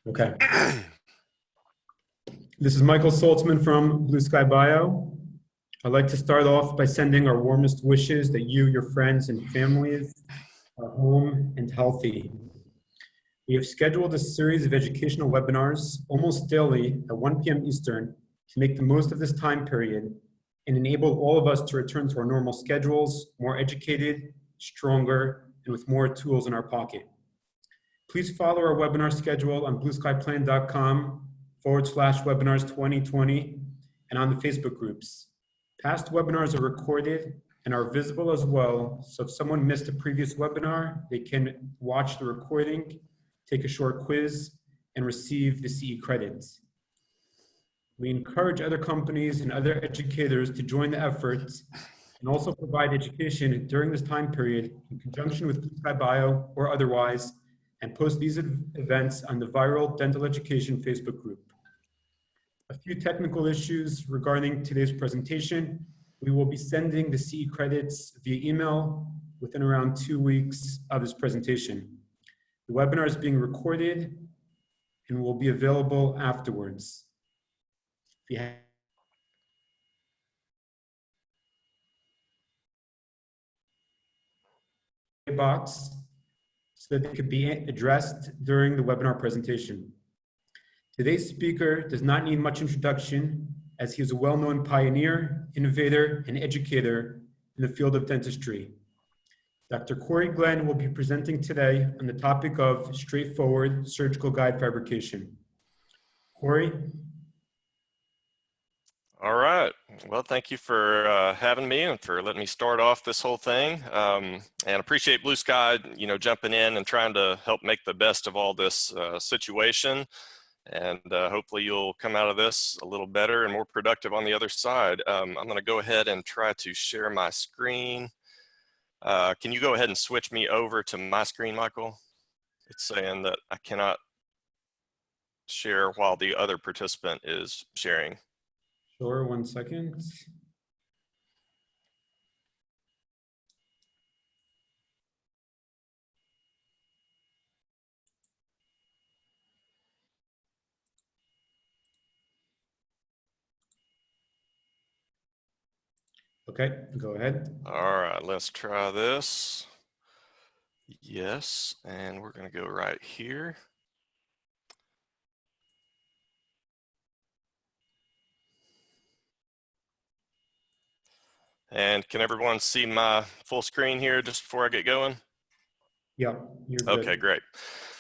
Okay. This is Michael Saltzman from Blue Sky Bio. I'd like to start off by sending our warmest wishes that you, your friends, and families are home and healthy. We have scheduled a series of educational webinars almost daily at 1 p.m. Eastern to make the most of this time period and enable all of us to return to our normal schedules, more educated, stronger, and with more tools in our pocket. Please follow our webinar schedule on blueskyplan.com/webinars 2020 and on the Facebook groups. Past webinars are recorded and are visible as well, so if someone missed a previous webinar, they can watch the recording, take a short quiz, and receive the CE credits. We encourage other companies and other educators to join the efforts and also provide education during this time period in conjunction with Blue Sky Bio or otherwise, and post these events on the Viral Dental Education Facebook group. A few technical issues regarding today's presentation. We will be sending the CE credits via email within around 2 weeks of this presentation. The webinar is being recorded and will be available afterwards. If you have a box so that they could be addressed during the webinar presentation. Today's speaker does not need much introduction as he is a well-known pioneer, innovator, and educator in the field of dentistry. Dr. Cory Glenn will be presenting today on the topic of straightforward surgical guide fabrication. Cory? All right. Well, thank you for having me and for letting me start off this whole thing. And appreciate Blue Sky, jumping in and trying to help make the best of all this situation. And hopefully you'll come out of this a little better and more productive on the other side. I'm going to go ahead and try to share my screen. Can you go ahead and switch me over to my screen, Michael? It's saying that I cannot share while the other participant is sharing. Sure, 1 second. Okay, go ahead. All right, let's try this. Yes, and we're going to go right here. And can everyone see my full screen here just before I get going? Yeah, you're good. Okay, great.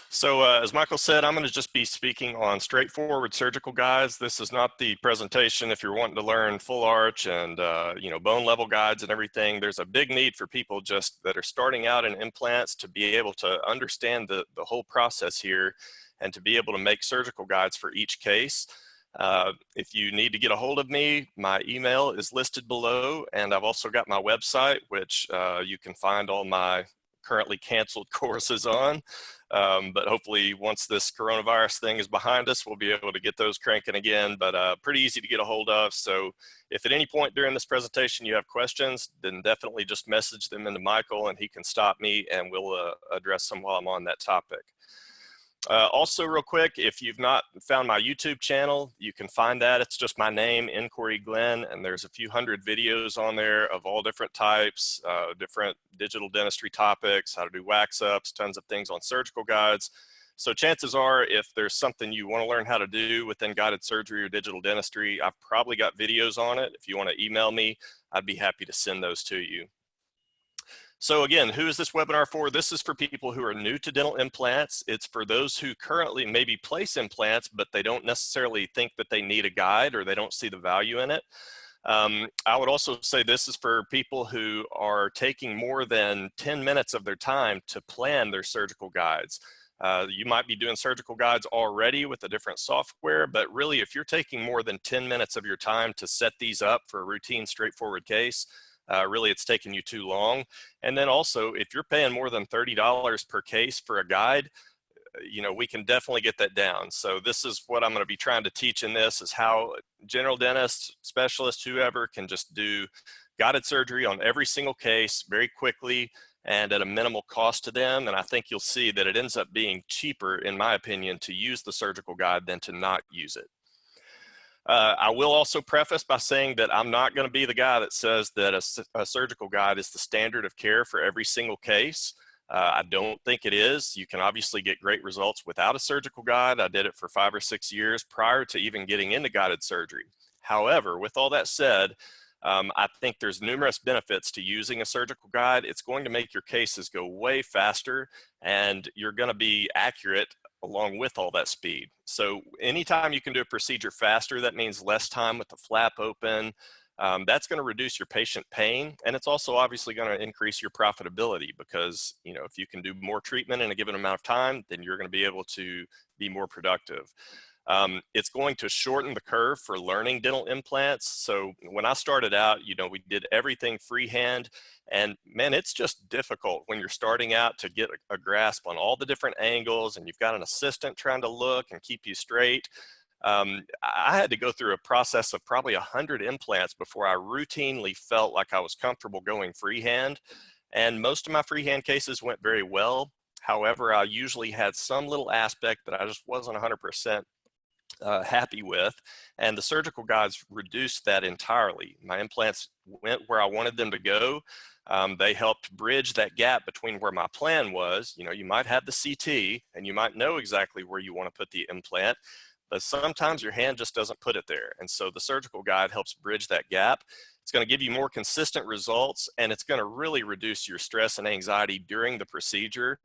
So as Michael said, I'm going to just be speaking on straightforward surgical guides. This is not the presentation if you're wanting to learn full arch and bone level guides and everything. There's a big need for people just that are starting out in implants to be able to understand the whole process here and to be able to make surgical guides for each case. If you need to get a hold of me, my email is listed below, and I've also got my website, which you can find all my currently canceled courses on. But hopefully once this coronavirus thing is behind us, we'll be able to get those cranking again, but pretty easy to get a hold of. So if at any point during this presentation you have questions, then definitely just message them into Michael and he can stop me and we'll address them while I'm on that topic. Also real quick, if you've not found my YouTube channel, you can find that. It's just my name, Cory Glenn, and there's a few hundred videos on there of all different types, different digital dentistry topics, how to do wax ups, tons of things on surgical guides. So chances are, if there's something you want to learn how to do within guided surgery or digital dentistry, I've probably got videos on it. If you want to email me, I'd be happy to send those to you. So again, who is this webinar for? This is for people who are new to dental implants. It's for those who currently maybe place implants, but they don't necessarily think that they need a guide or they don't see the value in it. I would also say this is for people who are taking more than 10 minutes of their time to plan their surgical guides. You might be doing surgical guides already with a different software, but really if you're taking more than 10 minutes of your time to set these up for a routine, straightforward case, really it's taking you too long. And then also, if you're paying more than $30 per case for a guide, we can definitely get that down. So this is what I'm going to be trying to teach in this, is how general dentists, specialists, whoever can just do guided surgery on every single case very quickly and at a minimal cost to them. And I think you'll see that it ends up being cheaper, in my opinion, to use the surgical guide than to not use it. I will also preface by saying that I'm not going to be the guy that says that a surgical guide is the standard of care for every single case. I don't think it is. You can obviously get great results without a surgical guide. I did it for 5 or 6 years prior to even getting into guided surgery. However, with all that said, I think there's numerous benefits to using a surgical guide. It's going to make your cases go way faster, and you're going to be accurate along with all that speed. So anytime you can do a procedure faster, that means less time with the flap open. That's going to reduce your patient pain, and it's also obviously going to increase your profitability, because if you can do more treatment in a given amount of time, then you're going to be able to be more productive. It's going to shorten the curve for learning dental implants. So when I started out, we did everything freehand, and man, it's just difficult when you're starting out to get a grasp on all the different angles, and you've got an assistant trying to look and keep you straight. I had to go through a process of probably 100 implants before I routinely felt like I was comfortable going freehand. And most of my freehand cases went very well. However, I usually had some little aspect that I just wasn't 100% happy with, and the surgical guides reduced that entirely. My implants went where I wanted them to go. They helped bridge that gap between where my plan was. You might have the CT and you might know exactly where you want to put the implant, but sometimes your hand just doesn't put it there. And so the surgical guide helps bridge that gap. It's going to give you more consistent results, and it's going to really reduce your stress and anxiety during the procedure.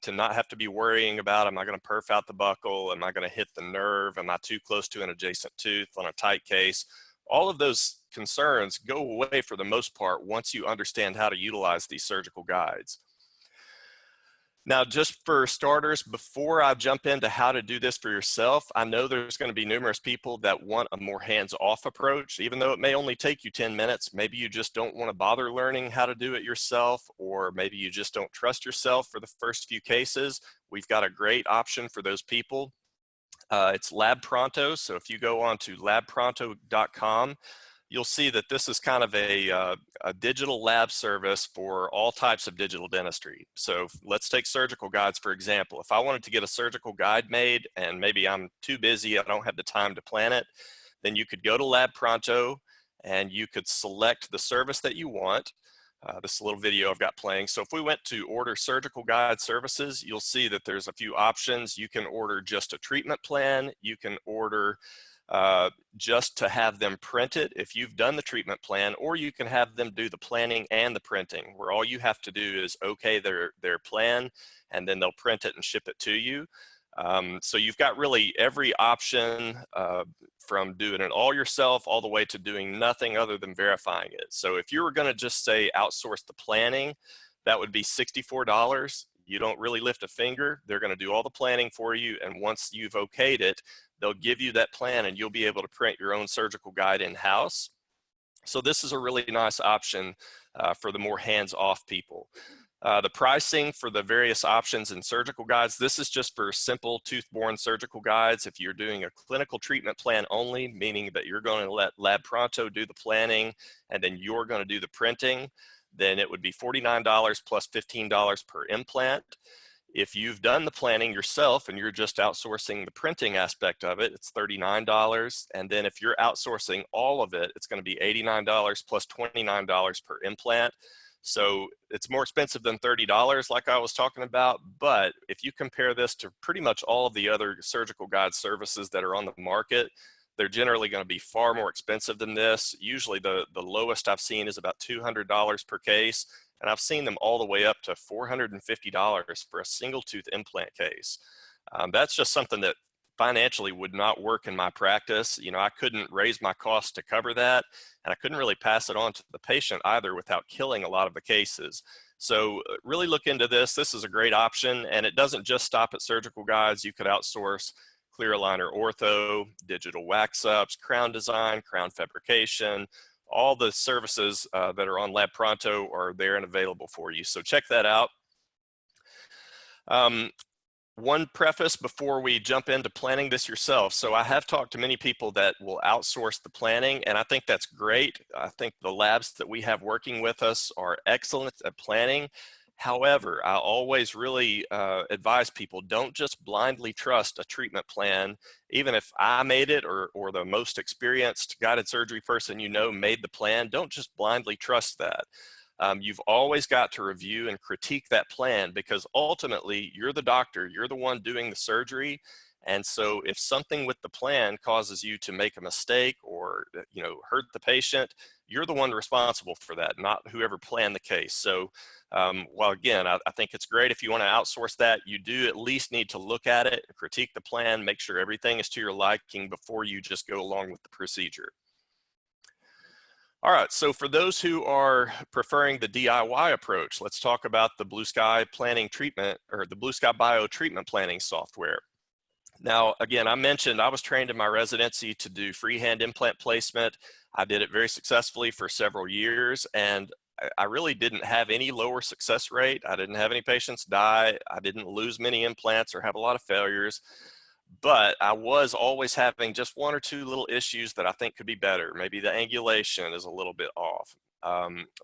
To not have to be worrying about, am I going to perf out the buccal? Am I going to hit the nerve? Am I too close to an adjacent tooth on a tight case? All of those concerns go away for the most part once you understand how to utilize these surgical guides. Now, just for starters, before I jump into how to do this for yourself, I know there's going to be numerous people that want a more hands-off approach. Even though it may only take you 10 minutes, maybe you just don't want to bother learning how to do it yourself, or maybe you just don't trust yourself for the first few cases. We've got a great option for those people. It's LabPronto. So if you go on to labpronto.com, you'll see that this is kind of a digital lab service for all types of digital dentistry. So let's take surgical guides, for example. If I wanted to get a surgical guide made and maybe I'm too busy, I don't have the time to plan it, then you could go to LabPronto and you could select the service that you want. This little video I've got playing. So if we went to order surgical guide services, you'll see that there's a few options. You can order just a treatment plan. You can order just to have them print it if you've done the treatment plan, or you can have them do the planning and the printing, where all you have to do is okay their plan, and then they'll print it and ship it to you. So you've got really every option, from doing it all yourself all the way to doing nothing other than verifying it. So if you were going to just say outsource the planning, that would be $64. You don't really lift a finger. They're going to do all the planning for you, and once you've okayed it, they'll give you that plan and you'll be able to print your own surgical guide in-house. So this is a really nice option for the more hands-off people. The pricing for the various options in surgical guides, this is just for simple tooth-borne surgical guides. If you're doing a clinical treatment plan only, meaning that you're going to let LabPronto do the planning and then you're going to do the printing, then it would be $49 plus $15 per implant. If you've done the planning yourself and you're just outsourcing the printing aspect of it, it's $39. And then if you're outsourcing all of it, it's going to be $89 plus $29 per implant. So it's more expensive than $30 like I was talking about. But if you compare this to pretty much all of the other surgical guide services that are on the market, they're generally going to be far more expensive than this. Usually the lowest I've seen is about $200 per case. And I've seen them all the way up to $450 for a single tooth implant case. That's just something that financially would not work in my practice. I couldn't raise my costs to cover that, and I couldn't really pass it on to the patient either without killing a lot of the cases. So really look into this. This is a great option, and it doesn't just stop at surgical guides. You could outsource clear aligner ortho, digital wax ups, crown design, crown fabrication. All the services that are on LabPronto are there and available for you. So check that out. One preface before we jump into planning this yourself. So I have talked to many people that will outsource the planning, and I think that's great. I think the labs that we have working with us are excellent at planning. However, I always really advise people, don't just blindly trust a treatment plan. Even if I made it, or the most experienced guided surgery person you know made the plan, don't just blindly trust that. You've always got to review and critique that plan, because ultimately you're the doctor, you're the one doing the surgery. And so if something with the plan causes you to make a mistake or hurt the patient, you're the one responsible for that, not whoever planned the case. So while again, I think it's great if you want to outsource that, you do at least need to look at it, critique the plan, make sure everything is to your liking before you just go along with the procedure. All right, so for those who are preferring the DIY approach, let's talk about the Blue Sky planning treatment, or the Blue Sky Bio treatment planning software. Now, again, I mentioned I was trained in my residency to do freehand implant placement. I did it very successfully for several years, and I really didn't have any lower success rate. I didn't have any patients die. I didn't lose many implants or have a lot of failures. But I was always having just one or two little issues that I think could be better. Maybe the angulation is a little bit off.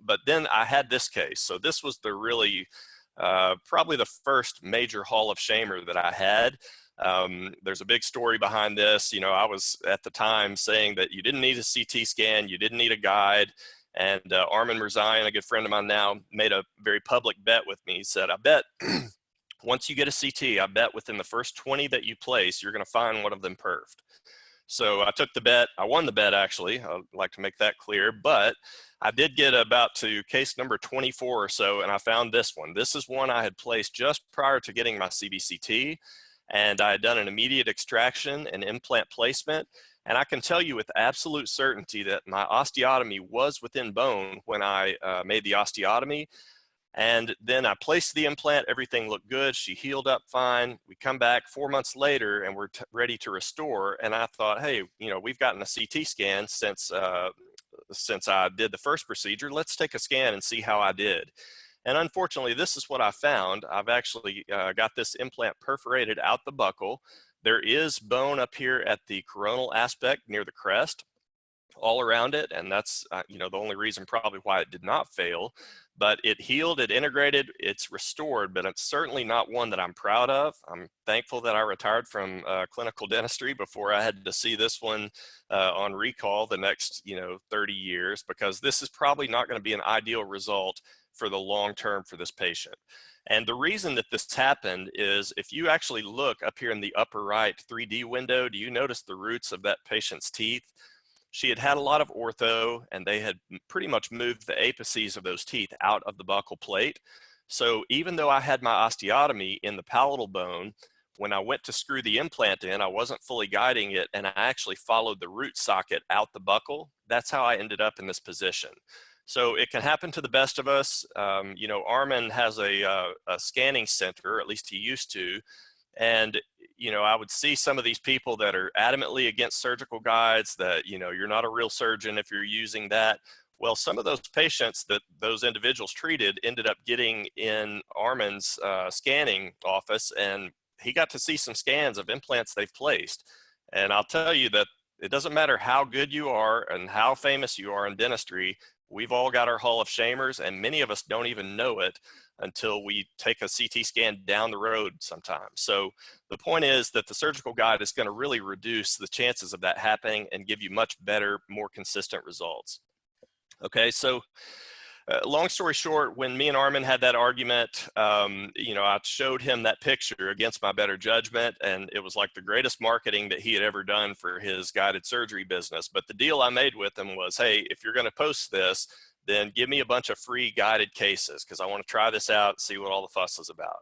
But then I had this case. So this was the really, probably the first major Hall of Shamer that I had. There's a big story behind this. I was at the time saying that you didn't need a CT scan, you didn't need a guide. And Armin Mirzayan, a good friend of mine now, made a very public bet with me. He said, I bet once you get a CT, I bet within the first 20 that you place, you're going to find one of them perfed. So I took the bet. I won the bet, actually. I'd like to make that clear. But I did get about to case number 24 or so, and I found this one. This is one I had placed just prior to getting my CBCT, and I had done an immediate extraction and implant placement. And I can tell you with absolute certainty that my osteotomy was within bone when I made the osteotomy. And then I placed the implant, everything looked good. She healed up fine. We come back 4 months later and we're ready to restore. And I thought, hey, we've gotten a CT scan since I did the first procedure. Let's take a scan and see how I did. And unfortunately, this is what I found. I've actually got this implant perforated out the buccal. There is bone up here at the coronal aspect near the crest all around it. And that's, the only reason probably why it did not fail. But it healed, it integrated, it's restored, but it's certainly not one that I'm proud of. I'm thankful that I retired from clinical dentistry before I had to see this one on recall the next, 30 years, because this is probably not going to be an ideal result for the long term for this patient. And the reason that this happened is if you actually look up here in the upper right 3D window, do you notice the roots of that patient's teeth? She had had a lot of ortho, and they had pretty much moved the apices of those teeth out of the buccal plate. So even though I had my osteotomy in the palatal bone, when I went to screw the implant in, I wasn't fully guiding it, and I actually followed the root socket out the buccal. That's how I ended up in this position. So it can happen to the best of us. Armin has a scanning center, or at least he used to, and I would see some of these people that are adamantly against surgical guides, that, you're not a real surgeon if you're using that. Well, some of those patients that those individuals treated ended up getting in Armin's scanning office, and he got to see some scans of implants they've placed. And I'll tell you that it doesn't matter how good you are and how famous you are in dentistry, we've all got our Hall of Shamers, and many of us don't even know it until we take a CT scan down the road sometimes. So the point is that the surgical guide is going to really reduce the chances of that happening and give you much better, more consistent results. Okay, so long story short, when me and Armin had that argument, I showed him that picture against my better judgment, and it was like the greatest marketing that he had ever done for his guided surgery business. But the deal I made with him was, hey, if you're going to post this, then give me a bunch of free guided cases, because I want to try this out and see what all the fuss is about.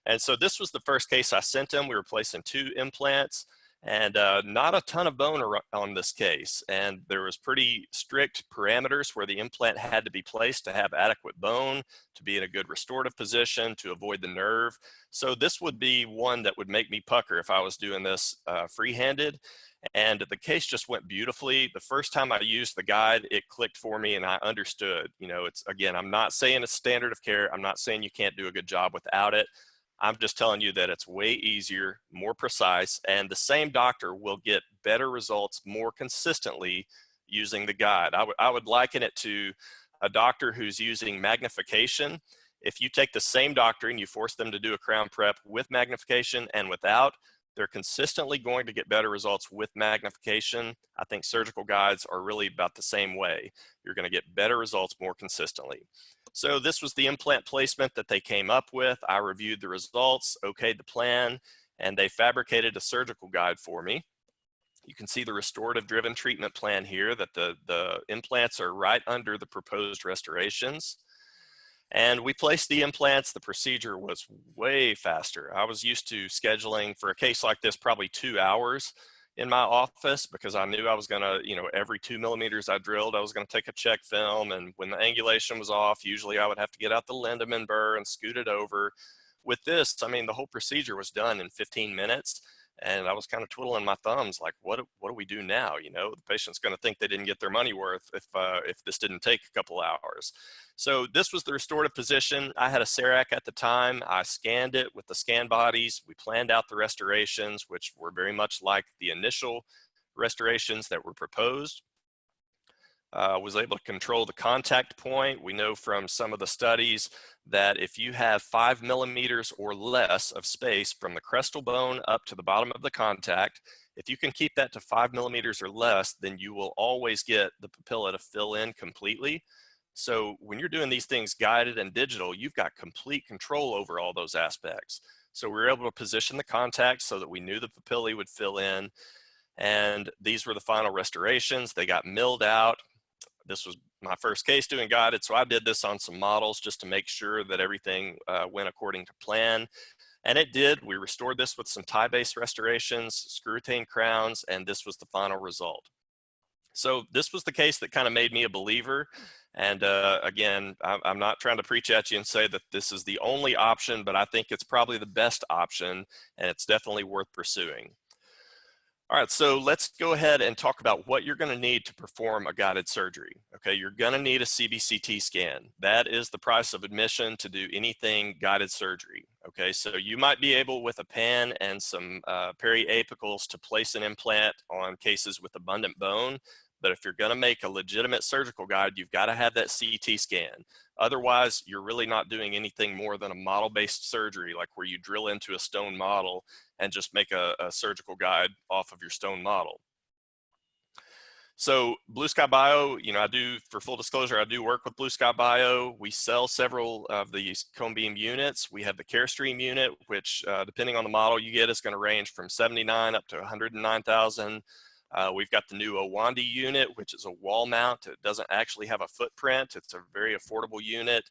And so this was the first case I sent him. We were placing 2 implants, and not a ton of bone on this case. And there was pretty strict parameters where the implant had to be placed to have adequate bone, to be in a good restorative position, to avoid the nerve. So this would be one that would make me pucker if I was doing this free-handed. And the case just went beautifully. The first time I used the guide, it clicked for me and I understood. It's, again, I'm not saying it's standard of care. I'm not saying you can't do a good job without it. I'm just telling you that it's way easier, more precise, and the same doctor will get better results more consistently using the guide. I would liken it to a doctor who's using magnification. If you take the same doctor and you force them to do a crown prep with magnification and without, they're consistently going to get better results with magnification. I think surgical guides are really about the same way. You're going to get better results more consistently. So this was the implant placement that they came up with. I reviewed the results, okayed the plan, and they fabricated a surgical guide for me. You can see the restorative driven treatment plan here, that the implants are right under the proposed restorations. And we placed the implants. The procedure was way faster. I was used to scheduling for a case like this probably 2 hours in my office, because I knew I was gonna, every 2 millimeters I drilled, I was gonna take a check film, and when the angulation was off, usually I would have to get out the Lindemann burr and scoot it over. With this, I mean, the whole procedure was done in 15 minutes. And I was kind of twiddling my thumbs, like, what do we do now? The patient's going to think they didn't get their money worth if this didn't take a couple hours. So this was the restorative position. I had a CEREC at the time. I scanned it with the scan bodies. We planned out the restorations, which were very much like the initial restorations that were proposed. Was able to control the contact point. We know from some of the studies that if you have 5 millimeters or less of space from the crestal bone up to the bottom of the contact, if you can keep that to 5 millimeters or less, then you will always get the papilla to fill in completely. So when you're doing these things guided and digital, you've got complete control over all those aspects. So we were able to position the contact so that we knew the papillae would fill in. And these were the final restorations. They got milled out. This was my first case doing guided, so I did this on some models just to make sure that everything went according to plan. And it did. We restored this with some tie-based restorations, screw-retained crowns, and this was the final result. So this was the case that kind of made me a believer. And again, I'm not trying to preach at you and say that this is the only option, but I think it's probably the best option, and it's definitely worth pursuing. All right, so let's go ahead and talk about what you're going to need to perform a guided surgery. Okay, you're going to need a CBCT scan. That is the price of admission to do anything guided surgery. Okay, so you might be able with a pen and some periapicals to place an implant on cases with abundant bone. But if you're going to make a legitimate surgical guide, you've got to have that CT scan. Otherwise, you're really not doing anything more than a model-based surgery, like where you drill into a stone model and just make a surgical guide off of your stone model. So Blue Sky Bio, for full disclosure, I do work with Blue Sky Bio. We sell several of these cone beam units. We have the Carestream unit, which depending on the model you get, is going to range from 79 up to 109,000. We've got the new Owandi unit, which is a wall mount. It doesn't actually have a footprint. It's a very affordable unit,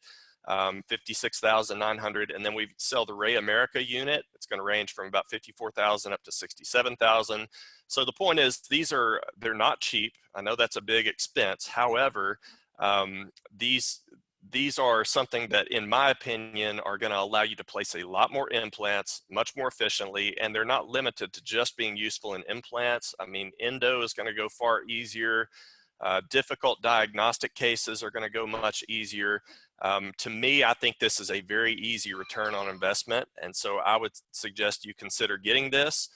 56,900. And then we sell the Ray America unit. It's going to range from about 54,000 up to 67,000. So the point is, they're not cheap. I know that's a big expense. However, these are something that, in my opinion, are going to allow you to place a lot more implants much more efficiently, and they're not limited to just being useful in implants. I mean, endo is going to go far easier. Difficult diagnostic cases are going to go much easier. To me, I think this is a very easy return on investment, and so I would suggest you consider getting this.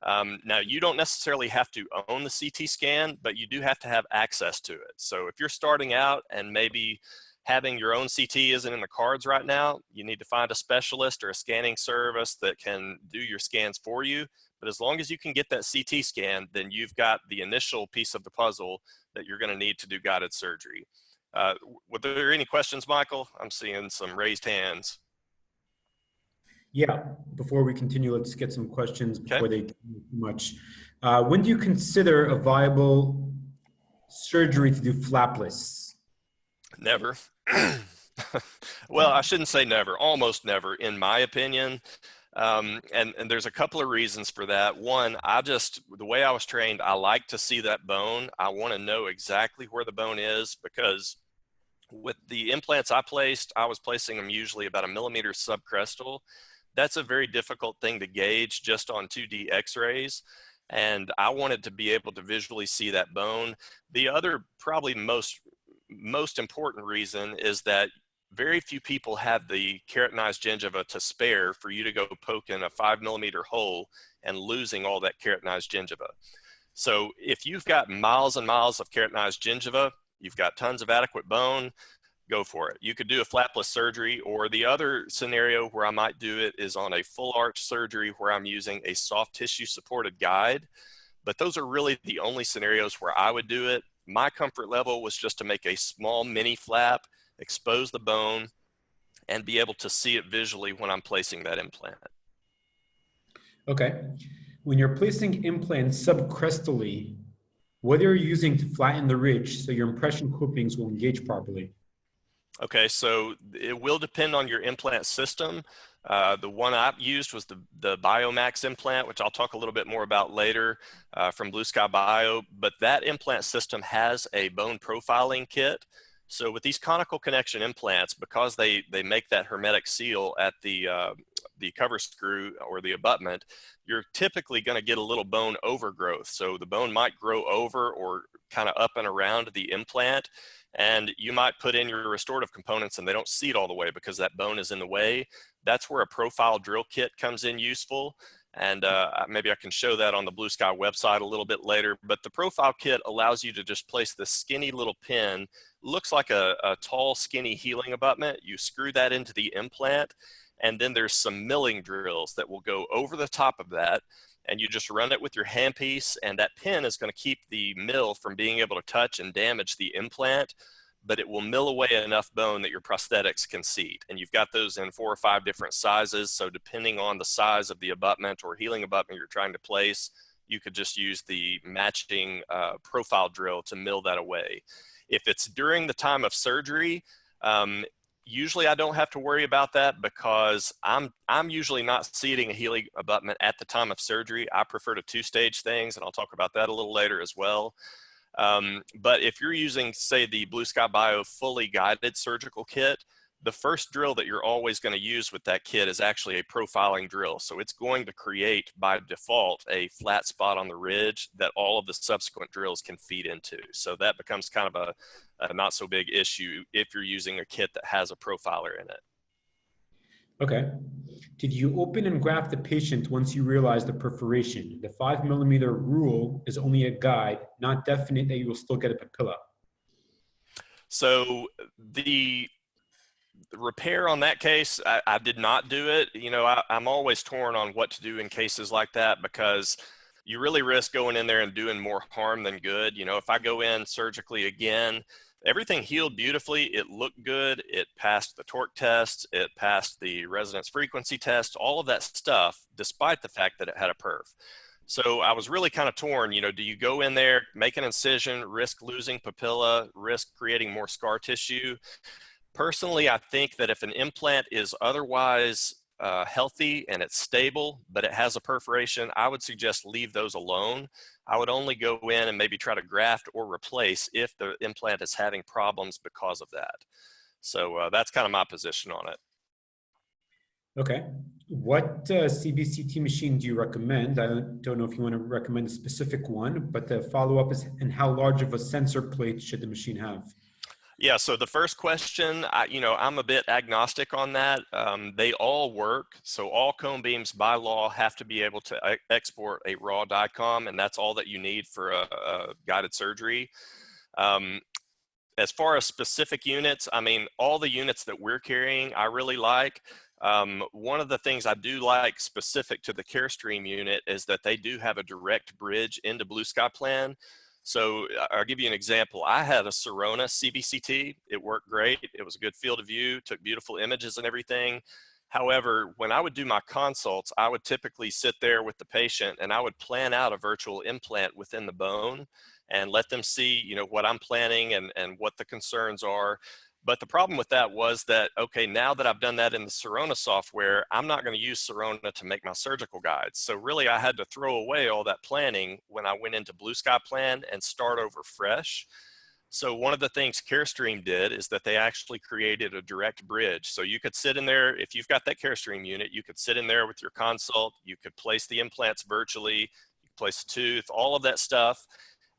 Now, you don't necessarily have to own the CT scan, but you do have to have access to it. So if you're starting out and maybe having your own CT isn't in the cards right now, you need to find a specialist or a scanning service that can do your scans for you. But as long as you can get that CT scan, then you've got the initial piece of the puzzle that you're going to need to do guided surgery. Were there any questions, Michael? I'm seeing some raised hands. Yeah, before we continue, let's get some questions before Okay. they get too much. When do you consider a viable surgery to do flapless? Never. Well, I shouldn't say never, almost never, in my opinion. And there's a couple of reasons for that. One, the way I was trained, I like to see that bone. I want to know exactly where the bone is, because with the implants I placed, I was placing them usually about 1 millimeter subcrestal. That's a very difficult thing to gauge just on 2D x-rays. And I wanted to be able to visually see that bone. The other, probably most important reason is that very few people have the keratinized gingiva to spare for you to go poke in a 5 millimeter hole and losing all that keratinized gingiva. So if you've got miles and miles of keratinized gingiva, you've got tons of adequate bone, go for it. You could do a flapless surgery, or the other scenario where I might do it is on a full arch surgery where I'm using a soft tissue supported guide. But those are really the only scenarios where I would do it. My comfort level was just to make a small mini flap, expose the bone, and be able to see it visually when I'm placing that implant. Okay. When you're placing implants subcrestally, what are you using to flatten the ridge so your impression clippings will engage properly? Okay, so it will depend on your implant system. The one I've used was the Biomax implant, which I'll talk a little bit more about later from Blue Sky Bio, but that implant system has a bone profiling kit. So with these conical connection implants, because they make that hermetic seal at the cover screw or the abutment, you're typically going to get a little bone overgrowth. So the bone might grow over or kind of up and around the implant, and you might put in your restorative components and they don't seat all the way because that bone is in the way. That's where a profile drill kit comes in useful. And maybe I can show that on the Blue Sky website a little bit later. But the profile kit allows you to just place this skinny little pin. Looks like a tall, skinny healing abutment. You screw that into the implant, and then there's some milling drills that will go over the top of that. And you just run it with your handpiece, and that pin is going to keep the mill from being able to touch and damage the implant, but it will mill away enough bone that your prosthetics can seat. And you've got those in 4 or 5 different sizes. So depending on the size of the abutment or healing abutment you're trying to place, you could just use the matching profile drill to mill that away. If it's during the time of surgery, usually I don't have to worry about that because I'm usually not seating a healing abutment at the time of surgery. I prefer to 2-stage things, and I'll talk about that a little later as well. But if you're using, say, the Blue Sky Bio fully guided surgical kit, the first drill that you're always going to use with that kit is actually a profiling drill. So it's going to create by default a flat spot on the ridge that all of the subsequent drills can feed into. So that becomes kind of a not so big issue if you're using a kit that has a profiler in it. Okay. Did you open and graft the patient once you realized the perforation? The 5 mm rule is only a guide, not definite that you will still get a papilla. So the repair on that case, I did not do it. You know, I'm always torn on what to do in cases like that because you really risk going in there and doing more harm than good. You know, if I go in surgically again, everything healed beautifully. It looked good. It passed the torque test. It passed the resonance frequency test, all of that stuff, despite the fact that it had a perf. So I was really kind of torn, you know, do you go in there, make an incision, risk losing papilla, risk creating more scar tissue? Personally, I think that if an implant is otherwise healthy and it's stable, but it has a perforation, I would suggest leave those alone. I would only go in and maybe try to graft or replace if the implant is having problems because of that. So that's kind of my position on it. Okay. What CBCT machine do you recommend? I don't know if you want to recommend a specific one, but the follow-up is, and how large of a sensor plate should the machine have? Yeah, so the first question, I'm a bit agnostic on that. They all work. So all cone beams by law have to be able to export a raw DICOM, and that's all that you need for a guided surgery. As far as specific units, I mean, all the units that we're carrying, I really like. One of the things I do like specific to the CareStream unit is that they do have a direct bridge into Blue Sky Plan. So I'll give you an example. I had a Sirona CBCT. It worked great. It was a good field of view, took beautiful images and everything. However, when I would do my consults, I would typically sit there with the patient and I would plan out a virtual implant within the bone and let them see, you know, what I'm planning and what the concerns are. But the problem with that was that, okay, now that I've done that in the Sirona software, I'm not going to use Sirona to make my surgical guides. So really I had to throw away all that planning when I went into Blue Sky Plan and start over fresh. So one of the things CareStream did is that they actually created a direct bridge. So you could sit in there, if you've got that CareStream unit, you could sit in there with your consult, you could place the implants virtually, you could place a tooth, all of that stuff.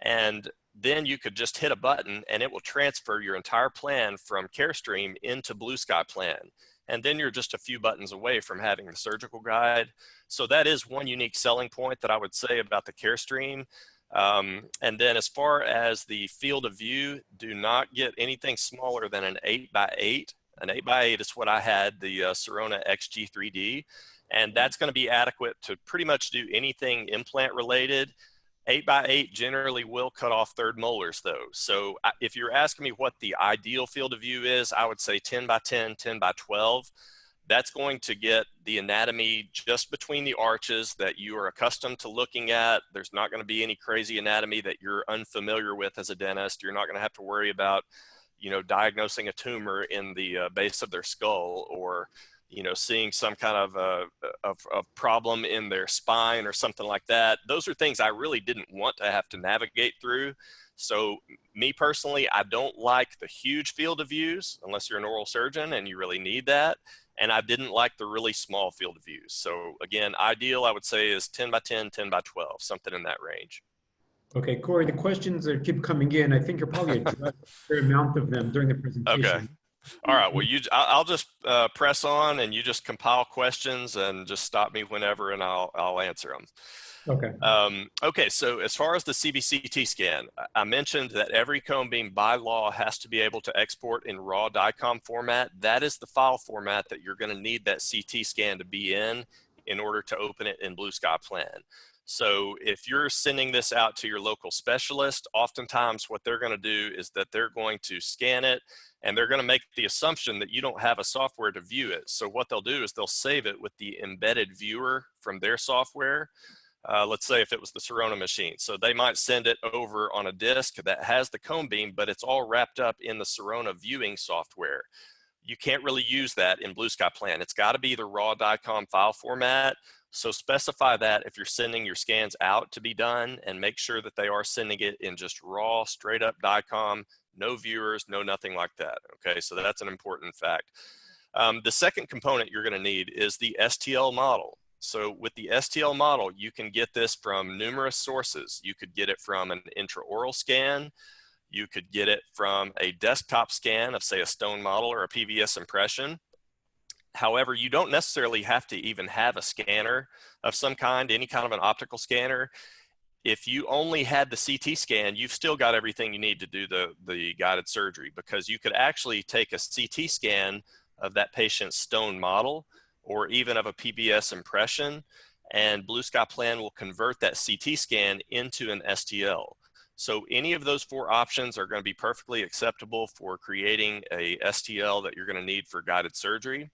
And then you could just hit a button and it will transfer your entire plan from CareStream into Blue Sky Plan. And then you're just a few buttons away from having the surgical guide. So that is one unique selling point that I would say about the CareStream. And then as far as the field of view, do not get anything smaller than an 8x8. An 8x8 is what I had, the Sirona XG3D, and that's going to be adequate to pretty much do anything implant related. 8x8 generally will cut off third molars though. So if you're asking me what the ideal field of view is, I would say 10x10, 10x12. That's going to get the anatomy just between the arches that you are accustomed to looking at. There's not going to be any crazy anatomy that you're unfamiliar with as a dentist. You're not going to have to worry about, you know, diagnosing a tumor in the base of their skull, or, you know, seeing some kind of a problem in their spine or something like that. Those are things I really didn't want to have to navigate through. So me personally, I don't like the huge field of views unless you're an oral surgeon and you really need that. And I didn't like the really small field of views. So again, ideal I would say is 10x10, 10x12, something in that range. Okay, Cory, the questions that keep coming in, I think you're probably addressed a fair amount of them during the Okay. presentation. All right. Well, I'll just press on, and you just compile questions and just stop me whenever, and I'll answer them. Okay. Okay. So as far as the CBCT scan, I mentioned that every cone beam by law has to be able to export in raw DICOM format. That is the file format that you're going to need that CT scan to be in order to open it in Blue Sky Plan. So if you're sending this out to your local specialist, oftentimes what they're going to do is that they're going to scan it, and they're going to make the assumption that you don't have a software to view it. So what they'll do is they'll save it with the embedded viewer from their software. Let's say if it was the Sirona machine. So they might send it over on a disk that has the cone beam, but it's all wrapped up in the Sirona viewing software. You can't really use that in Blue Sky Plan. It's got to be the raw DICOM file format. So specify that if you're sending your scans out to be done, and make sure that they are sending it in just raw, straight up DICOM, no viewers, no nothing like that. Okay, so that's an important fact. The second component you're going to need is the STL model. So with the STL model, you can get this from numerous sources. You could get it from an intraoral scan. You could get it from a desktop scan of, say, a stone model or a PVS impression. However, you don't necessarily have to even have a scanner of some kind, any kind of an optical scanner. If you only had the CT scan, you've still got everything you need to do the guided surgery, because you could actually take a CT scan of that patient's stone model or even of a PVS impression, and Blue Sky Plan will convert that CT scan into an STL. So any of those four options are going to be perfectly acceptable for creating a STL that you're going to need for guided surgery.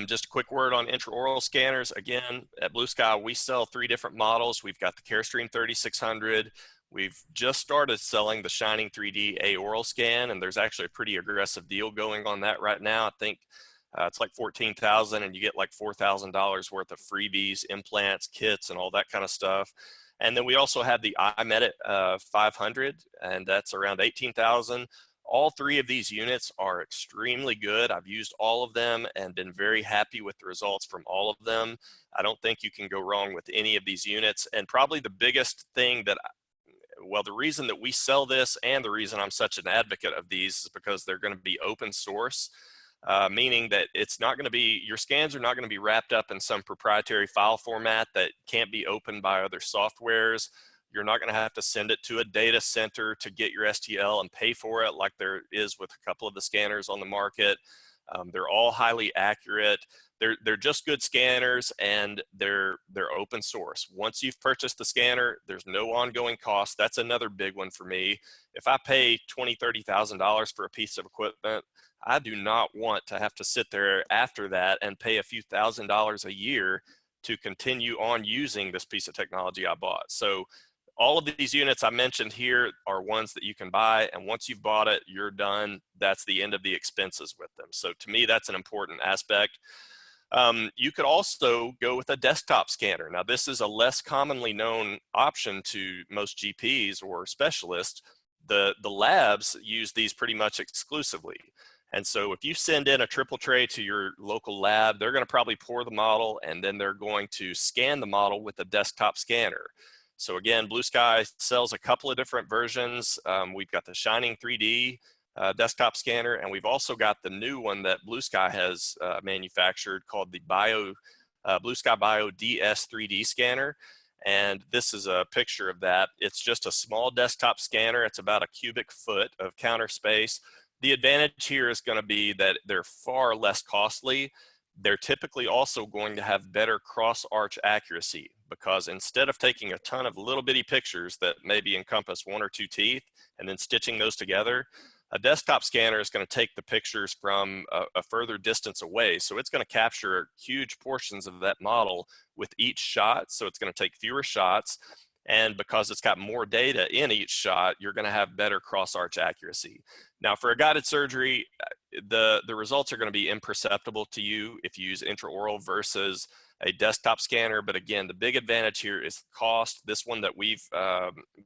Just a quick word on intraoral scanners. Again, at Blue Sky, we sell 3 different models. We've got the Carestream 3600. We've just started selling the Shining 3D A-oral scan, and there's actually a pretty aggressive deal going on that right now. I think it's like $14,000, and you get like $4,000 worth of freebies, implants, kits, and all that kind of stuff. And then we also have the iMedit 500, and that's around $18,000. All 3 of these units are extremely good. I've used all of them and been very happy with the results from all of them. I don't think you can go wrong with any of these units. And probably the biggest thing that, well, the reason that we sell this and the reason I'm such an advocate of these is because they're going to be open source. Meaning that it's not going to be, your scans are not going to be wrapped up in some proprietary file format that can't be opened by other softwares. You're not going to have to send it to a data center to get your STL and pay for it like there is with a couple of the scanners on the market. They're all highly accurate. They're just good scanners, and they're open source. Once you've purchased the scanner, there's no ongoing cost. That's another big one for me. If I pay $20,000, $30,000 for a piece of equipment, I do not want to have to sit there after that and pay a few $1,000s a year to continue on using this piece of technology I bought. So all of these units I mentioned here are ones that you can buy, and once you've bought it, you're done. That's the end of the expenses with them. So to me, that's an important aspect. You could also go with a desktop scanner. Now, this is a less commonly known option to most GPs or specialists. The labs use these pretty much exclusively. And so if you send in a triple tray to your local lab, they're going to probably pour the model, and then they're going to scan the model with a desktop scanner. So again, Blue Sky sells a couple of different versions. We've got the Shining 3D desktop scanner, and we've also got the new one that Blue Sky has manufactured called the Blue Sky Bio DS 3D scanner. And this is a picture of that. It's just a small desktop scanner. It's about a cubic foot of counter space. The advantage here is going to be that they're far less costly. They're typically also going to have better cross-arch accuracy, because instead of taking a ton of little bitty pictures that maybe encompass 1 or 2 teeth and then stitching those together, a desktop scanner is going to take the pictures from a further distance away. So it's going to capture huge portions of that model with each shot. So it's going to take fewer shots. And because it's got more data in each shot, you're going to have better cross-arch accuracy. Now, for a guided surgery, the results are going to be imperceptible to you if you use intraoral versus a desktop scanner. But again, the big advantage here is cost. This one that we've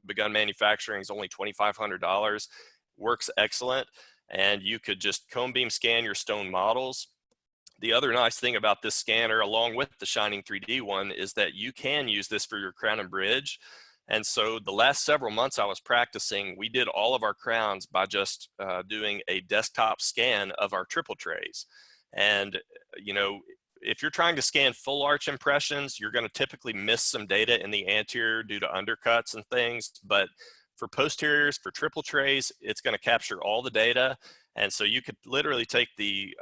begun manufacturing is only $2,500. Works excellent, and you could just cone beam scan your stone models. The other nice thing about this scanner, along with the Shining 3D one, is that you can use this for your crown and bridge. And so the last several months I was practicing, we did all of our crowns by just doing a desktop scan of our triple trays. And, you know, if you're trying to scan full arch impressions, you're going to typically miss some data in the anterior due to undercuts and things. But for posteriors, for triple trays, it's going to capture all the data. And so you could literally take the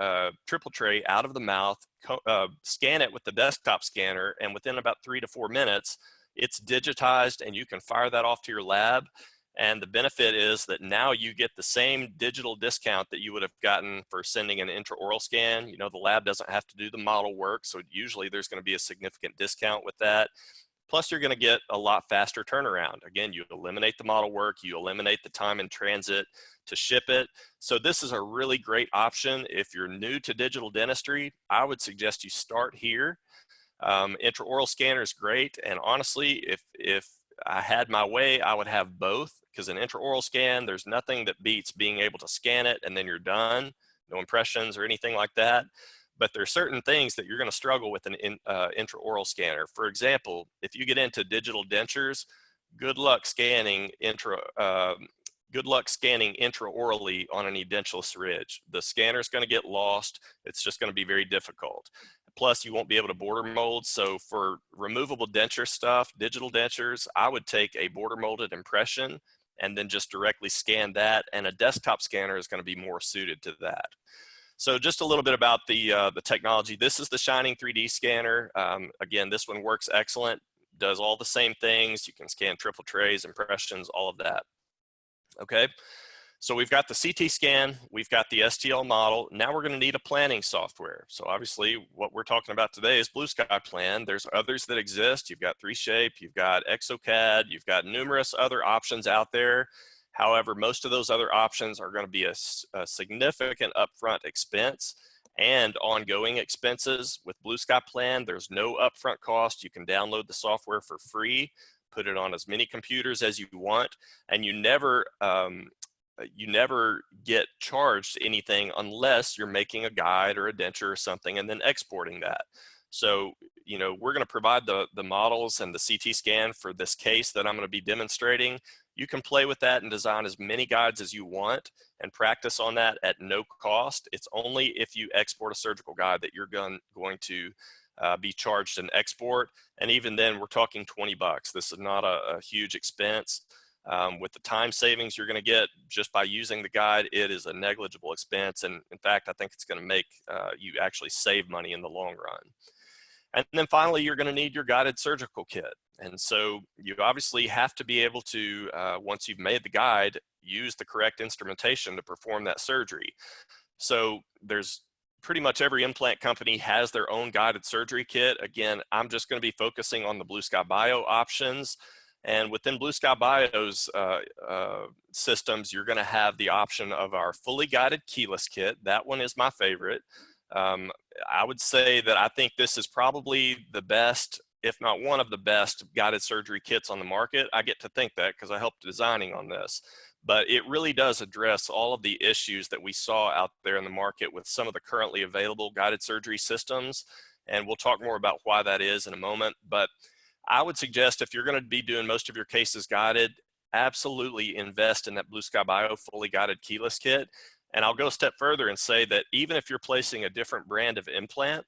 triple tray out of the mouth, scan it with the desktop scanner, and within about 3 to 4 minutes, it's digitized and you can fire that off to your lab. And the benefit is that now you get the same digital discount that you would have gotten for sending an intraoral scan. You know, the lab doesn't have to do the model work, so usually there's going to be a significant discount with that. Plus, you're going to get a lot faster turnaround. Again, you eliminate the model work, you eliminate the time in transit to ship it. So this is a really great option. If you're new to digital dentistry, I would suggest you start here. Intraoral scanner is great. And honestly, if I had my way, I would have both, because an intraoral scan, there's nothing that beats being able to scan it and then you're done. No impressions or anything like that. But there are certain things that you're going to struggle with an intraoral scanner. For example, if you get into digital dentures, good luck scanning intraorally on an edentulous ridge. The scanner is going to get lost. It's just going to be very difficult. Plus, you won't be able to border mold. So for removable denture stuff, digital dentures, I would take a border molded impression and then just directly scan that. And a desktop scanner is going to be more suited to that. So just a little bit about the technology. This is the Shining 3D scanner. Again, this one works excellent, does all the same things. You can scan triple trays, impressions, all of that. Okay, so we've got the CT scan, we've got the STL model. Now we're going to need a planning software. So obviously what we're talking about today is Blue Sky Plan. There's others that exist. You've got 3Shape, you've got ExoCAD, you've got numerous other options out there. However, most of those other options are going to be a significant upfront expense and ongoing expenses. With Blue Sky Plan, there's no upfront cost. You can download the software for free, put it on as many computers as you want, and you never get charged anything unless you're making a guide or a denture or something and then exporting that. So, you know, we're going to provide the models and the CT scan for this case that I'm going to be demonstrating. You can play with that and design as many guides as you want and practice on that at no cost. It's only if you export a surgical guide that you're going to be charged an export. And even then, we're talking 20 bucks. This is not a huge expense. With the time savings you're going to get just by using the guide, it is a negligible expense. And in fact, I think it's going to make you actually save money in the long run. And then finally, you're going to need your guided surgical kit. And so you obviously have to be able to, once you've made the guide, use the correct instrumentation to perform that surgery. So there's pretty much every implant company has their own guided surgery kit. Again, I'm just going to be focusing on the Blue Sky Bio options. And within Blue Sky Bio's systems, you're going to have the option of our fully guided keyless kit. That one is my favorite. I would say that I think this is probably the best, if not one of the best, guided surgery kits on the market. I get to think that because I helped designing on this. But it really does address all of the issues that we saw out there in the market with some of the currently available guided surgery systems. And we'll talk more about why that is in a moment. But I would suggest if you're going to be doing most of your cases guided, absolutely invest in that Blue Sky Bio fully guided keyless kit. And I'll go a step further and say that even if you're placing a different brand of implant,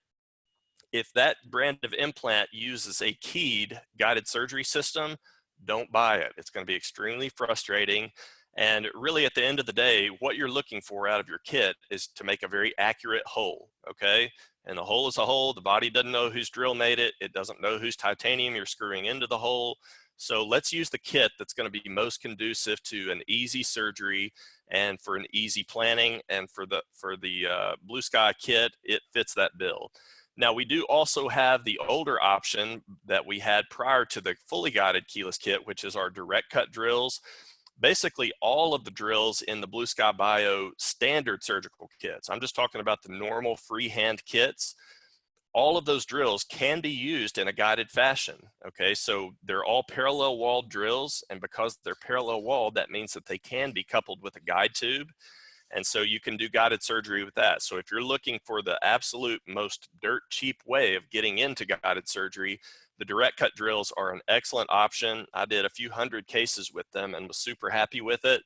if that brand of implant uses a keyed guided surgery system, don't buy it. It's going to be extremely frustrating. And really, at the end of the day, what you're looking for out of your kit is to make a very accurate hole, okay? And the hole is a hole. The body doesn't know whose drill made it. It doesn't know whose titanium you're screwing into the hole. So let's use the kit that's going to be most conducive to an easy surgery and for an easy planning. And for the Blue Sky kit, it fits that bill. Now, we do also have the older option that we had prior to the fully guided keyless kit, which is our direct cut drills. Basically, all of the drills in the Blue Sky Bio standard surgical kits, I'm just talking about the normal freehand kits, all of those drills can be used in a guided fashion, okay? So they're all parallel walled drills, and because they're parallel walled, that means that they can be coupled with a guide tube. And so you can do guided surgery with that. So if you're looking for the absolute most dirt cheap way of getting into guided surgery, the direct cut drills are an excellent option. I did a few hundred cases with them and was super happy with it.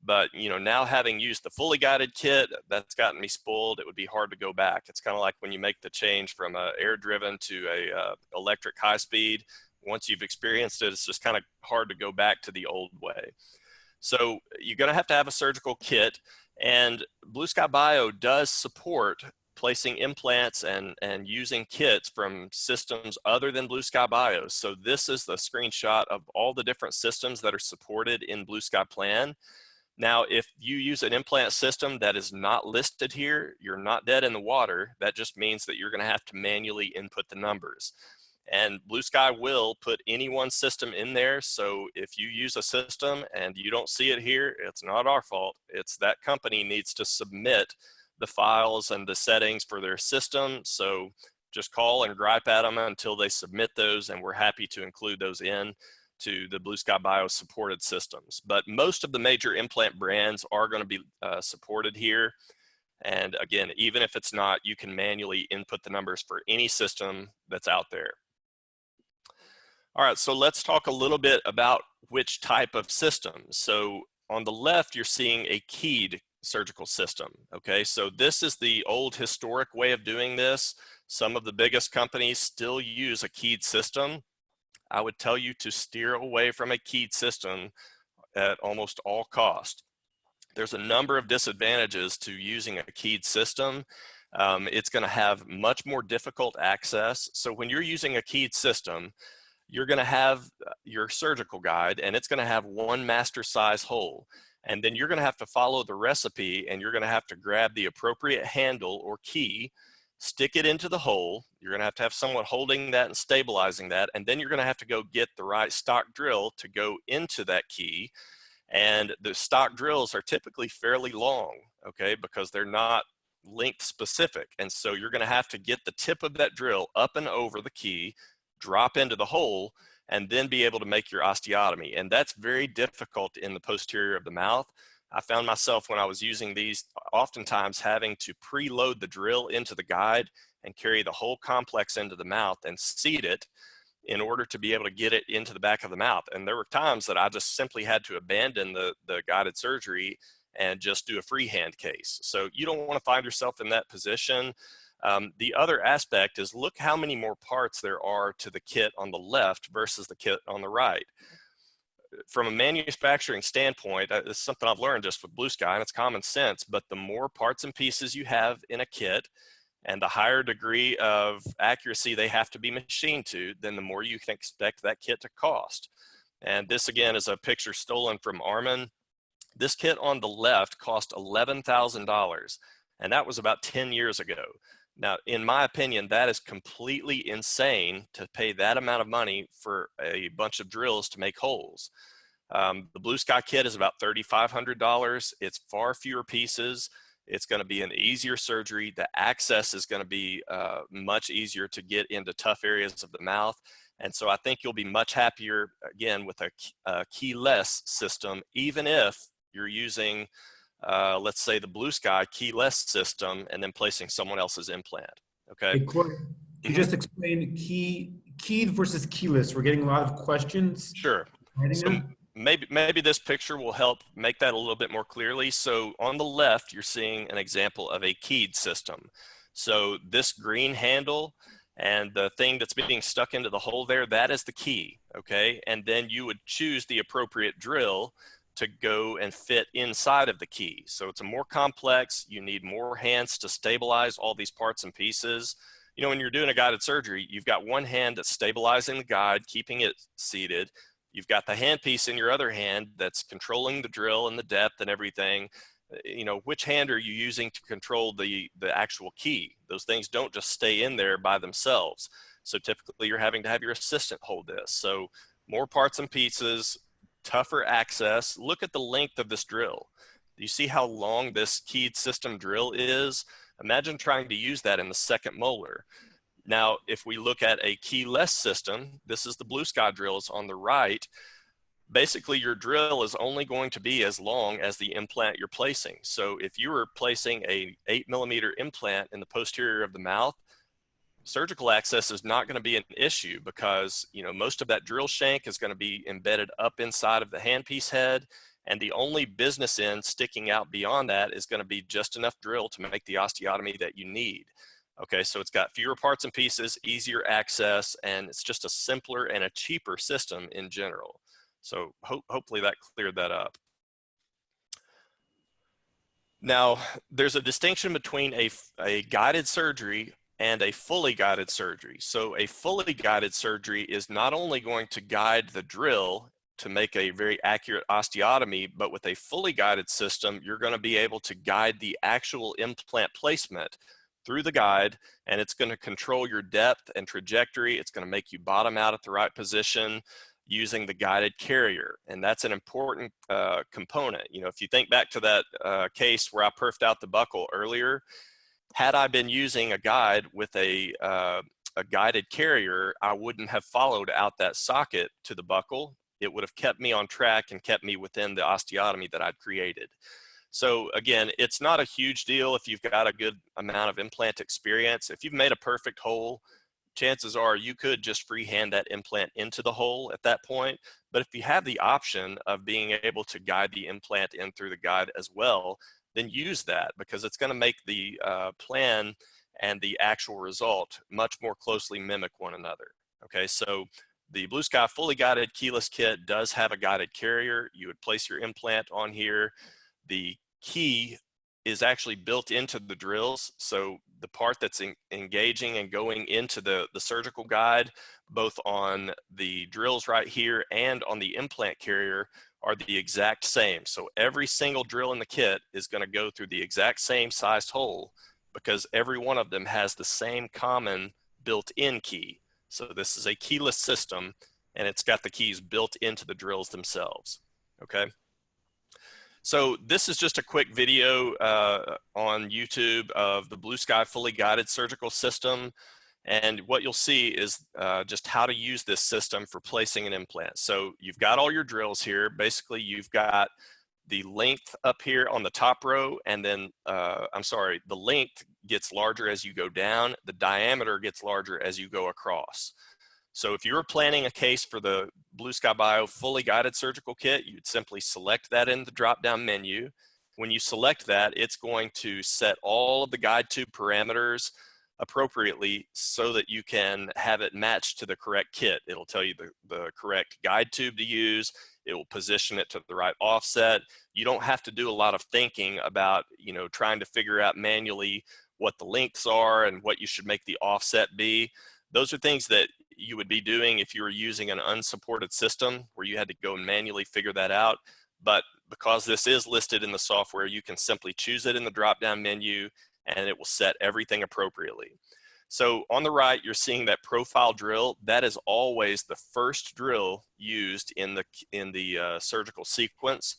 But you know, now having used the fully guided kit, that's gotten me spoiled. It would be hard to go back. It's kind of like when you make the change from a air driven to a electric high speed. Once you've experienced it, it's just kind of hard to go back to the old way. So you're going to have a surgical kit, and Blue Sky Bio does support placing implants and using kits from systems other than Blue Sky Bio. So this is the screenshot of all the different systems that are supported in Blue Sky Plan. Now, if you use an implant system that is not listed here, you're not dead in the water. That just means that you're going to have to manually input the numbers. And Blue Sky will put any one system in there. So if you use a system and you don't see it here, it's not our fault. It's that company needs to submit the files and the settings for their system. So just call and gripe at them until they submit those, and we're happy to include those in to the Blue Sky Bio supported systems. But most of the major implant brands are going to be supported here. And again, even if it's not, you can manually input the numbers for any system that's out there. All right, so let's talk a little bit about which type of system. So on the left, you're seeing a keyed surgical system, okay? So this is the old historic way of doing this. Some of the biggest companies still use a keyed system. I would tell you to steer away from a keyed system at almost all cost. There's a number of disadvantages to using a keyed system. It's going to have much more difficult access. So when you're using a keyed system, you're going to have your surgical guide, and it's going to have one master size hole. And then you're going to have to follow the recipe, and you're going to have to grab the appropriate handle or key, stick it into the hole. You're going to have someone holding that and stabilizing that. And then you're going to have to go get the right stock drill to go into that key. And the stock drills are typically fairly long, okay, because they're not length specific. And so you're going to have to get the tip of that drill up and over the key, drop into the hole, and then be able to make your osteotomy. And that's very difficult in the posterior of the mouth. I found myself when I was using these, oftentimes having to preload the drill into the guide and carry the whole complex into the mouth and seat it in order to be able to get it into the back of the mouth. And there were times that I just simply had to abandon the guided surgery and just do a freehand case. So you don't want to find yourself in that position. The other aspect is look how many more parts there are to the kit on the left versus the kit on the right. From a manufacturing standpoint, it's something I've learned just with Blue Sky, and it's common sense, but the more parts and pieces you have in a kit and the higher degree of accuracy they have to be machined to, then the more you can expect that kit to cost. And this again is a picture stolen from Armin. This kit on the left cost $11,000, and that was about 10 years ago. Now, in my opinion, that is completely insane to pay that amount of money for a bunch of drills to make holes. The Blue Sky kit is about $3,500. It's far fewer pieces. It's going to be an easier surgery. The access is going to be much easier to get into tough areas of the mouth. And so I think you'll be much happier, again, with a keyless system, even if you're using let's say the Blue Sky keyless system and then placing someone else's implant. Okay. Hey, Cory, can you just explain keyed versus keyless? We're getting a lot of questions. Sure. So maybe this picture will help make that a little bit more clearly. So on the left, you're seeing an example of a keyed system. So this green handle And the thing that's being stuck into the hole there, that is the key, okay? And then you would choose the appropriate drill to go and fit inside of the key. So it's a more complex, you need more hands to stabilize all these parts and pieces. You know, when you're doing a guided surgery, you've got one hand that's stabilizing the guide, keeping it seated. You've got the handpiece in your other hand that's controlling the drill and the depth and everything. You know, which hand are you using to control the actual key? Those things don't just stay in there by themselves. So typically you're having to have your assistant hold this. So more parts and pieces, tougher access. Look at the length of this drill. Do you see how long this keyed system drill is? Imagine trying to use that in the second molar. Now, if we look at a keyless system, this is the Blue Sky drills on the right. Basically, your drill is only going to be as long as the implant you're placing. So if you were placing a 8mm implant in the posterior of the mouth, surgical access is not going to be an issue because, you know, most of that drill shank is going to be embedded up inside of the handpiece head, and the only business end sticking out beyond that is going to be just enough drill to make the osteotomy that you need. Okay, so it's got fewer parts and pieces, easier access, and it's just a simpler and a cheaper system in general. So hopefully that cleared that up. Now, there's a distinction between a guided surgery and a fully guided surgery. So a fully guided surgery is not only going to guide the drill to make a very accurate osteotomy, but with a fully guided system, you're going to be able to guide the actual implant placement through the guide, and it's going to control your depth and trajectory. It's going to make you bottom out at the right position using the guided carrier. And that's an important component. You know, if you think back to that case where I perfed out the buckle earlier, had I been using a guide with a guided carrier, I wouldn't have followed out that socket to the buckle. It would have kept me on track and kept me within the osteotomy that I'd created. So again, it's not a huge deal if you've got a good amount of implant experience. If you've made a perfect hole, chances are you could just freehand that implant into the hole at that point. But if you have the option of being able to guide the implant in through the guide as well, then use that, because it's going to make the plan and the actual result much more closely mimic one another. Okay, so the Blue Sky fully guided keyless kit does have a guided carrier. You would place your implant on here. The key is actually built into the drills. So the part that's engaging and going into the surgical guide, both on the drills right here and on the implant carrier, are the exact same. So every single drill in the kit is going to go through the exact same sized hole because every one of them has the same common built-in key. So this is a keyless system, and it's got the keys built into the drills themselves. Okay. So this is just a quick video on YouTube of the Blue Sky fully guided surgical system. And what you'll see is just how to use this system for placing an implant. So you've got all your drills here. Basically, you've got the length up here on the top row, and then, the length gets larger as you go down. The diameter gets larger as you go across. So if you were planning a case for the Blue Sky Bio fully guided surgical kit, you'd simply select that in the drop-down menu. When you select that, it's going to set all of the guide tube parameters appropriately so that you can have it matched to the correct kit. It'll tell you the correct guide tube to use. It will position it to the right offset. You don't have to do a lot of thinking about, you know, trying to figure out manually what the lengths are and what you should make the offset be. Those are things that you would be doing if you were using an unsupported system where you had to go and manually figure that out. But because this is listed in the software, you can simply choose it in the drop-down menu and it will set everything appropriately. So on the right, you're seeing that profile drill. That is always the first drill used in the surgical sequence.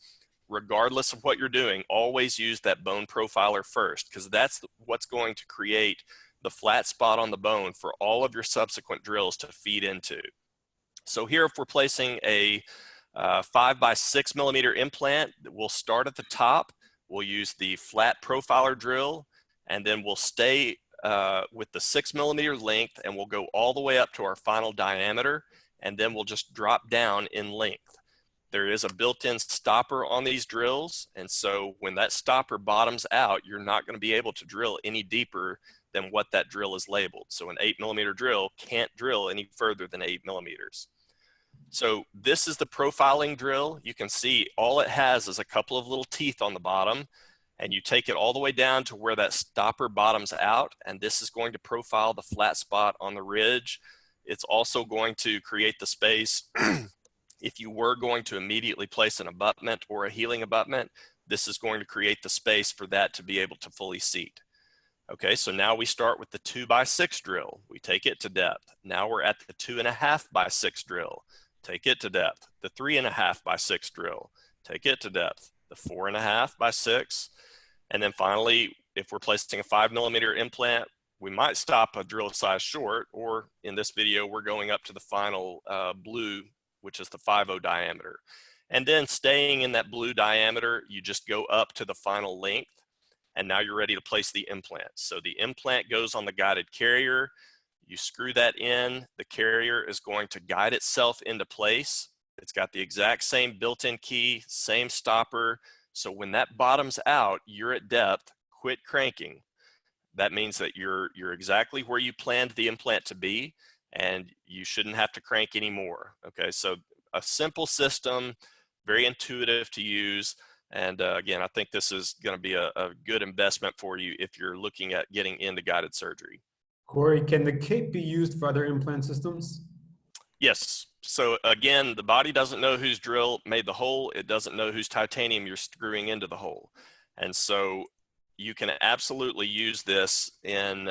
Regardless of what you're doing, always use that bone profiler first, because that's what's going to create the flat spot on the bone for all of your subsequent drills to feed into. So here, if we're placing a 5x6mm implant, we'll start at the top. We'll use the flat profiler drill, and then we'll stay with the 6mm length, and we'll go all the way up to our final diameter, and then we'll just drop down in length. There is a built-in stopper on these drills, and so when that stopper bottoms out, you're not going to be able to drill any deeper than what that drill is labeled. So an 8mm drill can't drill any further than 8mm. So this is the profiling drill. You can see all it has is a couple of little teeth on the bottom, and you take it all the way down to where that stopper bottoms out, and this is going to profile the flat spot on the ridge. It's also going to create the space if you were going to immediately place an abutment or a healing abutment. This is going to create the space for that to be able to fully seat. Okay, so now we start with the 2x6 drill. We take it to depth. Now we're at the 2.5x6 drill. Take it to depth. The 3.5x6 drill. Take it to depth. The 4.5x6. And then finally, if we're placing a 5mm implant, we might stop a drill size short, or in this video, we're going up to the final blue, which is the 5.0 diameter. And then staying in that blue diameter, you just go up to the final length, and now you're ready to place the implant. So the implant goes on the guided carrier. You screw that in. The carrier is going to guide itself into place. It's got the exact same built-in key, same stopper. So when that bottoms out, you're at depth, quit cranking. That means that you're exactly where you planned the implant to be, and you shouldn't have to crank anymore. Okay, so a simple system, very intuitive to use. And again, I think this is going to be a good investment for you if you're looking at getting into guided surgery. Cory, can the kit be used for other implant systems? Yes. So again, the body doesn't know whose drill made the hole. It doesn't know whose titanium you're screwing into the hole. And so you can absolutely use this in,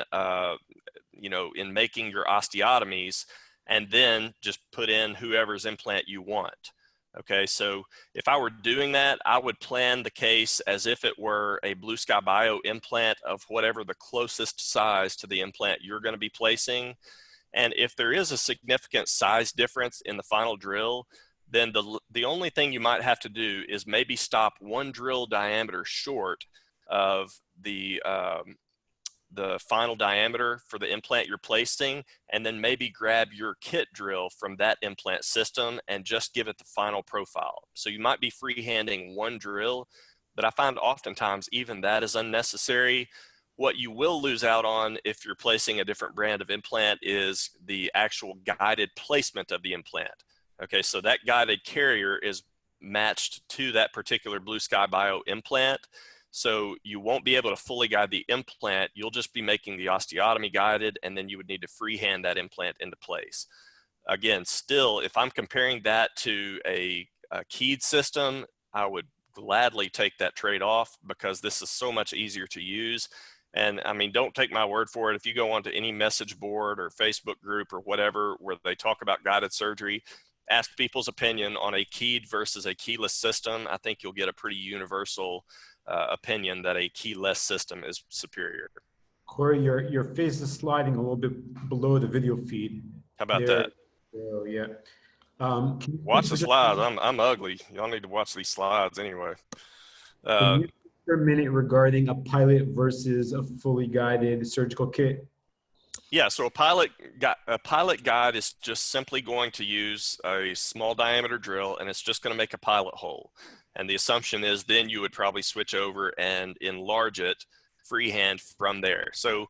in making your osteotomies, and then just put in whoever's implant you want. Okay, so if I were doing that, I would plan the case as if it were a Blue Sky Bio implant of whatever the closest size to the implant you're going to be placing. And if there is a significant size difference in the final drill, then the only thing you might have to do is maybe stop one drill diameter short of the final diameter for the implant you're placing, and then maybe grab your kit drill from that implant system and just give it the final profile. So you might be freehanding one drill, but I find oftentimes even that is unnecessary. What you will lose out on if you're placing a different brand of implant is the actual guided placement of the implant. Okay, so that guided carrier is matched to that particular Blue Sky Bio implant. So you won't be able to fully guide the implant. You'll just be making the osteotomy guided, and then you would need to freehand that implant into place. Again, still, if I'm comparing that to a keyed system, I would gladly take that trade-off because this is so much easier to use. And I mean, don't take my word for it. If you go onto any message board or Facebook group or whatever where they talk about guided surgery, ask people's opinion on a keyed versus a keyless system. I think you'll get a pretty universal opinion that a keyless system is superior. Cory, your face is sliding a little bit below the video feed. How about that? Oh, yeah. Watch the slides. I'm ugly. Y'all need to watch these slides anyway. Can you for a minute regarding a pilot versus a fully guided surgical kit? Yeah, so a pilot guide is just simply going to use a small diameter drill, and it's just going to make a pilot hole. And the assumption is then you would probably switch over and enlarge it freehand from there. So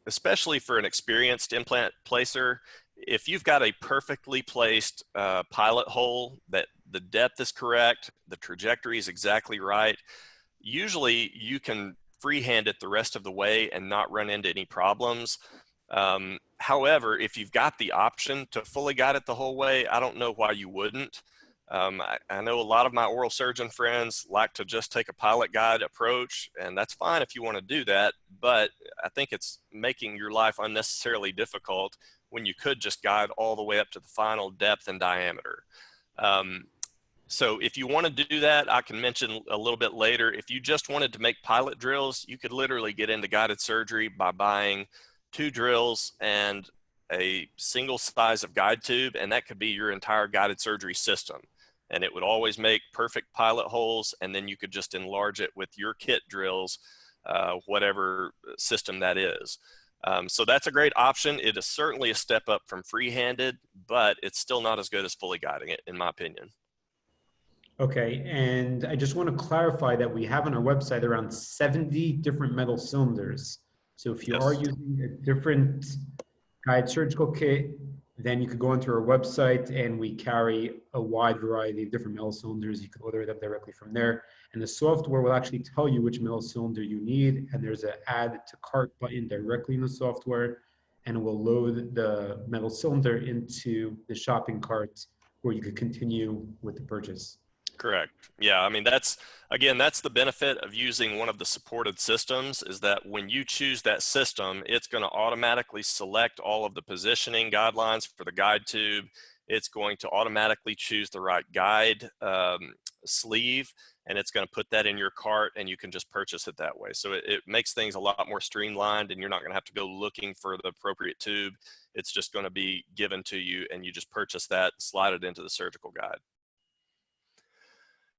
especially for an experienced implant placer, if you've got a perfectly placed pilot hole that the depth is correct, the trajectory is exactly right, usually you can freehand it the rest of the way and not run into any problems. However, if you've got the option to fully guide it the whole way, I don't know why you wouldn't. I know a lot of my oral surgeon friends like to just take a pilot guide approach, and that's fine if you want to do that, but I think it's making your life unnecessarily difficult when you could just guide all the way up to the final depth and diameter. So if you want to do that, I can mention a little bit later, if you just wanted to make pilot drills, you could literally get into guided surgery by buying 2 drills and a single size of guide tube, and that could be your entire guided surgery system. And it would always make perfect pilot holes, and then you could just enlarge it with your kit drills, whatever system that is. So that's a great option. It is certainly a step up from freehanded, but it's still not as good as fully guiding it, in my opinion. Okay, and I just want to clarify that we have on our website around 70 different metal cylinders. So if you are Yes. using a different guide surgical kit, then you could go onto our website and we carry a wide variety of different metal cylinders. You can order them directly from there. And the software will actually tell you which metal cylinder you need. And there's an add to cart button directly in the software. And it will load the metal cylinder into the shopping cart where you could continue with the purchase. Correct. Yeah, I mean, that's, again, that's the benefit of using one of the supported systems, is that when you choose that system, it's going to automatically select all of the positioning guidelines for the guide tube. It's going to automatically choose the right guide sleeve, and it's going to put that in your cart, and you can just purchase it that way. So it makes things a lot more streamlined, and you're not going to have to go looking for the appropriate tube. It's just going to be given to you, and you just purchase that, slide it into the surgical guide.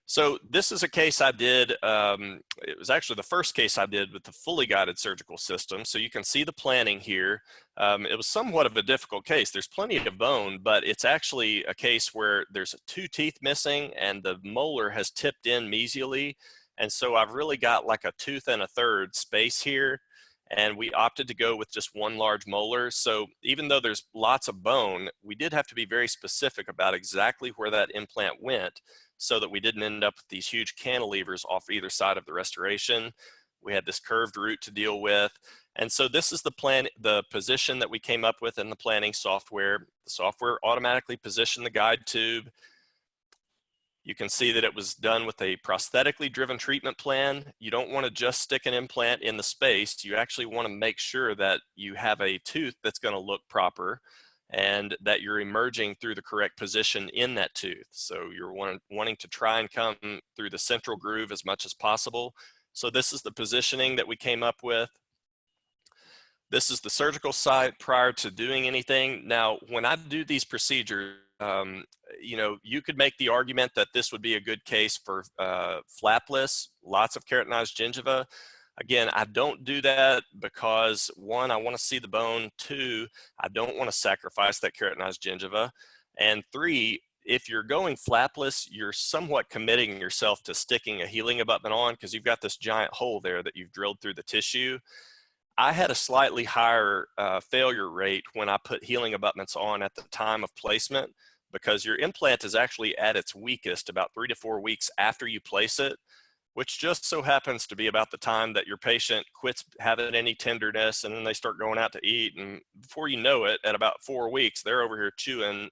So this is a case I did, it was actually the first case I did with the fully guided surgical system. So you can see the planning here. It was somewhat of a difficult case. There's plenty of bone, but it's actually a case where there's 2 teeth missing and the molar has tipped in mesially. And so I've really got like a tooth and a third space here. And we opted to go with just 1 large molar. So even though there's lots of bone, we did have to be very specific about exactly where that implant went, so that we didn't end up with these huge cantilevers off either side of the restoration. We had this curved root to deal with. And so this is the plan, the position that we came up with in the planning software. The software automatically positioned the guide tube. You can see that it was done with a prosthetically driven treatment plan. You don't want to just stick an implant in the space. You actually want to make sure that you have a tooth that's going to look proper, and that you're emerging through the correct position in that tooth. So you're wanting to try and come through the central groove as much as possible. So this is the positioning that we came up with. This is the surgical site prior to doing anything. Now, when I do these procedures, you know, you could make the argument that this would be a good case for flapless, lots of keratinized gingiva. Again, I don't do that because 1, I want to see the bone. 2, I don't want to sacrifice that keratinized gingiva. And 3, if you're going flapless, you're somewhat committing yourself to sticking a healing abutment on, because you've got this giant hole there that you've drilled through the tissue. I had a slightly higher failure rate when I put healing abutments on at the time of placement, because your implant is actually at its weakest about 3 to 4 weeks after you place it, which just so happens to be about the time that your patient quits having any tenderness, and then they start going out to eat. And before you know it, at about 4 weeks, they're over here chewing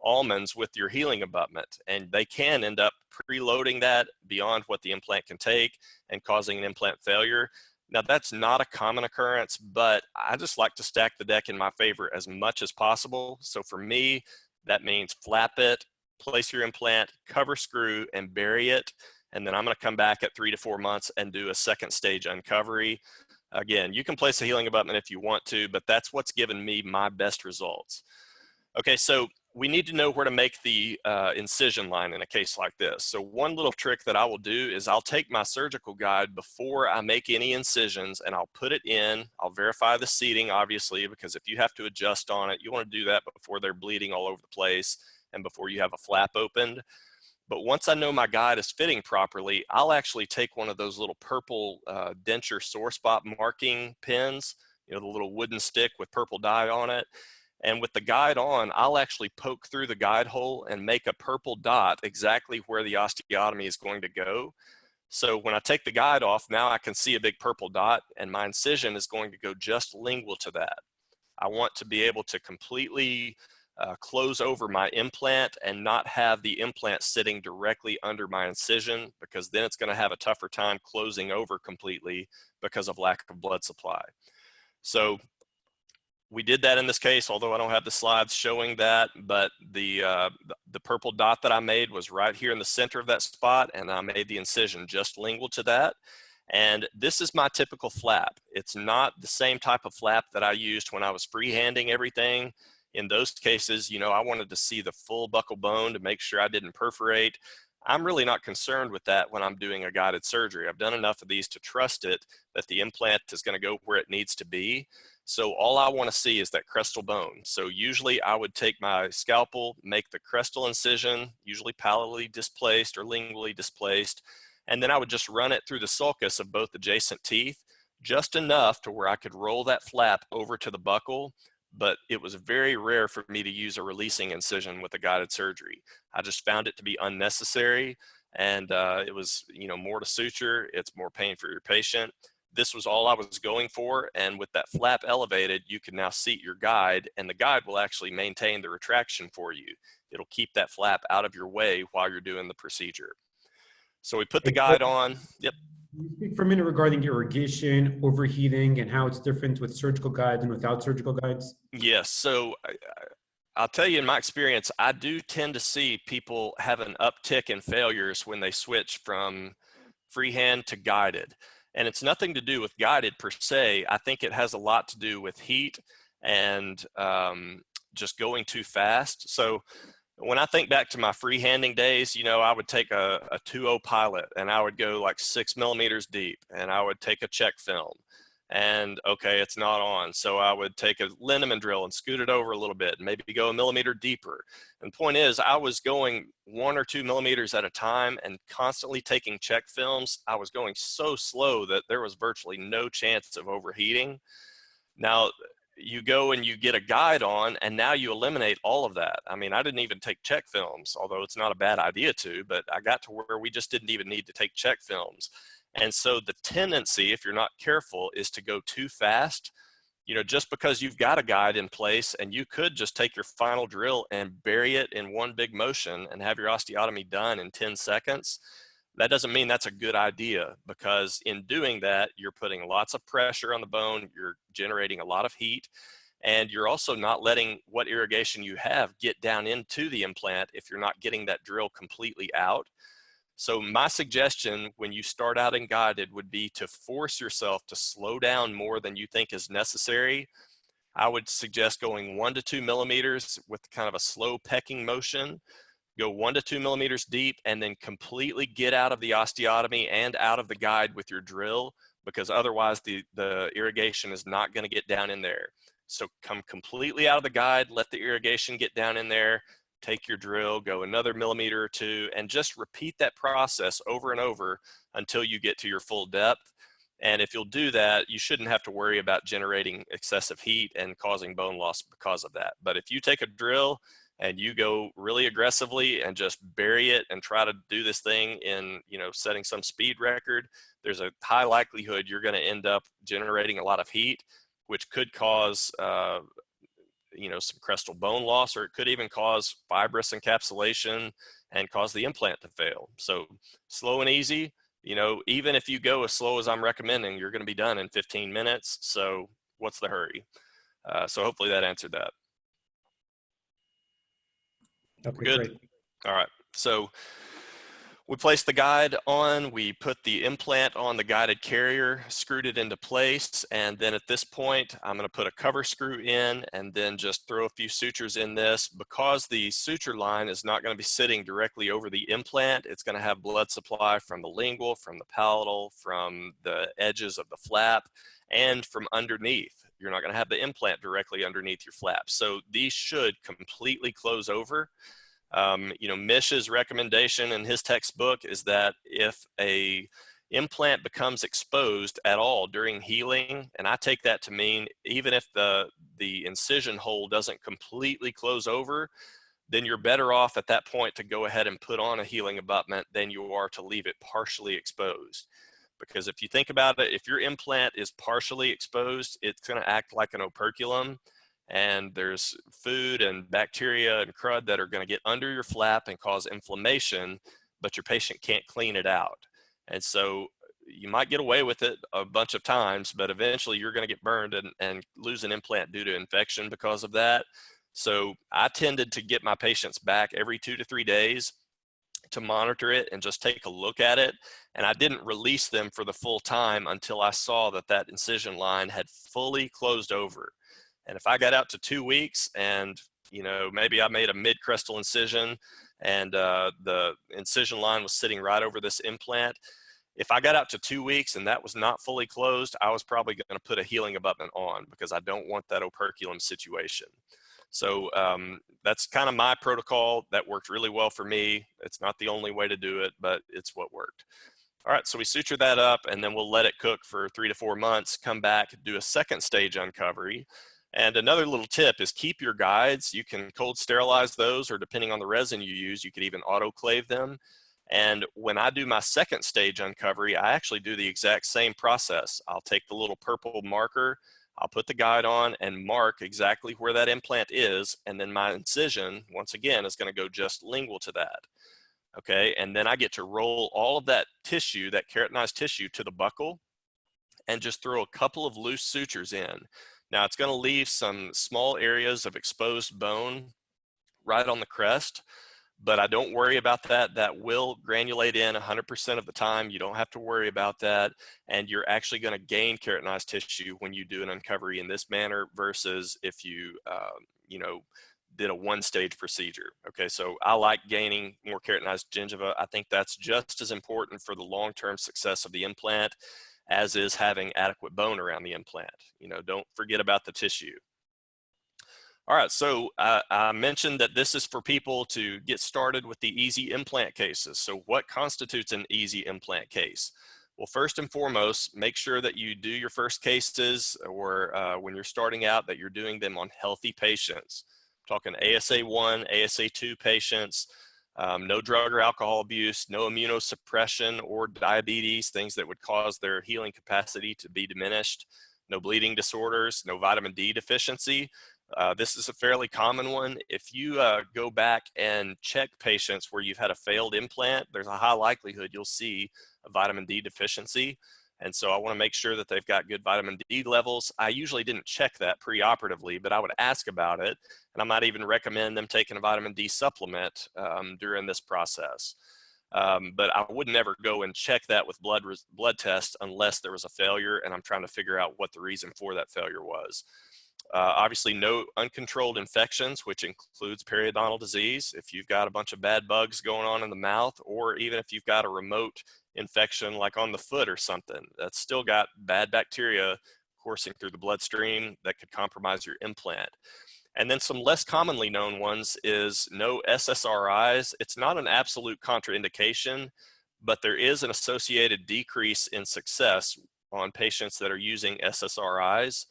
almonds with your healing abutment. And they can end up preloading that beyond what the implant can take and causing an implant failure. Now, that's not a common occurrence, but I just like to stack the deck in my favor as much as possible. So for me, that means flap it, place your implant, cover screw, and bury it. And then I'm going to come back at 3 to 4 months and do a second stage uncovery. Again, you can place a healing abutment if you want to, but that's what's given me my best results. Okay, so we need to know where to make the incision line in a case like this. So one little trick that I will do is I'll take my surgical guide before I make any incisions, and I'll put it in. I'll verify the seating, obviously, because if you have to adjust on it, you want to do that before they're bleeding all over the place and before you have a flap opened. But once I know my guide is fitting properly, I'll actually take one of those little purple denture sore spot marking pins, you know, the little wooden stick with purple dye on it. And with the guide on, I'll actually poke through the guide hole and make a purple dot exactly where the osteotomy is going to go. So when I take the guide off, now I can see a big purple dot, and my incision is going to go just lingual to that. I want to be able to completely close over my implant and not have the implant sitting directly under my incision, because then it's going to have a tougher time closing over completely because of lack of blood supply. So we did that in this case, although I don't have the slides showing that, but the purple dot that I made was right here in the center of that spot, and I made the incision just lingual to that. And this is my typical flap. It's not the same type of flap that I used when I was freehanding everything. In those cases, you know, I wanted to see the full buccal bone to make sure I didn't perforate. I'm really not concerned with that when I'm doing a guided surgery. I've done enough of these to trust it that the implant is going to go where it needs to be. So all I want to see is that crestal bone. So usually I would take my scalpel, make the crestal incision, usually palatal displaced or lingually displaced, and then I would just run it through the sulcus of both adjacent teeth just enough to where I could roll that flap over to the buccal, but it was very rare for me to use a releasing incision with a guided surgery. I just found it to be unnecessary, and it was, more to suture. It's more pain for your patient. This was all I was going for, and with that flap elevated, you can now seat your guide, and the guide will actually maintain the retraction for you. It'll keep that flap out of your way while you're doing the procedure. So we put the guide on. Yep. Can you speak for a minute regarding irrigation, overheating, and how it's different with surgical guides and without surgical guides? Yes. So I'll tell you, in my experience, I do tend to see people have an uptick in failures when they switch from freehand to guided. And it's nothing to do with guided per se. I think it has a lot to do with heat and just going too fast. So when I think back to my freehanding days, I would take a 2.0 pilot and I would go like 6 millimeters deep, and I would take a check film and okay, it's not on. So I would take a Lindemann drill and scoot it over a little bit and maybe go a millimeter deeper. And the point is, I was going 1 or 2 millimeters at a time and constantly taking check films. I was going so slow that there was virtually no chance of overheating. Now, you go and you get a guide on, and now you eliminate all of that. I mean, I didn't even take check films, although it's not a bad idea to, but I got to where we just didn't even need to take check films. And so the tendency, if you're not careful, is to go too fast. Just because you've got a guide in place and you could just take your final drill and bury it in one big motion and have your osteotomy done in 10 seconds, that doesn't mean that's a good idea, because in doing that, you're putting lots of pressure on the bone, you're generating a lot of heat, and you're also not letting what irrigation you have get down into the implant if you're not getting that drill completely out. So my suggestion when you start out in guided would be to force yourself to slow down more than you think is necessary. I would suggest going 1 to 2 millimeters with kind of a slow pecking motion. Go 1 to 2 millimeters deep, and then completely get out of the osteotomy and out of the guide with your drill, because otherwise the irrigation is not going to get down in there. So come completely out of the guide, let the irrigation get down in there, take your drill, go another millimeter or two, and just repeat that process over and over until you get to your full depth. And if you'll do that, you shouldn't have to worry about generating excessive heat and causing bone loss because of that. But if you take a drill and you go really aggressively and just bury it and try to do this thing in, setting some speed record, there's a high likelihood you're going to end up generating a lot of heat, which could cause, some crestal bone loss, or it could even cause fibrous encapsulation and cause the implant to fail. So slow and easy, even if you go as slow as I'm recommending, you're going to be done in 15 minutes. So what's the hurry? So hopefully that answered that. Okay, Good. great. All right. So we placed the guide on, we put the implant on the guided carrier, screwed it into place, and then at this point, I'm going to put a cover screw in and then just throw a few sutures in this. Because the suture line is not going to be sitting directly over the implant, it's going to have blood supply from the lingual, from the palatal, from the edges of the flap, and from underneath. You're not going to have the implant directly underneath your flap. So these should completely close over. Mish's recommendation in his textbook is that if a implant becomes exposed at all during healing, and I take that to mean even if the incision hole doesn't completely close over, then you're better off at that point to go ahead and put on a healing abutment than you are to leave it partially exposed. Because if you think about it, if your implant is partially exposed, it's going to act like an operculum, and there's food and bacteria and crud that are going to get under your flap and cause inflammation, but your patient can't clean it out. And so you might get away with it a bunch of times, but eventually you're going to get burned and lose an implant due to infection because of that. So I tended to get my patients back every 2 to 3 days to monitor it and just take a look at it. And I didn't release them for the full time until I saw that that incision line had fully closed over. And if I got out to 2 weeks and, maybe I made a mid-crestal incision and the incision line was sitting right over this implant, if I got out to 2 weeks and that was not fully closed, I was probably going to put a healing abutment on, because I don't want that operculum situation. So that's kind of my protocol. That worked really well for me. It's not the only way to do it, but it's what worked. All right, so we suture that up and then we'll let it cook for 3 to 4 months, come back, do a second stage uncovery. And another little tip is keep your guides. You can cold sterilize those, or depending on the resin you use, you could even autoclave them. And when I do my second stage uncovery, I actually do the exact same process. I'll take the little purple marker, I'll put the guide on and mark exactly where that implant is, and then my incision, once again, is going to go just lingual to that. Okay, and then I get to roll all of that tissue, that keratinized tissue, to the buccal and just throw a couple of loose sutures in. Now it's going to leave some small areas of exposed bone right on the crest, but I don't worry about that. That will granulate in 100% of the time. You don't have to worry about that. And you're actually going to gain keratinized tissue when you do an uncovery in this manner versus if you, you know, did a one-stage procedure. Okay, so I like gaining more keratinized gingiva. I think that's just as important for the long-term success of the implant as is having adequate bone around the implant. You know, don't forget about the tissue. All right, so I mentioned that this is for people to get started with the easy implant cases. So what constitutes an easy implant case? Well, first and foremost, make sure that you do your first cases, or when you're starting out, that you're doing them on healthy patients. I'm talking ASA1, ASA2 patients, no drug or alcohol abuse, no immunosuppression or diabetes, things that would cause their healing capacity to be diminished, no bleeding disorders, no vitamin D deficiency. This is a fairly common one. If you go back and check patients where you've had a failed implant, there's a high likelihood you'll see a vitamin D deficiency. And so I want to make sure that they've got good vitamin D levels. I usually didn't check that preoperatively, but I would ask about it. And I might even recommend them taking a vitamin D supplement during this process. But I would never go and check that with blood tests unless there was a failure and I'm trying to figure out what the reason for that failure was. Obviously, no uncontrolled infections, which includes periodontal disease. If you've got a bunch of bad bugs going on in the mouth, or even if you've got a remote infection like on the foot or something, that's still got bad bacteria coursing through the bloodstream that could compromise your implant. And then some less commonly known ones is no SSRIs. It's not an absolute contraindication, but there is an associated decrease in success on patients that are using SSRIs.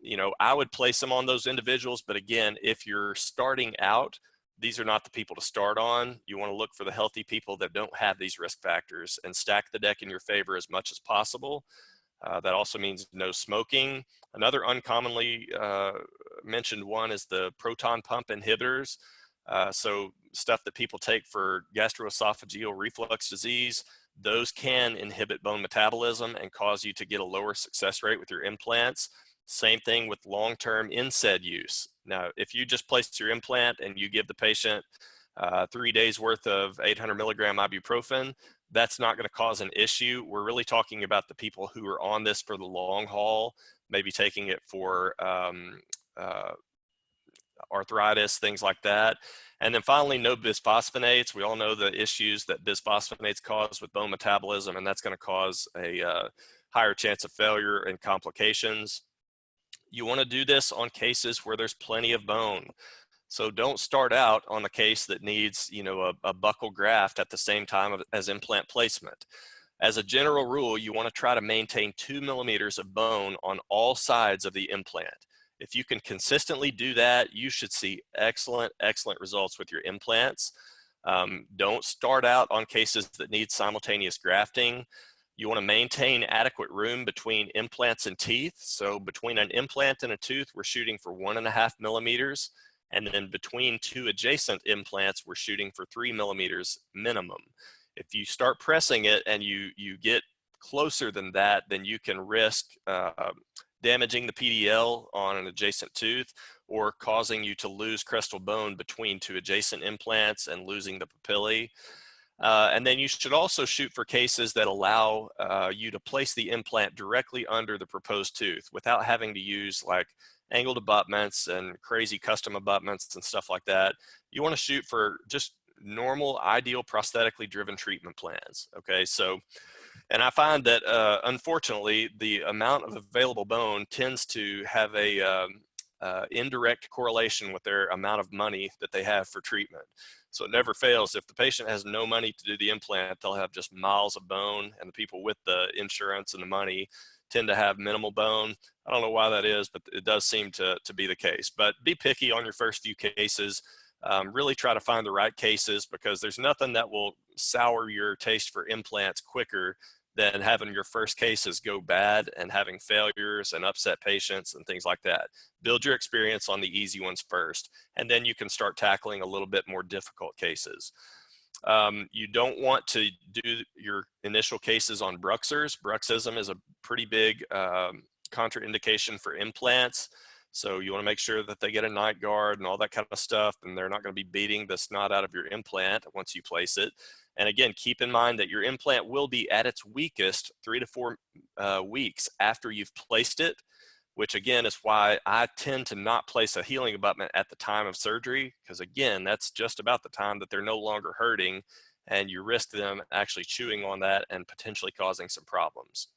You know, I would place them on those individuals, but again, if you're starting out, these are not the people to start on. You want to look for the healthy people that don't have these risk factors and stack the deck in your favor as much as possible. That also means no smoking. Another uncommonly mentioned one is the proton pump inhibitors. So stuff that people take for gastroesophageal reflux disease, those can inhibit bone metabolism and cause you to get a lower success rate with your implants. Same thing with long-term NSAID use. Now, if you just place your implant and you give the patient 3 days worth of 800 milligram ibuprofen, that's not going to cause an issue. We're really talking about the people who are on this for the long haul, maybe taking it for arthritis, things like that. And then finally, no bisphosphonates. We all know the issues that bisphosphonates cause with bone metabolism, and that's going to cause a higher chance of failure and complications. You want to do this on cases where there's plenty of bone. So don't start out on a case that needs, you know, a buccal graft at the same time as implant placement. As a general rule, you want to try to maintain 2 millimeters of bone on all sides of the implant. If you can consistently do that, you should see excellent, excellent results with your implants. Don't start out on cases that need simultaneous grafting. You want to maintain adequate room between implants and teeth. So between an implant and a tooth, we're shooting for 1.5 millimeters. And then between two adjacent implants, we're shooting for 3 millimeters minimum. If you start pressing it and you get closer than that, then you can risk damaging the PDL on an adjacent tooth or causing you to lose crestal bone between two adjacent implants and losing the papillae. And then you should also shoot for cases that allow you to place the implant directly under the proposed tooth without having to use like angled abutments and crazy custom abutments and stuff like that. You want to shoot for just normal, ideal prosthetically driven treatment plans. Okay, so, and I find that unfortunately, the amount of available bone tends to have a indirect correlation with their amount of money that they have for treatment. So it never fails. If the patient has no money to do the implant, they'll have just miles of bone, and the people with the insurance and the money tend to have minimal bone. I don't know why that is, but it does seem to be the case. But be picky on your first few cases. Really try to find the right cases, because there's nothing that will sour your taste for implants quicker than having your first cases go bad and having failures and upset patients and things like that. Build your experience on the easy ones first, and then you can start tackling a little bit more difficult cases. You don't want to do your initial cases on bruxers. Bruxism is a pretty big contraindication for implants. So you want to make sure that they get a night guard and all that kind of stuff, and they're not going to be beating the snot out of your implant once you place it. And again, keep in mind that your implant will be at its weakest 3 to 4 weeks after you've placed it, which again is why I tend to not place a healing abutment at the time of surgery, because again, that's just about the time that they're no longer hurting, and you risk them actually chewing on that and potentially causing some problems.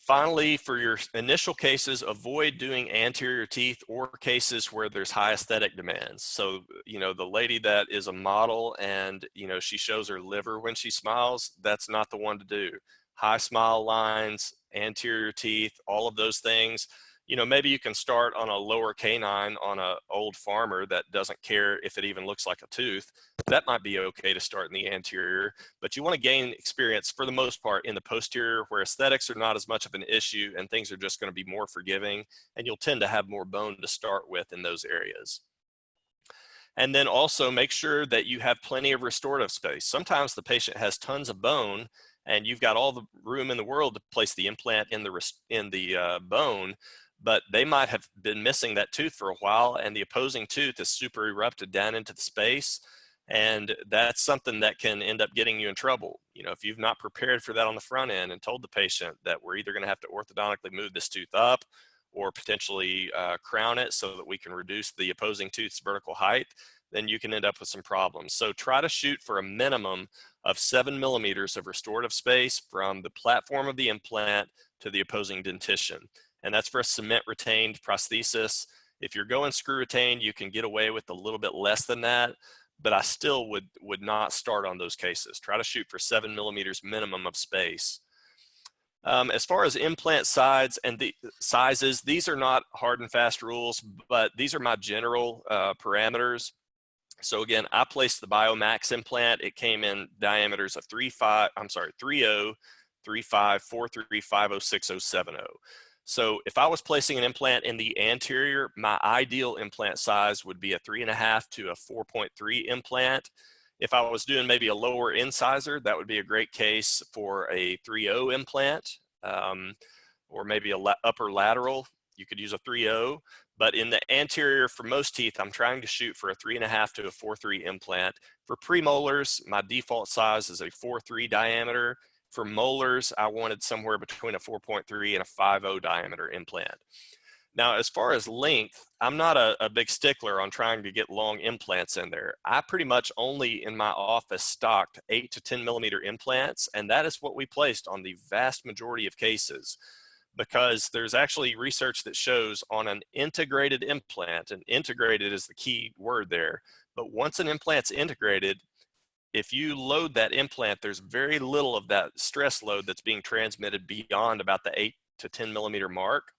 Finally, for your initial cases, avoid doing anterior teeth or cases where there's high aesthetic demands. So, you know, the lady that is a model and, you know, she shows her liver when she smiles, that's not the one to do. High smile lines, anterior teeth, all of those things. You know, maybe you can start on a lower canine on an old farmer that doesn't care if it even looks like a tooth. That might be okay to start in the anterior, but you want to gain experience for the most part in the posterior, where aesthetics are not as much of an issue and things are just going to be more forgiving, and you'll tend to have more bone to start with in those areas. And then also make sure that you have plenty of restorative space. Sometimes the patient has tons of bone and you've got all the room in the world to place the implant in the bone, but they might have been missing that tooth for a while, and the opposing tooth is super erupted down into the space. And that's something that can end up getting you in trouble. You know, if you've not prepared for that on the front end and told the patient that we're either going to have to orthodontically move this tooth up or potentially crown it so that we can reduce the opposing tooth's vertical height, then you can end up with some problems. So try to shoot for a minimum of 7 millimeters of restorative space from the platform of the implant to the opposing dentition. And that's for a cement retained prosthesis. If you're going screw retained, you can get away with a little bit less than that, but I still would not start on those cases. Try to shoot for 7 millimeters minimum of space. As far as implant sides and the sizes, these are not hard and fast rules, but these are my general parameters. So again, I placed the BioMax implant. It came in diameters of 30, 35, 43, 50, 60, 70. So if I was placing an implant in the anterior, my ideal implant size would be a 3.5 to a 4.3 implant. If I was doing maybe a lower incisor, that would be a great case for a 3.0 implant, or maybe a upper lateral. You could use a 3.0, but in the anterior, for most teeth, I'm trying to shoot for a 3.5 to a 4.3 implant. For premolars, my default size is a 4.3 diameter. For molars, I wanted somewhere between a 4.3 and a 5.0 diameter implant. Now, as far as length, I'm not a big stickler on trying to get long implants in there. I pretty much only in my office stocked 8 to 10 millimeter implants, and that is what we placed on the vast majority of cases, because there's actually research that shows on an integrated implant, and integrated is the key word there, but once an implant's integrated, if you load that implant, there's very little of that stress load that's being transmitted beyond about the 8 to 10 millimeter mark.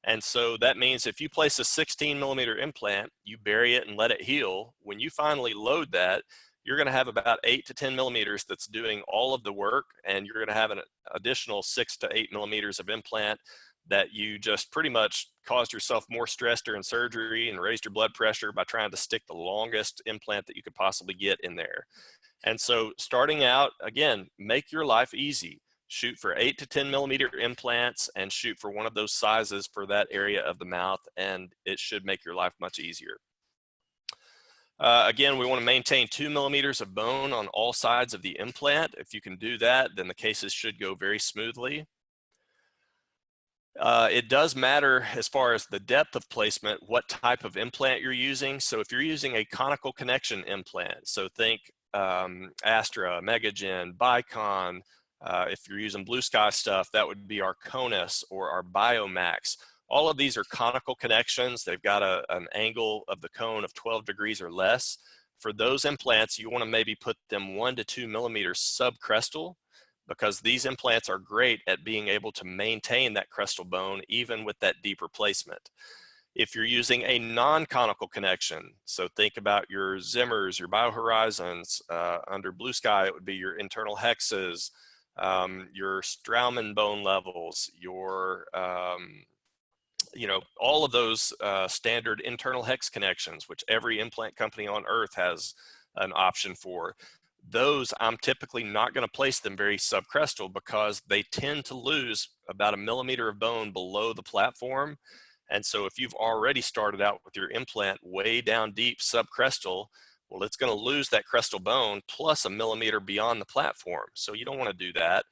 And so that means if you place a 16 millimeter implant, you bury it and let it heal. When you finally load that, you're going to have about 8 to 10 millimeters that's doing all of the work, and you're going to have an additional 6 to 8 millimeters of implant that you just pretty much caused yourself more stress during surgery and raised your blood pressure by trying to stick the longest implant that you could possibly get in there. And so starting out, again, make your life easy. Shoot for 8 to 10 millimeter implants and shoot for one of those sizes for that area of the mouth, and it should make your life much easier. Again, we want to maintain 2 millimeters of bone on all sides of the implant. If you can do that, then the cases should go very smoothly. It does matter as far as the depth of placement, what type of implant you're using. So if you're using a conical connection implant, so think Astra, Megagen, Bicon. If you're using Blue Sky stuff, that would be our Conus or our BioMax. All of these are conical connections. They've got an angle of the cone of 12 degrees or less. For those implants, you want to maybe put them 1 to 2 millimeters subcrestal, because these implants are great at being able to maintain that crestal bone even with that deep replacement. If you're using a non-conical connection, so think about your Zimmers, your BioHorizons, under Blue Sky, it would be your internal hexes, your Straumann bone levels, your, all of those standard internal hex connections, which every implant company on earth has an option for. Those, I'm typically not going to place them very subcrestal because they tend to lose about 1 millimeter of bone below the platform. And so if you've already started out with your implant way down deep subcrestal, well, it's going to lose that crestal bone plus 1 millimeter beyond the platform. So you don't want to do that.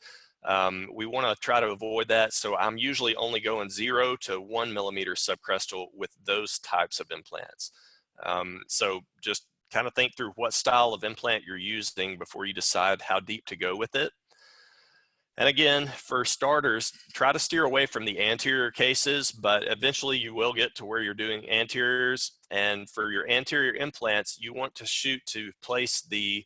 We want to try to avoid that. So I'm usually only going 0 to 1 millimeter subcrestal with those types of implants. So just kind of think through what style of implant you're using before you decide how deep to go with it. And again, for starters, try to steer away from the anterior cases, but eventually you will get to where you're doing anteriors. And for your anterior implants, you want to shoot to place the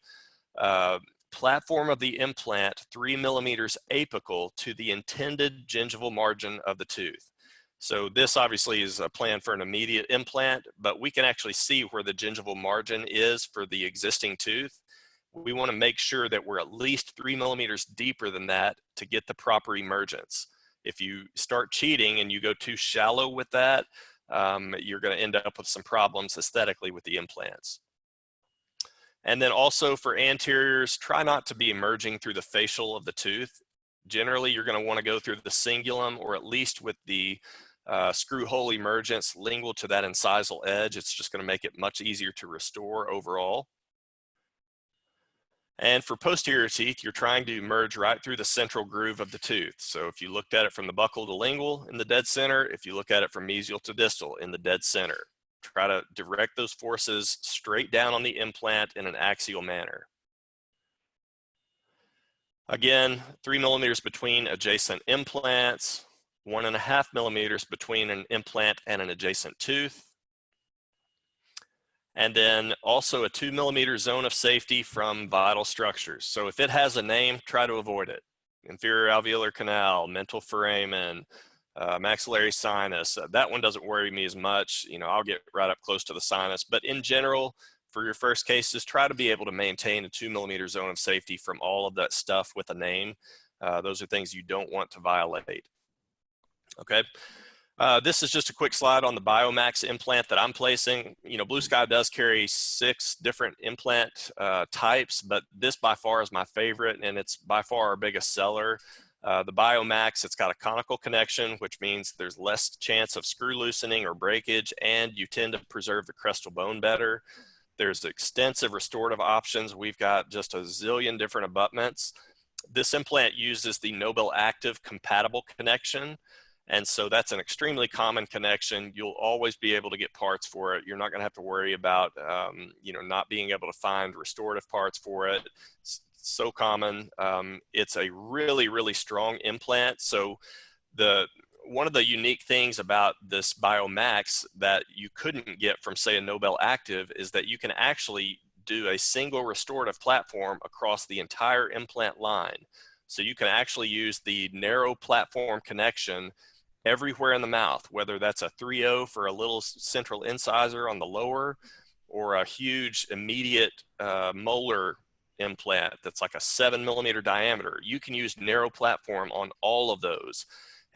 platform of the implant 3 millimeters apical to the intended gingival margin of the tooth. So this obviously is a plan for an immediate implant, but we can actually see where the gingival margin is for the existing tooth. We want to make sure that we're at least 3 millimeters deeper than that to get the proper emergence. If you start cheating and you go too shallow with that, you're going to end up with some problems aesthetically with the implants. And then also for anteriors, try not to be emerging through the facial of the tooth. Generally, you're going to want to go through the cingulum, or at least with the screw hole emergence lingual to that incisal edge. It's just going to make it much easier to restore overall. And for posterior teeth, you're trying to merge right through the central groove of the tooth. So if you looked at it from the buccal to lingual in the dead center, if you look at it from mesial to distal in the dead center, try to direct those forces straight down on the implant in an axial manner. Again, 3 millimeters between adjacent implants, 1.5 millimeters between an implant and an adjacent tooth. And then also a 2 millimeter zone of safety from vital structures. So if it has a name, try to avoid it. Inferior alveolar canal, mental foramen, maxillary sinus. That one doesn't worry me as much. I'll get right up close to the sinus. But in general, for your first cases, try to be able to maintain a 2 millimeter zone of safety from all of that stuff with a name. Those are things you don't want to violate. Okay. This is just a quick slide on the Biomax implant that I'm placing. Blue Sky does carry 6 different implant types, but this by far is my favorite, and it's by far our biggest seller. The Biomax, it's got a conical connection, which means there's less chance of screw loosening or breakage, and you tend to preserve the crestal bone better. There's extensive restorative options. We've got just a zillion different abutments. This implant uses the Nobel Active compatible connection. And so that's an extremely common connection. You'll always be able to get parts for it. You're not going to have to worry about, not being able to find restorative parts for it. It's so common. It's a really, really strong implant. So one of the unique things about this Biomax that you couldn't get from, say, a Nobel Active is that you can actually do a single restorative platform across the entire implant line. So you can actually use the narrow platform connection everywhere in the mouth, whether that's a 3.0 for a little central incisor on the lower, or a huge immediate molar implant that's like a 7 millimeter diameter. You can use narrow platform on all of those.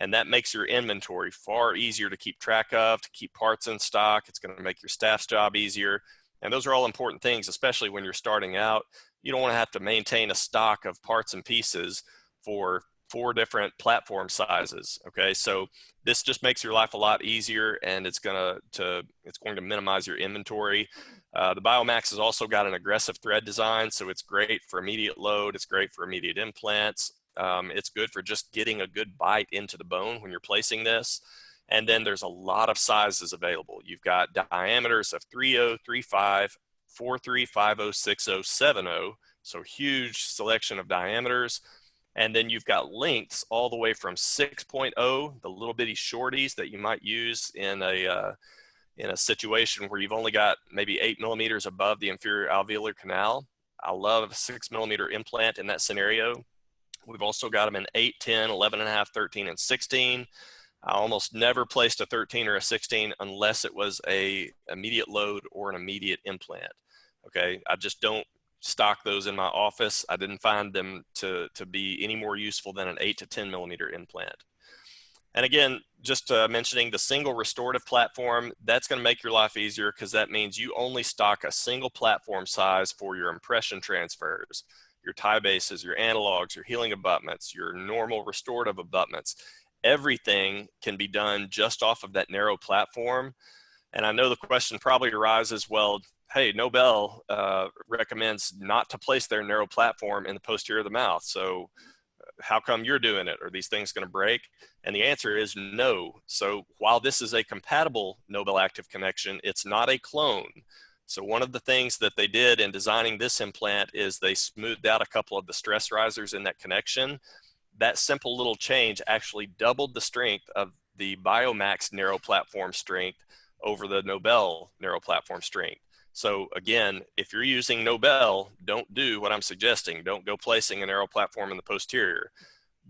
And that makes your inventory far easier to keep track of, to keep parts in stock. It's going to make your staff's job easier. And those are all important things, especially when you're starting out. You don't want to have to maintain a stock of parts and pieces for 4 different platform sizes. Okay, so this just makes your life a lot easier, and it's going to minimize your inventory. The Biomax has also got an aggressive thread design, so it's great for immediate load. It's great for immediate implants. It's good for just getting a good bite into the bone when you're placing this. And then there's a lot of sizes available. You've got diameters of 3.0, 3.5, 4.3, 5.0, 6.0, 7.0. So huge selection of diameters. And then you've got lengths all the way from 6.0, the little bitty shorties that you might use in a situation where you've only got maybe 8 millimeters above the inferior alveolar canal. I love a 6 millimeter implant in that scenario. We've also got them in 8, 10, 11 and a half, 13, and 16. I almost never placed a 13 or a 16 unless it was a immediate load or an immediate implant. Okay, I just don't stock those in my office. I didn't find them to be any more useful than an 8 to 10 millimeter implant. And again, just mentioning the single restorative platform, that's going to make your life easier because that means you only stock a single platform size for your impression transfers, your tie bases, your analogs, your healing abutments, your normal restorative abutments. Everything can be done just off of that narrow platform. And I know the question probably arises, well, hey, Nobel recommends not to place their narrow platform in the posterior of the mouth. So how come you're doing it? Are these things going to break? And the answer is no. So while this is a compatible Nobel active connection, it's not a clone. So one of the things that they did in designing this implant is they smoothed out a couple of the stress risers in that connection. That simple little change actually doubled the strength of the Biomax narrow platform strength over the Nobel narrow platform strength. So again, if you're using Nobel, don't do what I'm suggesting. Don't go placing a narrow platform in the posterior.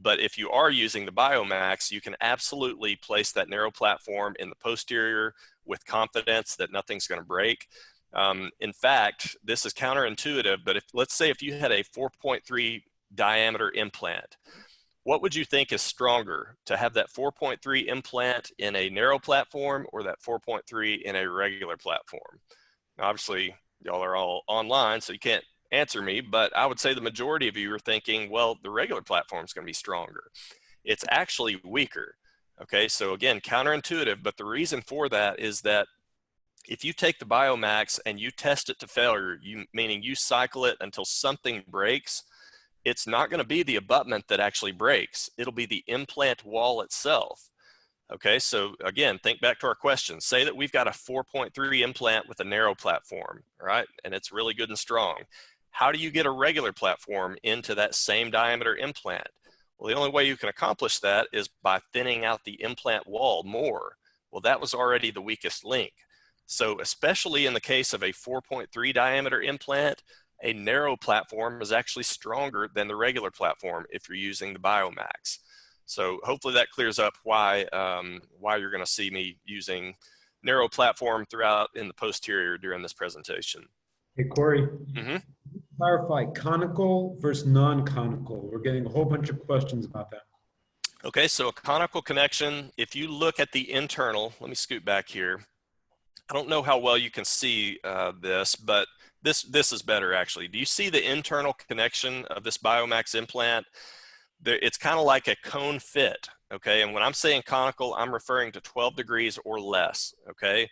But if you are using the Biomax, you can absolutely place that narrow platform in the posterior with confidence that nothing's going to break. In fact, this is counterintuitive, but let's say if you had a 4.3 diameter implant, what would you think is stronger, to have that 4.3 implant in a narrow platform or that 4.3 in a regular platform? Now, obviously, y'all are all online, so you can't answer me, but I would say the majority of you are thinking, well, the regular platform is going to be stronger. It's actually weaker. Okay, so again, counterintuitive, but the reason for that is that if you take the Biomax and you test it to failure, meaning you cycle it until something breaks, it's not going to be the abutment that actually breaks. It'll be the implant wall itself. Okay, so again, think back to our question. Say that we've got a 4.3 implant with a narrow platform, right? And it's really good and strong. How do you get a regular platform into that same diameter implant? Well, the only way you can accomplish that is by thinning out the implant wall more. Well, that was already the weakest link. So especially in the case of a 4.3 diameter implant, a narrow platform is actually stronger than the regular platform if you're using the Biomax. So hopefully that clears up why you're going to see me using narrow platform throughout in the posterior during this presentation. Hey, Cory, Mm-hmm. clarify conical versus non-conical. We're getting a whole bunch of questions about that. Okay, so a conical connection, if you look at the internal, let me scoot back here. I don't know how well you can see this, but this is better actually. Do you see the internal connection of this Biomax implant? It's kind of like a cone fit, okay? And when I'm saying conical, I'm referring to 12 degrees or less, okay?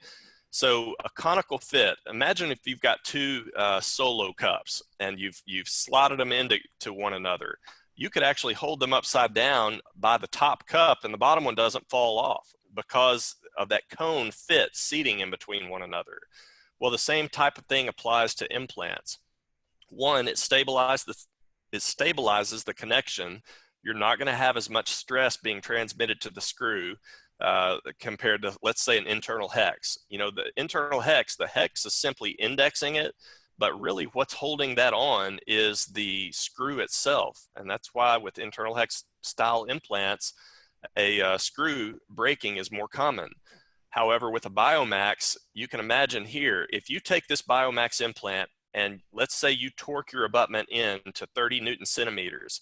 So a conical fit, imagine if you've got two solo cups and you've slotted them into one another. You could actually hold them upside down by the top cup and the bottom one doesn't fall off because of that cone fit seating in between one another. Well, the same type of thing applies to implants. One, it stabilizes the connection. You're not going to have as much stress being transmitted to the screw compared to, let's say, an internal hex. You know, the internal hex, the hex is simply indexing it, but really what's holding that on is the screw itself. And that's why with internal hex style implants, a screw breaking is more common. However, with a Biomax, you can imagine here, if you take this Biomax implant and let's say you torque your abutment in to 30 Newton centimeters,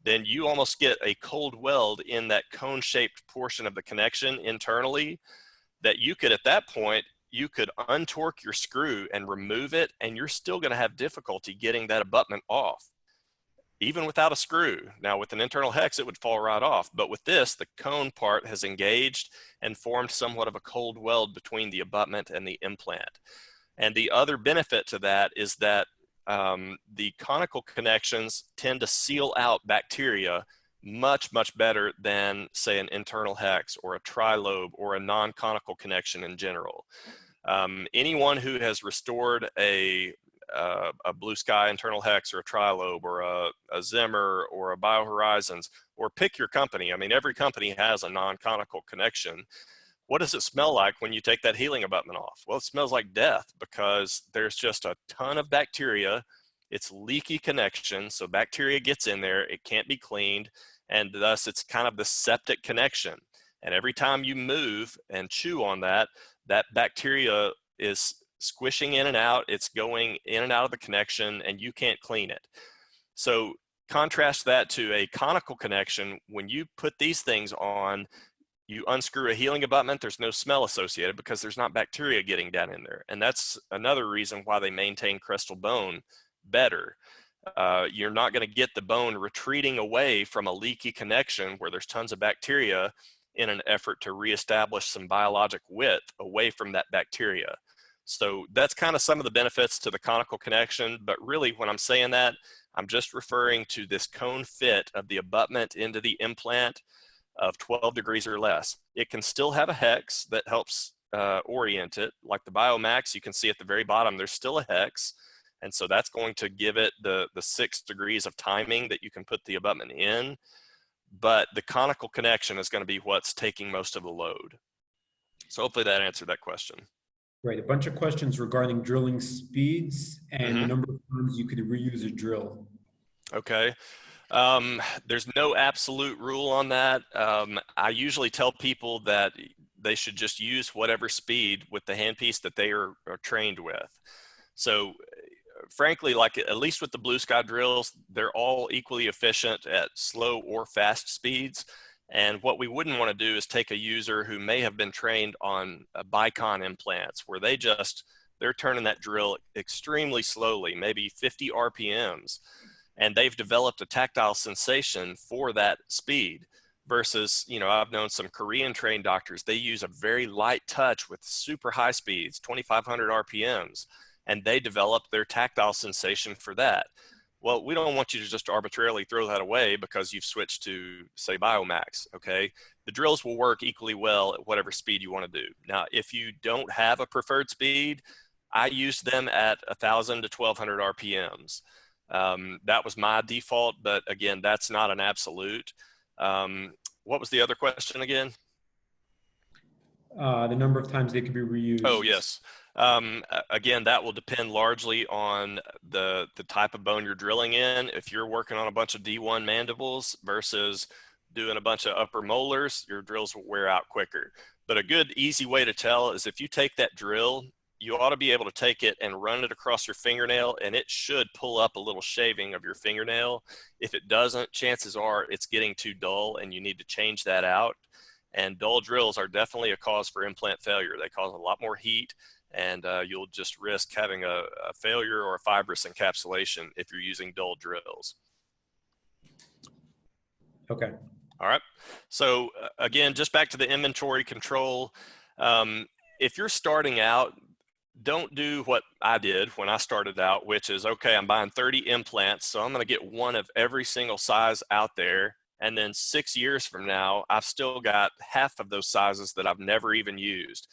then you almost get a cold weld in that cone-shaped portion of the connection internally that you could, at that point, you could untorque your screw and remove it, and you're still going to have difficulty getting that abutment off, even without a screw. Now, with an internal hex, it would fall right off. But with this, the cone part has engaged and formed somewhat of a cold weld between the abutment and the implant. And the other benefit to that is that the conical connections tend to seal out bacteria much, much better than, say, an internal hex or a trilobe or a non-conical connection in general. Anyone who has restored a a Blue Sky internal hex or a Trilobe or a Zimmer or a BioHorizons, or pick your company. I mean, every company has a non-conical connection. What does it smell like when you take that healing abutment off? Well, it smells like death because there's just a ton of bacteria. It's leaky connection, so bacteria gets in there, it can't be cleaned, and thus it's kind of the septic connection. And every time you move and chew on that, that bacteria is squishing in and out, it's going in and out of the connection, and you can't clean it. So contrast that to a conical connection. When you put these things on, you unscrew a healing abutment, there's no smell associated because there's not bacteria getting down in there. And that's another reason why they maintain crestal bone better. You're not going to get the bone retreating away from a leaky connection where there's tons of bacteria in an effort to reestablish some biologic width away from that bacteria. So that's kind of some of the benefits to the conical connection. But really, when I'm saying that, I'm just referring to this cone fit of the abutment into the implant of 12 degrees or less. It can still have a hex that helps orient it. Like the BioMax, you can see at the very bottom, there's still a hex. And so that's going to give it the 6 degrees of timing that you can put the abutment in. But the conical connection is going to be what's taking most of the load. So hopefully that answered that question. Right, a bunch of questions regarding drilling speeds and the Mhm. number of times you could reuse a drill. Okay. There's no absolute rule on that. I usually tell people that they should just use whatever speed with the handpiece that they are trained with. So frankly, like at least with the Blue Sky drills, they're all equally efficient at slow or fast speeds. And what we wouldn't want to do is take a user who may have been trained on Bicon implants where they're turning that drill extremely slowly, maybe 50 RPMs. And they've developed a tactile sensation for that speed versus, I've known some Korean trained doctors, they use a very light touch with super high speeds, 2,500 RPMs, and they developed their tactile sensation for that. Well, we don't want you to just arbitrarily throw that away because you've switched to, say, BioMax, okay? The drills will work equally well at whatever speed you want to do. Now, if you don't have a preferred speed, I use them at 1,000 to 1,200 RPMs. That was my default, but again, that's not an absolute. What was the other question again? The number of times they could be reused. Oh, yes. Again, that will depend largely on the type of bone you're drilling in. If you're working on a bunch of D1 mandibles versus doing a bunch of upper molars, your drills will wear out quicker. But a good, easy way to tell is if you take that drill, you ought to be able to take it and run it across your fingernail, and it should pull up a little shaving of your fingernail. If it doesn't, chances are it's getting too dull and you need to change that out. And dull drills are definitely a cause for implant failure. They cause a lot more heat, and you'll just risk having a failure or a fibrous encapsulation if you're using dull drills. Okay. All right. So again, just back to the inventory control. If you're starting out, don't do what I did when I started out, which is, okay, I'm buying 30 implants, so I'm going to get one of every single size out there. And then 6 years from now, I've still got half of those sizes that I've never even used.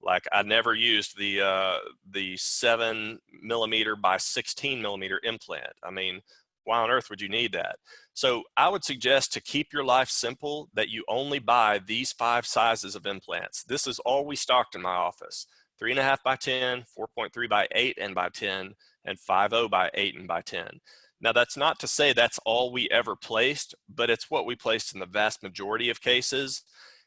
Like I never used the 7 millimeter by 16 millimeter implant. I mean, why on earth would you need that? So I would suggest to keep your life simple that you only buy these 5 sizes of implants. This is all we stocked in my office: 3.5 by 10, 4.3 by 8 and by 10, and 5.0 by 8 and by 10. Now, that's not to say that's all we ever placed, but it's what we placed in the vast majority of cases.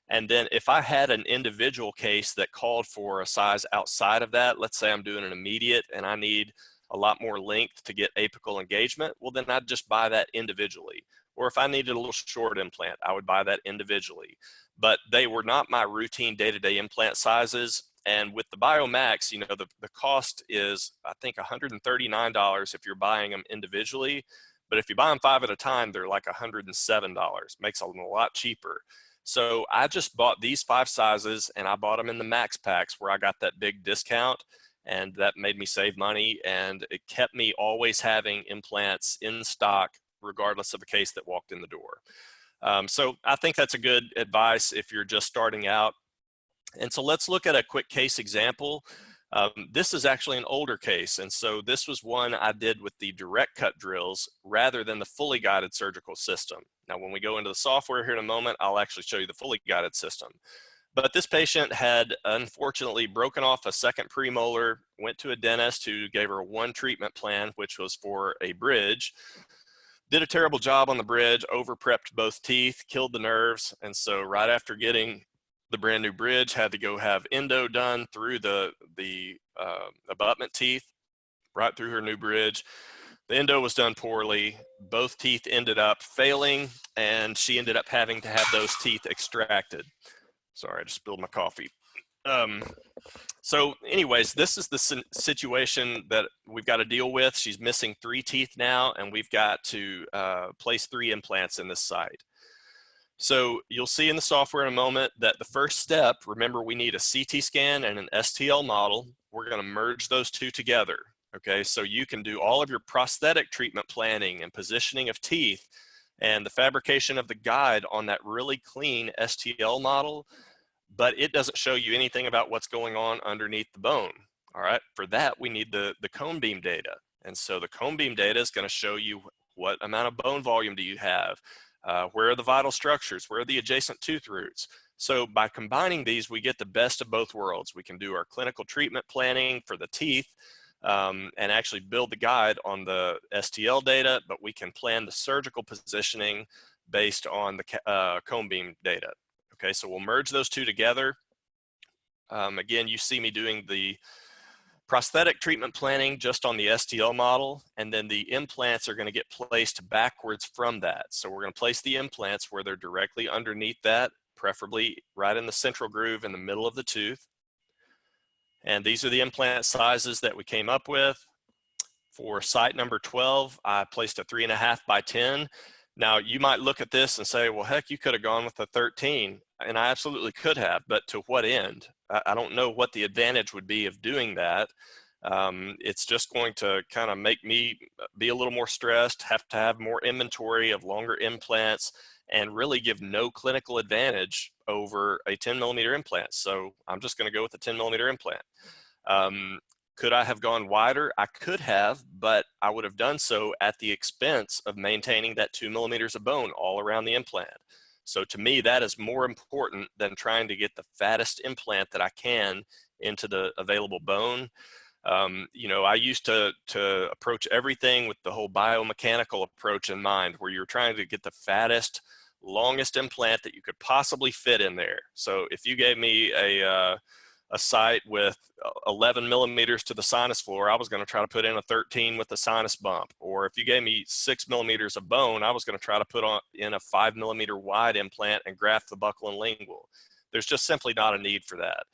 And then if I had an individual case that called for a size outside of that, let's say I'm doing an immediate and I need a lot more length to get apical engagement, well, then I'd just buy that individually. Or if I needed a little short implant, I would buy that individually. But they were not my routine day-to-day implant sizes. And with the BioMax, the cost is, I think, $139 if you're buying them individually. But if you buy them 5 at a time, they're like $107. Makes them a lot cheaper. So I just bought these 5 sizes, and I bought them in the Max Packs where I got that big discount, and that made me save money, and it kept me always having implants in stock regardless of a case that walked in the door. So I think that's a good advice if you're just starting out. And so let's look at a quick case example. This is actually an older case, and so this was one I did with the direct cut drills rather than the fully guided surgical system. Now, when we go into the software here in a moment, I'll actually show you the fully guided system. But this patient had unfortunately broken off a second premolar, went to a dentist who gave her one treatment plan, which was for a bridge. Did a terrible job on the bridge, over-prepped both teeth, killed the nerves, and so right after getting the brand new bridge, had to go have endo done through the abutment teeth, right through her new bridge. The endo was done poorly. Both teeth ended up failing, and she ended up having to have those teeth extracted. Sorry, I just spilled my coffee. So anyways, this is the situation that we've got to deal with. She's missing 3 teeth now, and we've got to place 3 implants in this site. So you'll see in the software in a moment that the first step, remember, we need a CT scan and an STL model. We're going to merge those 2 together. Okay, so you can do all of your prosthetic treatment planning and positioning of teeth and the fabrication of the guide on that really clean STL model, but it doesn't show you anything about what's going on underneath the bone. All right, for that, we need the cone beam data. And so the cone beam data is going to show you what amount of bone volume do you have, where are the vital structures, where are the adjacent tooth roots. So by combining these, we get the best of both worlds. We can do our clinical treatment planning for the teeth and actually build the guide on the STL data, but we can plan the surgical positioning based on the cone beam data. Okay, so we'll merge those 2 together. Again, you see me doing the prosthetic treatment planning just on the STL model, and then the implants are going to get placed backwards from that. So we're going to place the implants where they're directly underneath that, preferably right in the central groove in the middle of the tooth. And these are the implant sizes that we came up with. For site number 12, I placed a 3.5 by 10. Now, you might look at this and say, well, heck, you could have gone with a 13, and I absolutely could have, but to what end? I don't know what the advantage would be of doing that. It's just going to kind of make me be a little more stressed, have to have more inventory of longer implants, and really give no clinical advantage over a 10 millimeter implant. So I'm just going to go with the 10 millimeter implant. Could I have gone wider? I could have, but I would have done so at the expense of maintaining that 2 millimeters of bone all around the implant. So to me, that is more important than trying to get the fattest implant that I can into the available bone. You know, I used to approach everything with the whole biomechanical approach in mind, where you're trying to get the fattest, longest implant that you could possibly fit in there. So if you gave me a site with 11 millimeters to the sinus floor, I was going to try to put in a 13 with a sinus bump. Or if you gave me 6 millimeters of bone, I was going to try to put in a 5 millimeter wide implant and graft the buccal and lingual. There's just simply not a need for that.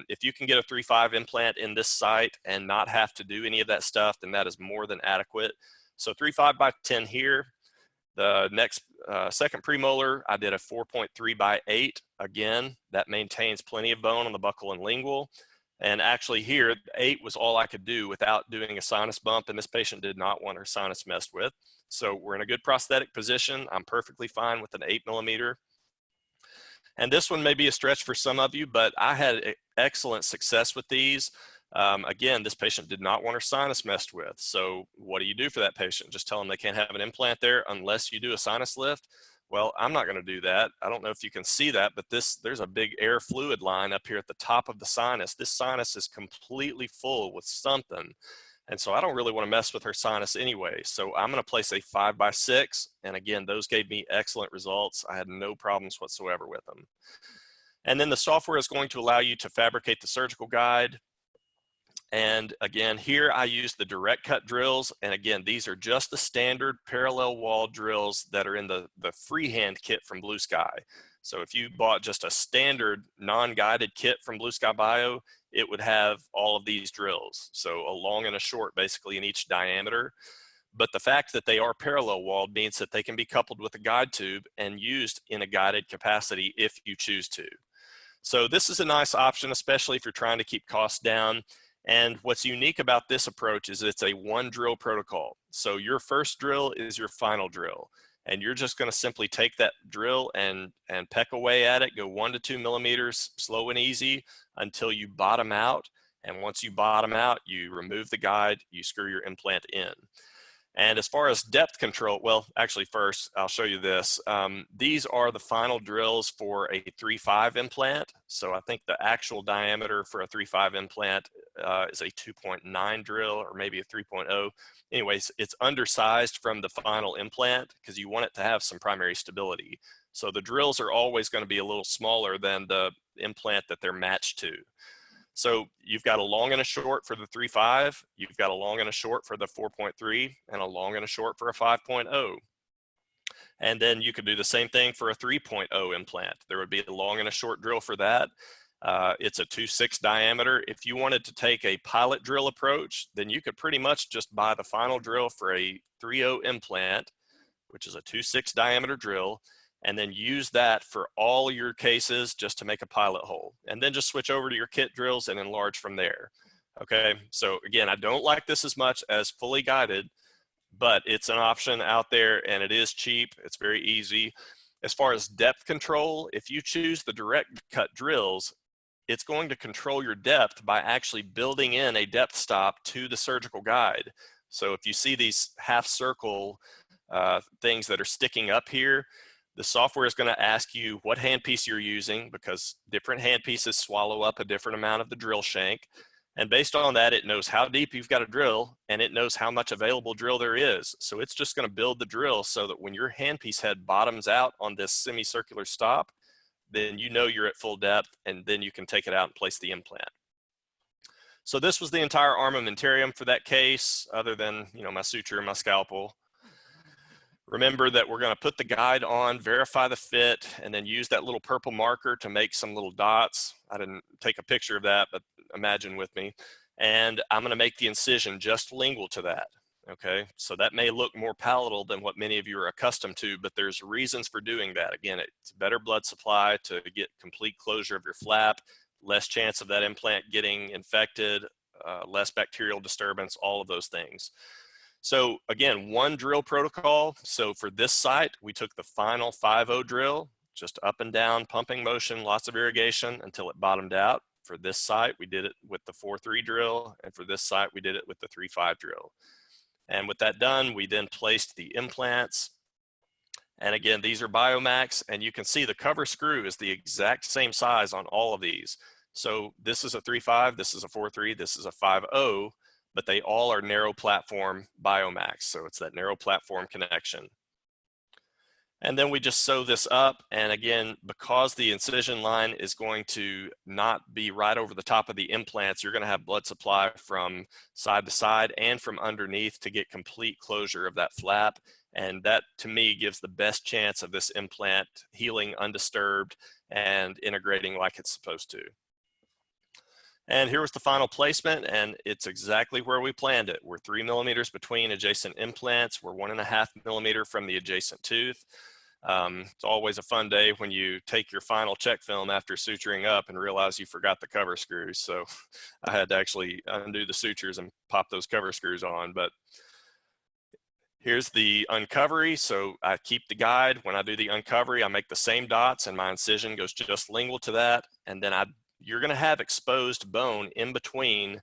If you can get a 3.5 implant in this site and not have to do any of that stuff, then that is more than adequate. So 3.5 by 10 here. The next second premolar, I did a 4.3 by 8. Again, that maintains plenty of bone on the buccal and lingual. And actually here, 8 was all I could do without doing a sinus bump, and this patient did not want her sinus messed with. So we're in a good prosthetic position. I'm perfectly fine with an 8 millimeter. And this one may be a stretch for some of you, but I had excellent success with these. Again, this patient did not want her sinus messed with. So what do you do for that patient? Just tell them they can't have an implant there unless you do a sinus lift? Well, I'm not going to do that. I don't know if you can see that, but there's a big air fluid line up here at the top of the sinus. This sinus is completely full with something. And so I don't really want to mess with her sinus anyway. So I'm going to place a 5 by 6. And again, those gave me excellent results. I had no problems whatsoever with them. And then the software is going to allow you to fabricate the surgical guide. And again, here I use the direct cut drills. And again, these are just the standard parallel wall drills that are in the freehand kit from Blue Sky. So if you bought just a standard non-guided kit from Blue Sky Bio, it would have all of these drills. So a long and a short basically in each diameter. But the fact that they are parallel walled means that they can be coupled with a guide tube and used in a guided capacity if you choose to. So this is a nice option, especially if you're trying to keep costs down. And what's unique about this approach is it's a 1 drill protocol. So your first drill is your final drill. And you're just going to simply take that drill and peck away at it, go 1 to 2 millimeters, slow and easy until you bottom out. And once you bottom out, you remove the guide, you screw your implant in. And as far as depth control, well, actually first, I'll show you this. These are the final drills for a 3.5 implant. So I think the actual diameter for a 3.5 implant is a 2.9 drill or maybe a 3.0. Anyways, it's undersized from the final implant because you want it to have some primary stability. So the drills are always going to be a little smaller than the implant that they're matched to. So you've got a long and a short for the 3.5, you've got a long and a short for the 4.3, and a long and a short for a 5.0. And then you could do the same thing for a 3.0 implant. There would be a long and a short drill for that. It's a 2.6 diameter. If you wanted to take a pilot drill approach, then you could pretty much just buy the final drill for a 3.0 implant, which is a 2.6 diameter drill, and then use that for all your cases just to make a pilot hole. And then just switch over to your kit drills and enlarge from there. Okay, so again, I don't like this as much as fully guided, but it's an option out there and it is cheap. It's very easy. As far as depth control, if you choose the direct cut drills, it's going to control your depth by actually building in a depth stop to the surgical guide. So if you see these half circle things that are sticking up here, the software is going to ask you what handpiece you're using because different handpieces swallow up a different amount of the drill shank. And based on that, it knows how deep you've got to drill and it knows how much available drill there is. So it's just going to build the drill so that when your handpiece head bottoms out on this semicircular stop, then you know you're at full depth and then you can take it out and place the implant. So this was the entire armamentarium for that case, other than, you know, my suture and my scalpel. Remember that we're going to put the guide on, verify the fit, and then use that little purple marker to make some little dots. I didn't take a picture of that, but imagine with me. And I'm going to make the incision just lingual to that. Okay, so that may look more palatable than what many of you are accustomed to, but there's reasons for doing that. Again, it's better blood supply to get complete closure of your flap, less chance of that implant getting infected, less bacterial disturbance, all of those things. So again, one drill protocol. So for this site, we took the final 5.0 drill, just up and down, pumping motion, lots of irrigation until it bottomed out. For this site, we did it with the 4.3 drill, and for this site, we did it with the 3.5 drill. And with that done, we then placed the implants. And again, these are Biomax, and you can see the cover screw is the exact same size on all of these. So this is a 3.5, this is a 4.3, this is a 5.0, but they all are narrow platform Biomax. So it's that narrow platform connection. And then we just sew this up. And again, because the incision line is going to not be right over the top of the implants, you're going to have blood supply from side to side and from underneath to get complete closure of that flap. And that, to me, gives the best chance of this implant healing undisturbed and integrating like it's supposed to. And here was the final placement, and it's exactly where we planned it. We're 3 millimeters between adjacent implants. We're 1.5 millimeter from the adjacent tooth. It's always a fun day when you take your final check film after suturing up and realize you forgot the cover screws. So I had to actually undo the sutures and pop those cover screws on. But here's the uncovery. So I keep the guide. When I do the uncovery, I make the same dots and my incision goes just lingual to that. And then you're going to have exposed bone in between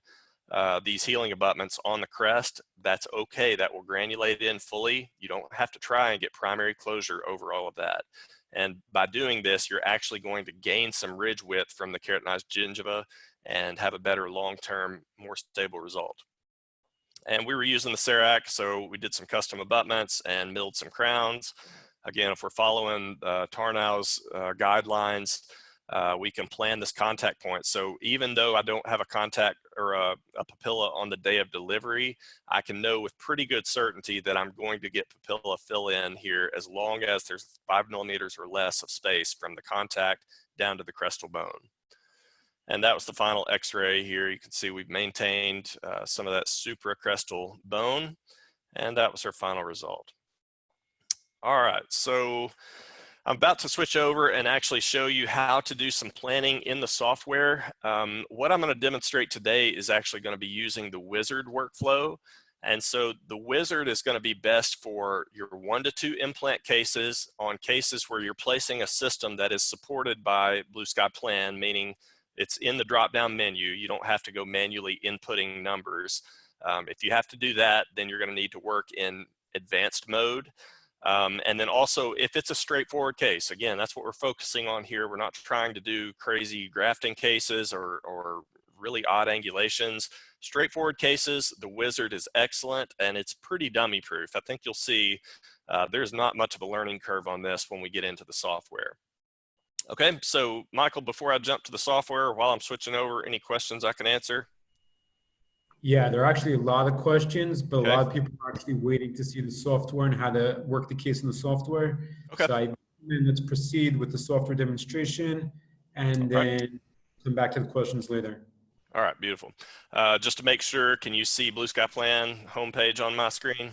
these healing abutments on the crest. That's okay. That will granulate in fully. You don't have to try and get primary closure over all of that. And by doing this, you're actually going to gain some ridge width from the keratinized gingiva and have a better long-term, more stable result. And we were using the Cerac, so we did some custom abutments and milled some crowns. Again, if we're following Tarnow's guidelines, we can plan this contact point. So even though I don't have a contact or a papilla on the day of delivery, I can know with pretty good certainty that I'm going to get papilla fill in here as long as there's 5 millimeters or less of space from the contact down to the crestal bone. And that was the final x-ray here. You can see we've maintained some of that supracrestal bone, and that was our final result. All right, so I'm about to switch over and actually show you how to do some planning in the software. What I'm going to demonstrate today is actually going to be using the wizard workflow. And so the wizard is going to be best for your 1 to 2 implant cases, on cases where you're placing a system that is supported by Blue Sky Plan, meaning It's in the drop-down menu. You don't have to go manually inputting numbers. If you have to do that, then you're going to need to work in advanced mode. And then also, if it's a straightforward case, again, that's what we're focusing on here. We're not trying to do crazy grafting cases or really odd angulations. Straightforward cases, the wizard is excellent, and it's pretty dummy proof. I think you'll see there's not much of a learning curve on this when we get into the software. Okay, so Michael, before I jump to the software, while I'm switching over, any questions I can answer? Yeah, there are actually a lot of questions, but Okay. a lot of people are actually waiting to see the software and how to work the case in the software. Okay. So let's proceed with the software demonstration and then come back to the questions later. All right, beautiful. Just to make sure, can you see Blue Sky Plan homepage on my screen?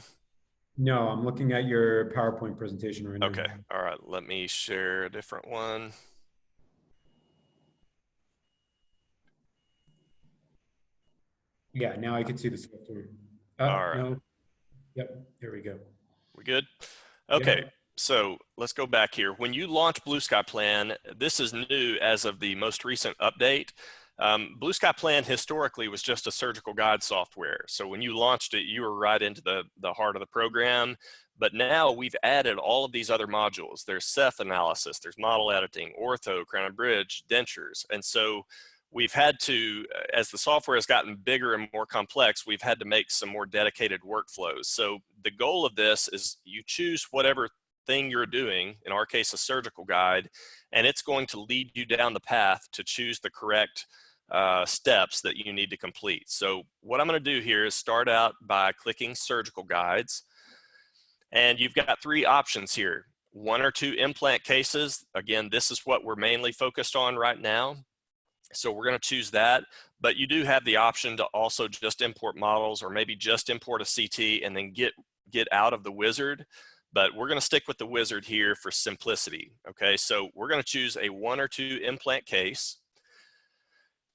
No, I'm looking at your PowerPoint presentation right now. Okay, all right, let me share a different one. Yeah, now I can see the software. All right. No. Yep, there we go. We good? Okay, Yep. so let's go back here. When you launch Blue Sky Plan, this is new as of the most recent update. Blue Sky Plan historically was just a surgical guide software. So when you launched it, you were right into the heart of the program. But now we've added all of these other modules. There's Ceph analysis, there's model editing, ortho, crown and bridge, dentures. And so we've had to, as the software has gotten bigger and more complex, we've had to make some more dedicated workflows. So the goal of this is you choose whatever thing you're doing, in our case, a surgical guide, and it's going to lead you down the path to choose the correct steps that you need to complete. So what I'm going to do here is start out by clicking surgical guides, and you've got three options here. 1 or 2 implant cases. Again, this is what we're mainly focused on right now. So we're going to choose that, but you do have the option to also just import models or maybe just import a CT and then get out of the wizard. But we're going to stick with the wizard here for simplicity. Okay, so we're going to choose a 1 or 2 implant case.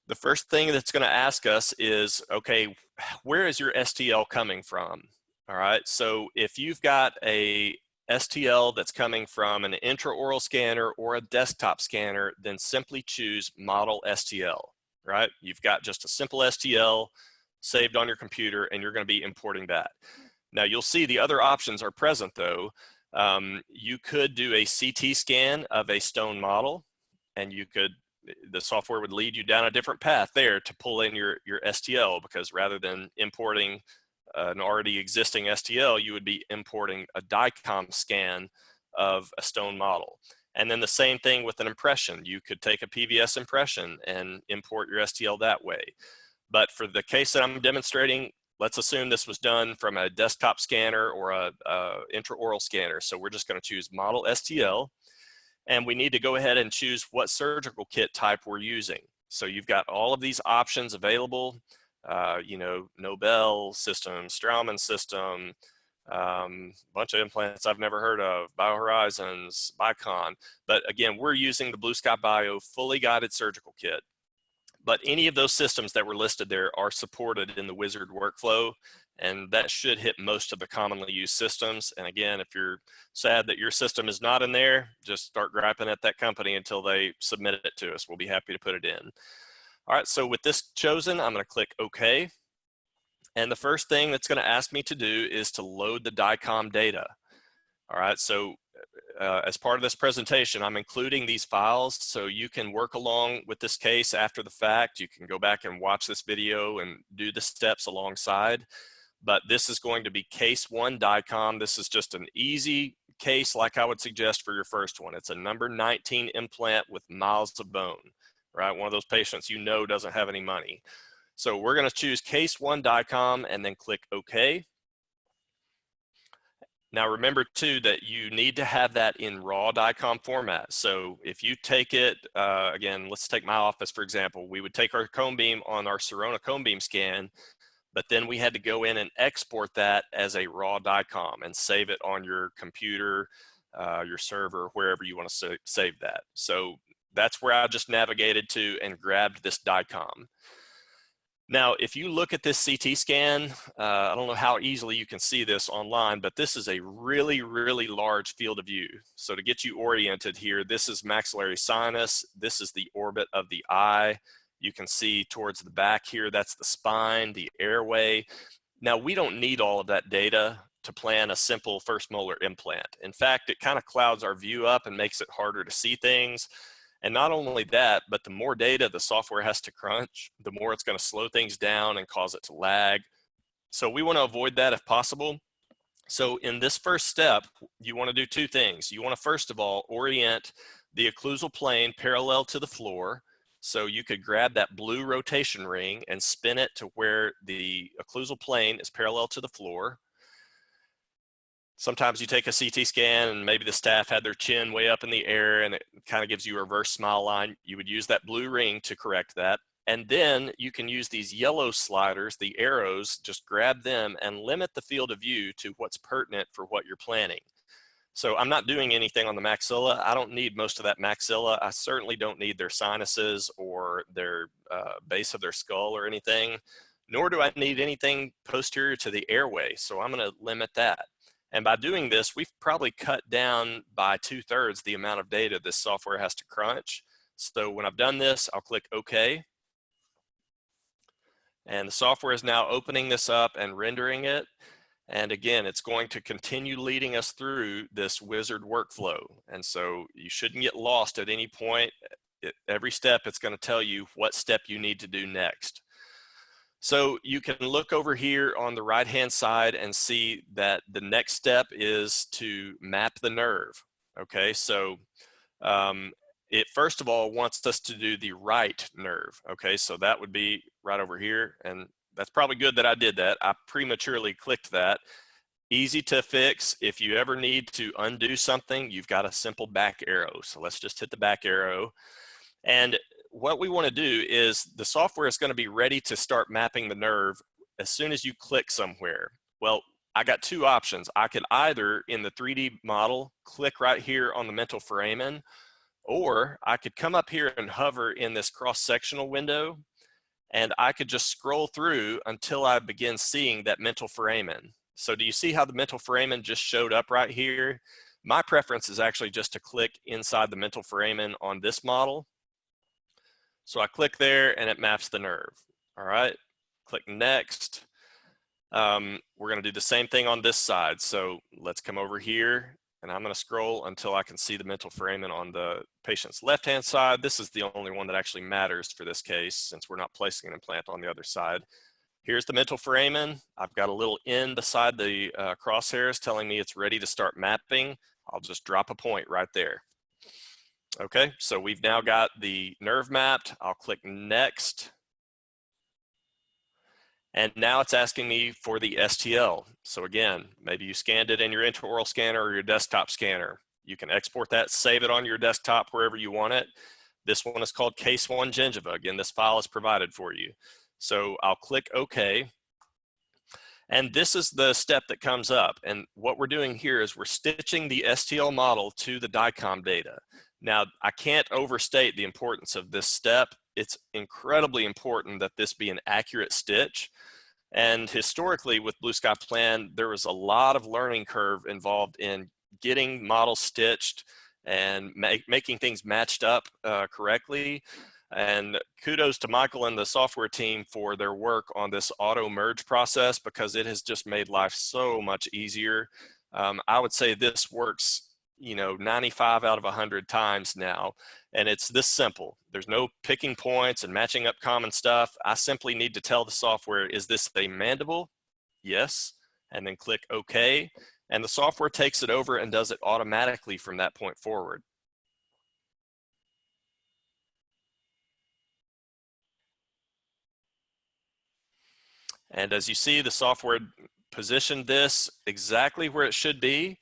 The first thing that's going to ask us is, okay, where is your STL coming from? All right, so if you've got a STL that's coming from an intraoral scanner or a desktop scanner, then simply choose model STL, right? You've got just a simple STL saved on your computer and you're going to be importing that. Now you'll see the other options are present though. You could do a CT scan of a stone model, and the software would lead you down a different path there to pull in your STL, because rather than importing an already existing STL, you would be importing a DICOM scan of a stone model. And then the same thing with an impression. You could take a PVS impression and import your STL that way. But for the case that I'm demonstrating, let's assume this was done from a desktop scanner or a intraoral scanner. So we're just going to choose model STL, and we need to go ahead and choose what surgical kit type we're using. So you've got all of these options available. You know, Nobel system, Straumann system, bunch of implants I've never heard of, BioHorizons, Bicon. But again, we're using the Blue Sky Bio fully guided surgical kit. But any of those systems that were listed there are supported in the wizard workflow, and that should hit most of the commonly used systems. And again, if you're sad that your system is not in there, just start griping at that company until they submit it to us. We'll be happy to put it in. All right, so with this chosen, I'm going to click OK. And the first thing that's going to ask me to do is to load the DICOM data. All right, so as part of this presentation, I'm including these files so you can work along with this case after the fact. You can go back and watch this video and do the steps alongside. But this is going to be case 1 DICOM. This is just an easy case like I would suggest for your first one. It's a number 19 implant with miles of bone. Right, one of those patients you know doesn't have any money. So we're going to choose case 1 DICOM and then click OK. Now remember too that you need to have that in raw DICOM format. So if you take it, again, let's take my office for example. We would take our cone beam on our Sirona cone beam scan, but then we had to go in and export that as a raw DICOM and save it on your computer, your server, wherever you want to save that. So that's where I just navigated to and grabbed this DICOM. Now, if you look at this CT scan, I don't know how easily you can see this online, but this is a really, really large field of view. So to get you oriented here, this is maxillary sinus, this is the orbit of the eye, You can see towards the back here, that's the spine, the airway. Now, we don't need all of that data to plan a simple first molar implant. In fact, it kind of clouds our view up and makes it harder to see things. And not only that, but the more data the software has to crunch, the more it's going to slow things down and cause it to lag. So we want to avoid that if possible. So in this first step, you want to do two things. You want to, first of all, orient the occlusal plane parallel to the floor. So you could grab that blue rotation ring and spin it to where the occlusal plane is parallel to the floor. Sometimes you take a CT scan and maybe the staff had their chin way up in the air and it kind of gives you a reverse smile line. You would use that blue ring to correct that. And then you can use these yellow sliders, the arrows, just grab them and limit the field of view to what's pertinent for what you're planning. So I'm not doing anything on the maxilla. I don't need most of that maxilla. I certainly don't need their sinuses or their base of their skull or anything, nor do I need anything posterior to the airway. So I'm going to limit that. And by doing this, we've probably cut down by 2/3 the amount of data this software has to crunch. So when I've done this, I'll click OK. And the software is now opening this up and rendering it. And again, it's going to continue leading us through this wizard workflow. And so you shouldn't get lost at any point. Every step, it's going to tell you what step you need to do next. So you can look over here on the right-hand side and see that the next step is to map the nerve. Okay, so it first of all wants us to do the right nerve. Okay, so that would be right over here, and that's probably good that I did that. I prematurely clicked that. Easy to fix. If you ever need to undo something, you've got a simple back arrow. So let's just hit the back arrow. And what we want to do is the software is going to be ready to start mapping the nerve as soon as you click somewhere. Well, I got two options. I could either in the 3D model click right here on the mental foramen, or I could come up here and hover in this cross-sectional window, and I could just scroll through until I begin seeing that mental foramen. So do you see how the mental foramen just showed up right here? My preference is actually just to click inside the mental foramen on this model. So I click there and it maps the nerve. All right, click next. We're going to do the same thing on this side. So let's come over here and I'm going to scroll until I can see the mental foramen on the patient's left-hand side. This is the only one that actually matters for this case since we're not placing an implant on the other side. Here's the mental foramen. I've got a little N beside the crosshairs telling me it's ready to start mapping. I'll just drop a point right there. Okay, so we've now got the nerve mapped. I'll click next. And now it's asking me for the STL. So again, maybe you scanned it in your intraoral scanner or your desktop scanner. You can export that, save it on your desktop wherever you want it. This one is called Case 1 Gingiva. Again, this file is provided for you. So I'll click OK. And this is the step that comes up. And what we're doing here is we're stitching the STL model to the DICOM data. Now, I can't overstate the importance of this step. It's incredibly important that this be an accurate stitch. And historically with Blue Sky Plan, there was a lot of learning curve involved in getting models stitched and making things matched up correctly. And kudos to Michael and the software team for their work on this auto merge process because it has just made life so much easier. I would say this works 95 out of 100 times now. And it's this simple. There's no picking points and matching up common stuff. I simply need to tell the software, is this a mandible? Yes. And then click OK. And the software takes it over and does it automatically from that point forward. And as you see, the software positioned this exactly where it should be.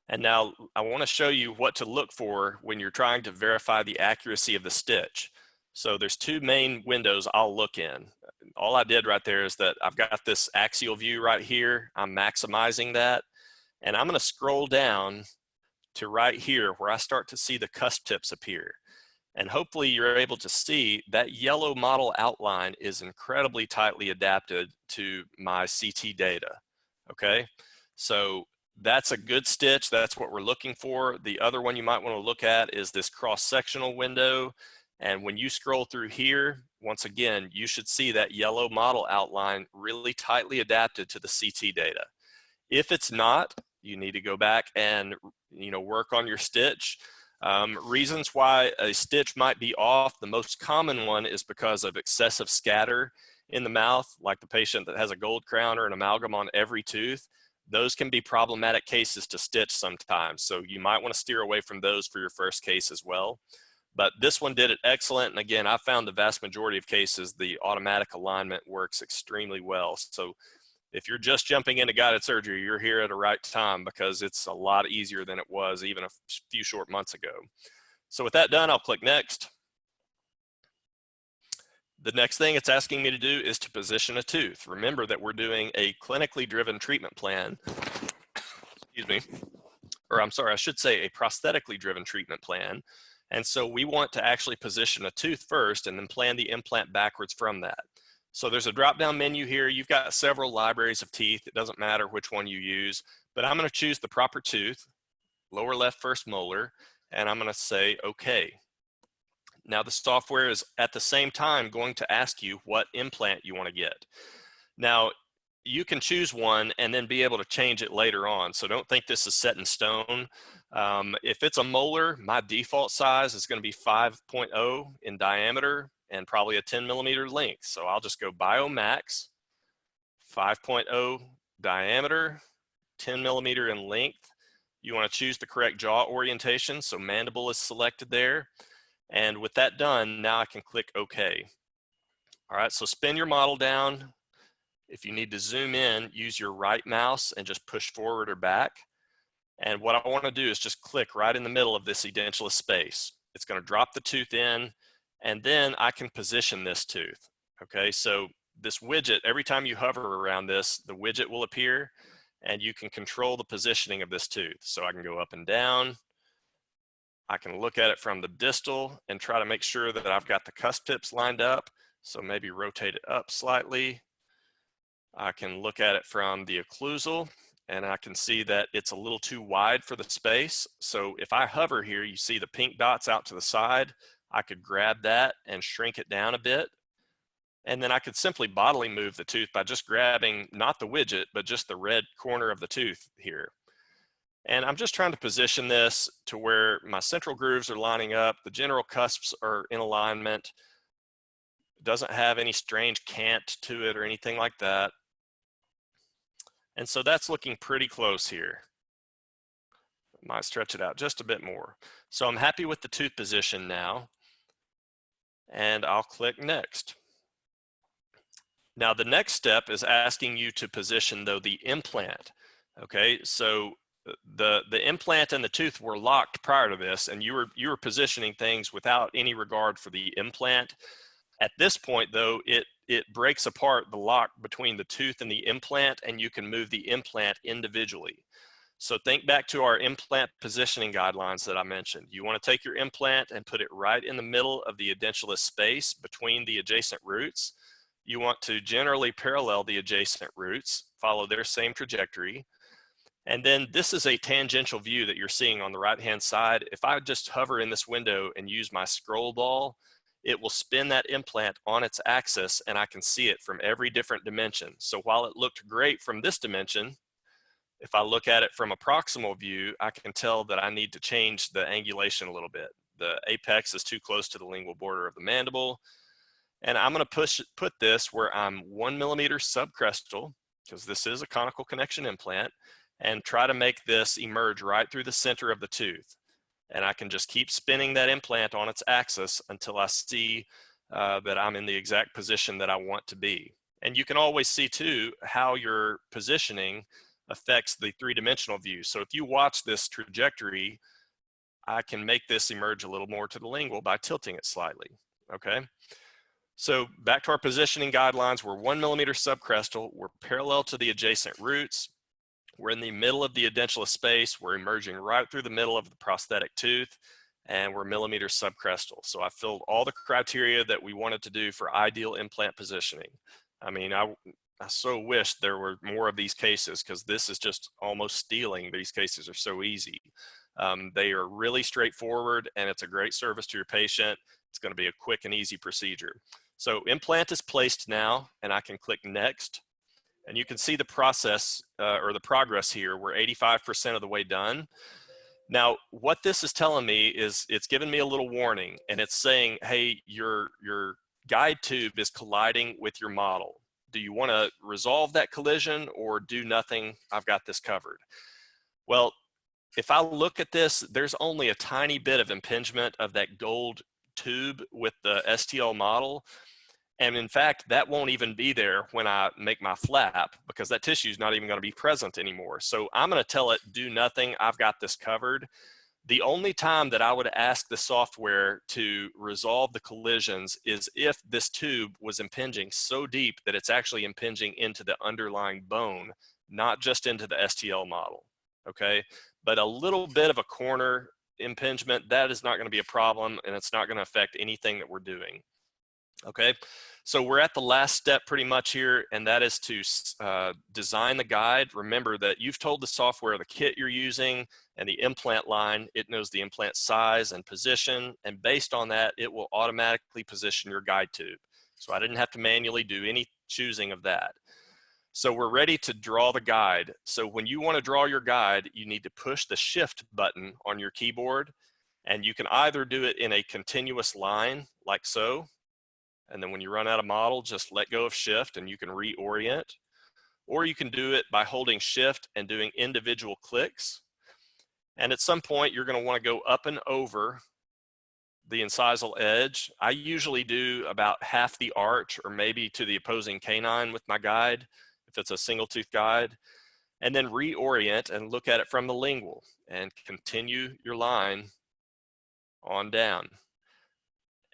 And now I want to show you what to look for when you're trying to verify the accuracy of the stitch. So there's two main windows I'll look in. All I did right there is that I've got this axial view right here. I'm maximizing that. And I'm going to scroll down to right here where I start to see the cusp tips appear. And hopefully you're able to see that yellow model outline is incredibly tightly adapted to my CT data. Okay, so that's a good stitch. That's what we're looking for. The other one you might want to look at is this cross-sectional window. And when you scroll through here, once again, you should see that yellow model outline really tightly adapted to the CT data. If it's not, you need to go back and work on your stitch. Reasons why a stitch might be off, the most common one is because of excessive scatter in the mouth, like the patient that has a gold crown or an amalgam on every tooth. Those can be problematic cases to stitch sometimes, so you might want to steer away from those for your first case as well. But this one did it excellent, and again, I found the vast majority of cases the automatic alignment works extremely well. So if you're just jumping into guided surgery, you're here at a right time, because it's a lot easier than it was even a few short months ago. So with that done, I'll click next. The next thing it's asking me to do is to position a tooth. Remember that we're doing a clinically driven treatment plan, excuse me, or I'm sorry, I should say a prosthetically driven treatment plan. And so we want to actually position a tooth first and then plan the implant backwards from that. So there's a drop-down menu here. You've got several libraries of teeth. It doesn't matter which one you use, but I'm going to choose the proper tooth, lower left first molar, and I'm going to say okay. Now the software is at the same time going to ask you what implant you want to get. Now you can choose one and then be able to change it later on. So don't think this is set in stone. If it's a molar, my default size is going to be 5.0 in diameter and probably a 10 millimeter length. So I'll just go Biomax, 5.0 diameter, 10 millimeter in length. You want to choose the correct jaw orientation. So mandible is selected there. And with that done, now I can click OK. All right, so spin your model down. If you need to zoom in, use your right mouse and just push forward or back. And what I want to do is just click right in the middle of this edentulous space. It's going to drop the tooth in, and then I can position this tooth. Okay, so this widget, every time you hover around this, the widget will appear, and you can control the positioning of this tooth. So I can go up and down. I can look at it from the distal and try to make sure that I've got the cusp tips lined up. So maybe rotate it up slightly. I can look at it from the occlusal, and I can see that it's a little too wide for the space. So if I hover here, you see the pink dots out to the side. I could grab that and shrink it down a bit. And then I could simply bodily move the tooth by just grabbing not the widget, but just the red corner of the tooth here. And I'm just trying to position this to where my central grooves are lining up, the general cusps are in alignment, it doesn't have any strange cant to it or anything like that. And so that's looking pretty close here. Might stretch it out just a bit more. So I'm happy with the tooth position now, and I'll click next. Now the next step is asking you to position though the implant. Okay, so the implant and the tooth were locked prior to this, and you were positioning things without any regard for the implant. At this point though, it breaks apart the lock between the tooth and the implant, and you can move the implant individually. So think back to our implant positioning guidelines that I mentioned. You want to take your implant and put it right in the middle of the edentulous space between the adjacent roots. You want to generally parallel the adjacent roots, follow their same trajectory. And then this is a tangential view that you're seeing on the right-hand side. If I just hover in this window and use my scroll ball, it will spin that implant on its axis, and I can see it from every different dimension. So while it looked great from this dimension, if I look at it from a proximal view, I can tell that I need to change the angulation a little bit. The apex is too close to the lingual border of the mandible. And I'm going to put this where I'm 1 millimeter subcrestal, because this is a conical connection implant, and try to make this emerge right through the center of the tooth. And I can just keep spinning that implant on its axis until I see that I'm in the exact position that I want to be. And you can always see too how your positioning affects the three-dimensional view. So if you watch this trajectory, I can make this emerge a little more to the lingual by tilting it slightly, okay? So back to our positioning guidelines, we're 1 millimeter subcrestal, we're parallel to the adjacent roots, we're in the middle of the edentulous space, we're emerging right through the middle of the prosthetic tooth, and we're millimeter subcrestal. So I filled all the criteria that we wanted to do for ideal implant positioning. I mean, I so wish there were more of these cases, because this is just almost stealing. These cases are so easy. They are really straightforward, and it's a great service to your patient. It's going to be a quick and easy procedure. So implant is placed now, and I can click next. And you can see the process or the progress here. We're 85% of the way done. Now, what this is telling me is it's giving me a little warning, and it's saying, hey, your guide tube is colliding with your model. Do you want to resolve that collision or do nothing? I've got this covered. Well, if I look at this, there's only a tiny bit of impingement of that gold tube with the STL model. And in fact, that won't even be there when I make my flap, because that tissue is not even going to be present anymore. So I'm going to tell it, do nothing. I've got this covered. The only time that I would ask the software to resolve the collisions is if this tube was impinging so deep that it's actually impinging into the underlying bone, not just into the STL model, okay? But a little bit of a corner impingement, that is not going to be a problem, and it's not going to affect anything that we're doing. Okay, so we're at the last step pretty much here, and that is to design the guide. Remember that you've told the software the kit you're using and the implant line. It knows the implant size and position, and based on that, it will automatically position your guide tube. So I didn't have to manually do any choosing of that. So we're ready to draw the guide. So when you want to draw your guide, you need to push the shift button on your keyboard, and you can either do it in a continuous line like so, and then when you run out of model, just let go of shift and you can reorient. Or you can do it by holding shift and doing individual clicks. And at some point, you're going to want to go up and over the incisal edge. I usually do about half the arch or maybe to the opposing canine with my guide, if it's a single tooth guide. And then reorient and look at it from the lingual and continue your line on down.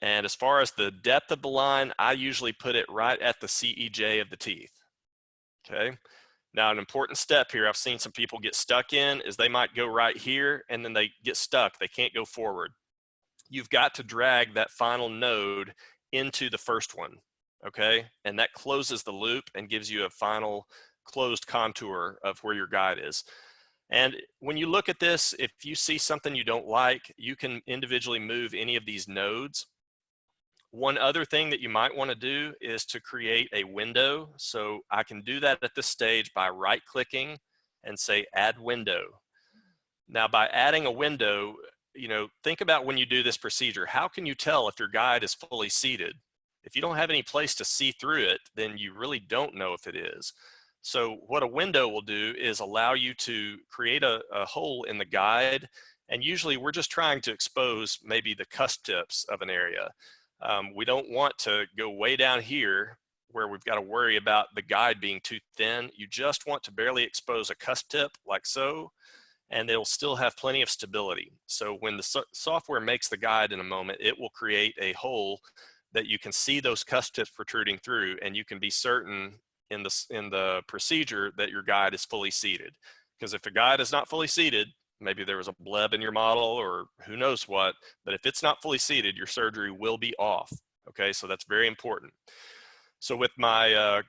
And as far as the depth of the line, I usually put it right at the CEJ of the teeth, okay? Now, an important step here I've seen some people get stuck in is they might go right here and then they get stuck. They can't go forward. You've got to drag that final node into the first one, okay? And that closes the loop and gives you a final closed contour of where your guide is. And when you look at this, if you see something you don't like, you can individually move any of these nodes. One other thing that you might want to do is to create a window. So I can do that at this stage by right-clicking and say add window. Now by adding a window, think about when you do this procedure, how can you tell if your guide is fully seated? If you don't have any place to see through it, then you really don't know if it is. So what a window will do is allow you to create a hole in the guide. And usually we're just trying to expose maybe the cusp tips of an area. We don't want to go way down here where we've got to worry about the guide being too thin. You just want to barely expose a cusp tip like so, and it'll still have plenty of stability. So when the software makes the guide in a moment, it will create a hole that you can see those cusp tips protruding through, and you can be certain in the procedure that your guide is fully seated. Because if the guide is not fully seated, maybe there was a bleb in your model or who knows what, but if it's not fully seated, your surgery will be off, okay? So that's very important. So with my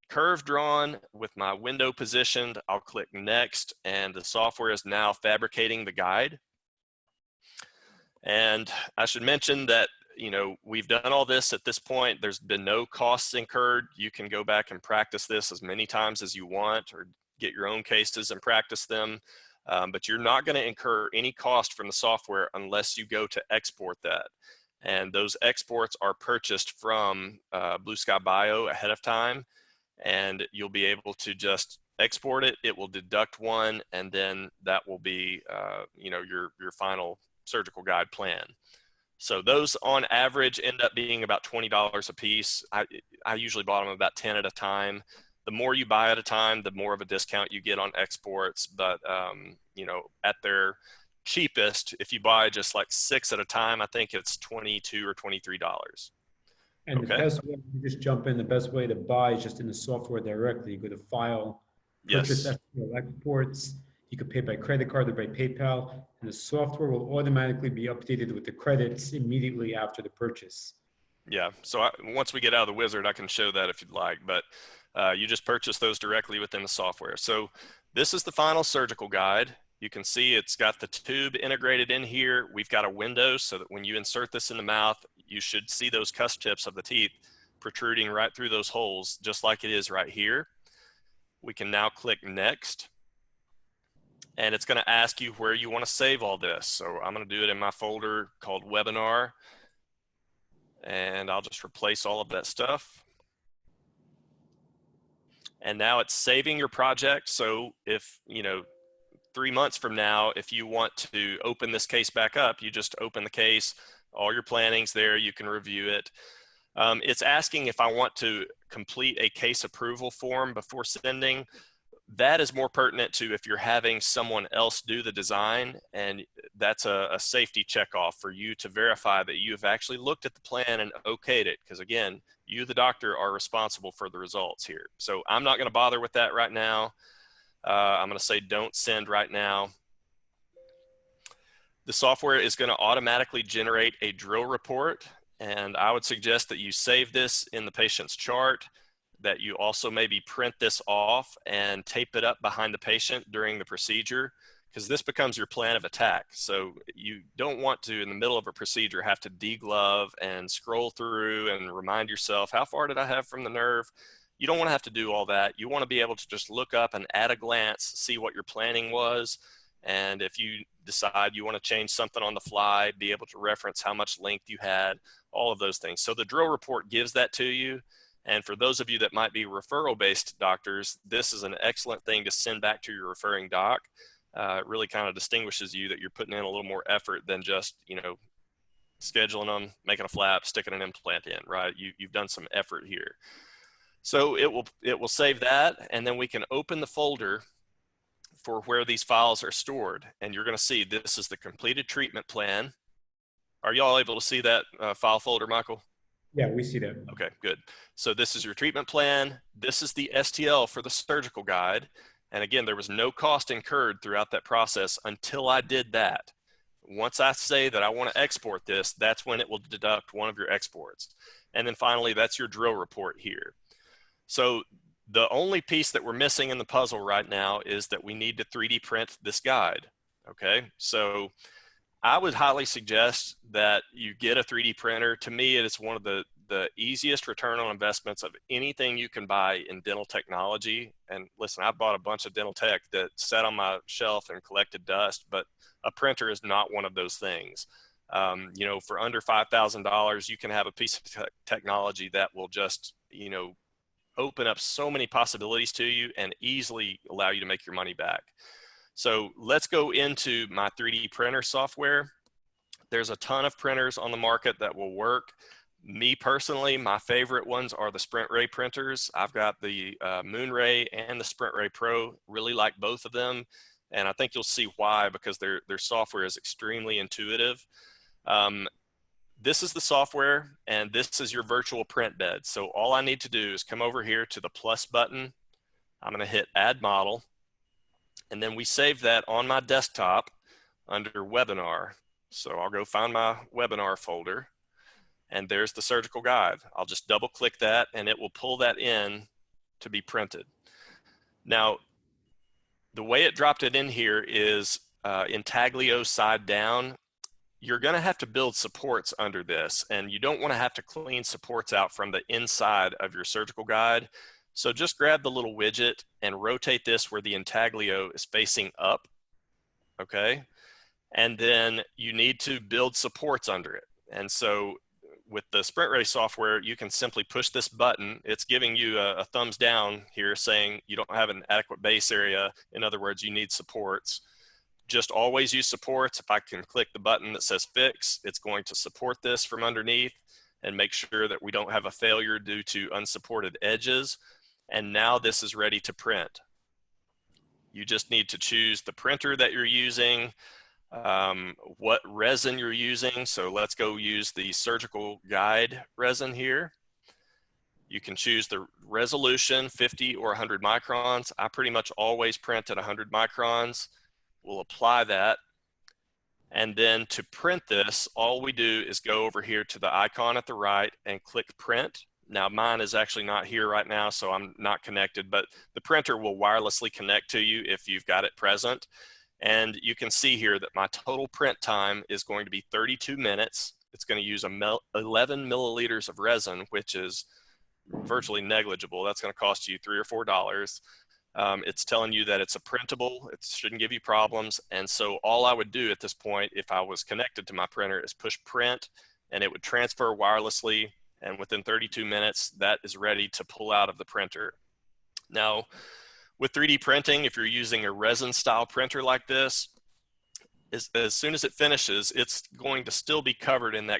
curve drawn, with my window positioned, I'll click next, and the software is now fabricating the guide. And I should mention that, we've done all this at this point. There's been no costs incurred. You can go back and practice this as many times as you want or get your own cases and practice them. But you're not going to incur any cost from the software unless you go to export that. And those exports are purchased from Blue Sky Bio ahead of time. And you'll be able to just export it. It will deduct one, and then that will be your final surgical guide plan. So those on average end up being about $20 a piece. I usually bought them about 10 at a time. The more you buy at a time, the more of a discount you get on exports. But, at their cheapest, if you buy just like 6 at a time, I think it's $22 or $23. And okay. The best way, you just jump in, the best way to buy is just in the software directly. You go to File, Purchase Yes. STL Exports. You could pay by credit card or by PayPal, and the software will automatically be updated with the credits immediately after the purchase. Yeah, so once we get out of the wizard, I can show that if you'd like, but you just purchase those directly within the software. So this is the final surgical guide. You can see it's got the tube integrated in here. We've got a window so that when you insert this in the mouth, you should see those cusp tips of the teeth protruding right through those holes, just like it is right here. We can now click next, and it's going to ask you where you want to save all this. So I'm going to do it in my folder called webinar, and I'll just replace all of that stuff. And now it's saving your project. So if, 3 months from now, if you want to open this case back up, you just open the case, all your planning's there, you can review it. It's asking if I want to complete a case approval form before sending. That is more pertinent to if you're having someone else do the design, and that's a safety checkoff for you to verify that you have actually looked at the plan and okayed it. Because again, you, the doctor, are responsible for the results here. So I'm not going to bother with that right now. I'm going to say don't send right now. The software is going to automatically generate a drill report, and I would suggest that you save this in the patient's chart, that you also maybe print this off and tape it up behind the patient during the procedure, because this becomes your plan of attack. So you don't want to, in the middle of a procedure, have to deglove and scroll through and remind yourself, how far did I have from the nerve? You don't want to have to do all that. You want to be able to just look up and at a glance see what your planning was. And if you decide you want to change something on the fly, be able to reference how much length you had, all of those things. So the drill report gives that to you. And for those of you that might be referral-based doctors, this is an excellent thing to send back to your referring doc. It really kind of distinguishes you that you're putting in a little more effort than just, scheduling them, making a flap, sticking an implant in, right? You've done some effort here. So it will save that, and then we can open the folder for where these files are stored. And you're going to see this is the completed treatment plan. Are y'all able to see that file folder, Michael? Yeah, we see that. Okay, good. So this is your treatment plan. This is the STL for the surgical guide. And again, there was no cost incurred throughout that process until I did that. Once I say that I want to export this, that's when it will deduct one of your exports. And then finally, that's your drill report here. So the only piece that we're missing in the puzzle right now is that we need to 3D print this guide. Okay, so I would highly suggest that you get a 3D printer. To me, it is one of the easiest return on investments of anything you can buy in dental technology. And listen, I bought a bunch of dental tech that sat on my shelf and collected dust, but a printer is not one of those things. For under $5,000, you can have a piece of technology that will just, open up so many possibilities to you and easily allow you to make your money back. So let's go into my 3D printer software. There's a ton of printers on the market that will work. Me personally, my favorite ones are the Sprint Ray printers. I've got the Moon Ray and the Sprint Ray Pro. Really like both of them, and I think you'll see why, because their software is extremely intuitive. This is the software, and this is your virtual print bed. So all I need to do is come over here to the plus button. I'm going to hit Add Model, and then we save that on my desktop under Webinar. So I'll go find my Webinar folder, and there's the surgical guide. I'll just double click that, and it will pull that in to be printed. Now, the way it dropped it in here is intaglio side down. You're going to have to build supports under this, and you don't want to have to clean supports out from the inside of your surgical guide. So just grab the little widget and rotate this where the intaglio is facing up, okay? And then you need to build supports under it. And so with the Sprint Ray software, you can simply push this button. It's giving you a thumbs down here saying you don't have an adequate base area. In other words, you need supports. Just always use supports. If I can click the button that says fix, it's going to support this from underneath and make sure that we don't have a failure due to unsupported edges. And now this is ready to print. You just need to choose the printer that you're using, what resin you're using. So let's go use the surgical guide resin here. You can choose the resolution, 50 or 100 microns. I pretty much always print at 100 microns. We'll apply that. And then to print this, all we do is go over here to the icon at the right and click print. Now mine is actually not here right now, so I'm not connected, but the printer will wirelessly connect to you if you've got it present. And you can see here that my total print time is going to be 32 minutes. it's going to use 11 milliliters of resin, which is virtually negligible. That's going to cost you $3 or $4. It's telling you that it's a printable, it shouldn't give you problems. And so all I would do at this point, if I was connected to my printer, is push print, and it would transfer wirelessly. And within 32 minutes, that is ready to pull out of the printer. Now, with 3D printing, if you're using a resin style printer like this, as soon as it finishes, it's going to still be covered in that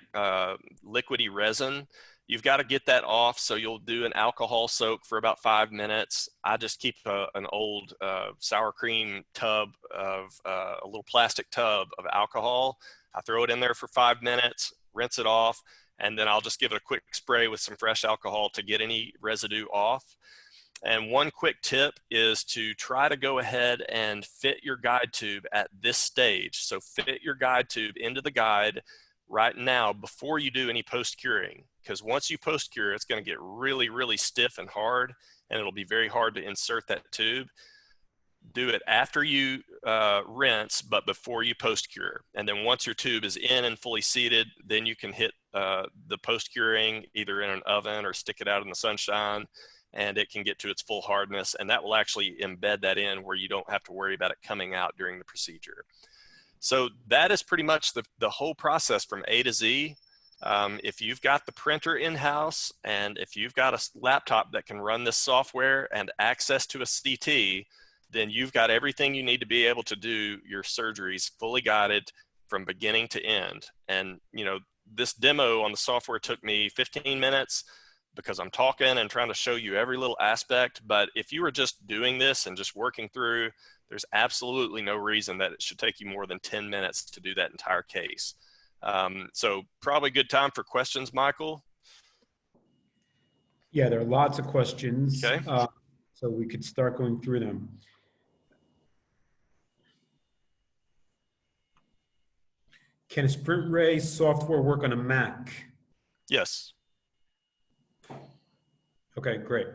liquidy resin. You've got to get that off, so you'll do an alcohol soak for about 5 minutes. I just keep an old sour cream tub of a little plastic tub of alcohol. I throw it in there for 5 minutes, rinse it off, and then I'll just give it a quick spray with some fresh alcohol to get any residue off. And one quick tip is to try to go ahead and fit your guide tube at this stage. So fit your guide tube into the guide right now before you do any post-curing. Because once you post-cure, it's going to get really, really stiff and hard, and it'll be very hard to insert that tube. Do it after you rinse, but before you post-cure. And then once your tube is in and fully seated, then you can hit the post-curing either in an oven or stick it out in the sunshine, and it can get to its full hardness, and that will actually embed that in where you don't have to worry about it coming out during the procedure. So that is pretty much the whole process from A to Z. If you've got the printer in-house, and if you've got a laptop that can run this software and access to a CT, then you've got everything you need to be able to do your surgeries fully guided from beginning to end. And you know, this demo on the software took me 15 minutes because I'm talking and trying to show you every little aspect. But if you were just doing this and just working through, there's absolutely no reason that it should take you more than 10 minutes to do that entire case. So probably good time for questions, Michael. Yeah, there are lots of questions. Okay. So we could start going through them. Can SprintRay software work on a Mac? Yes. Okay, great.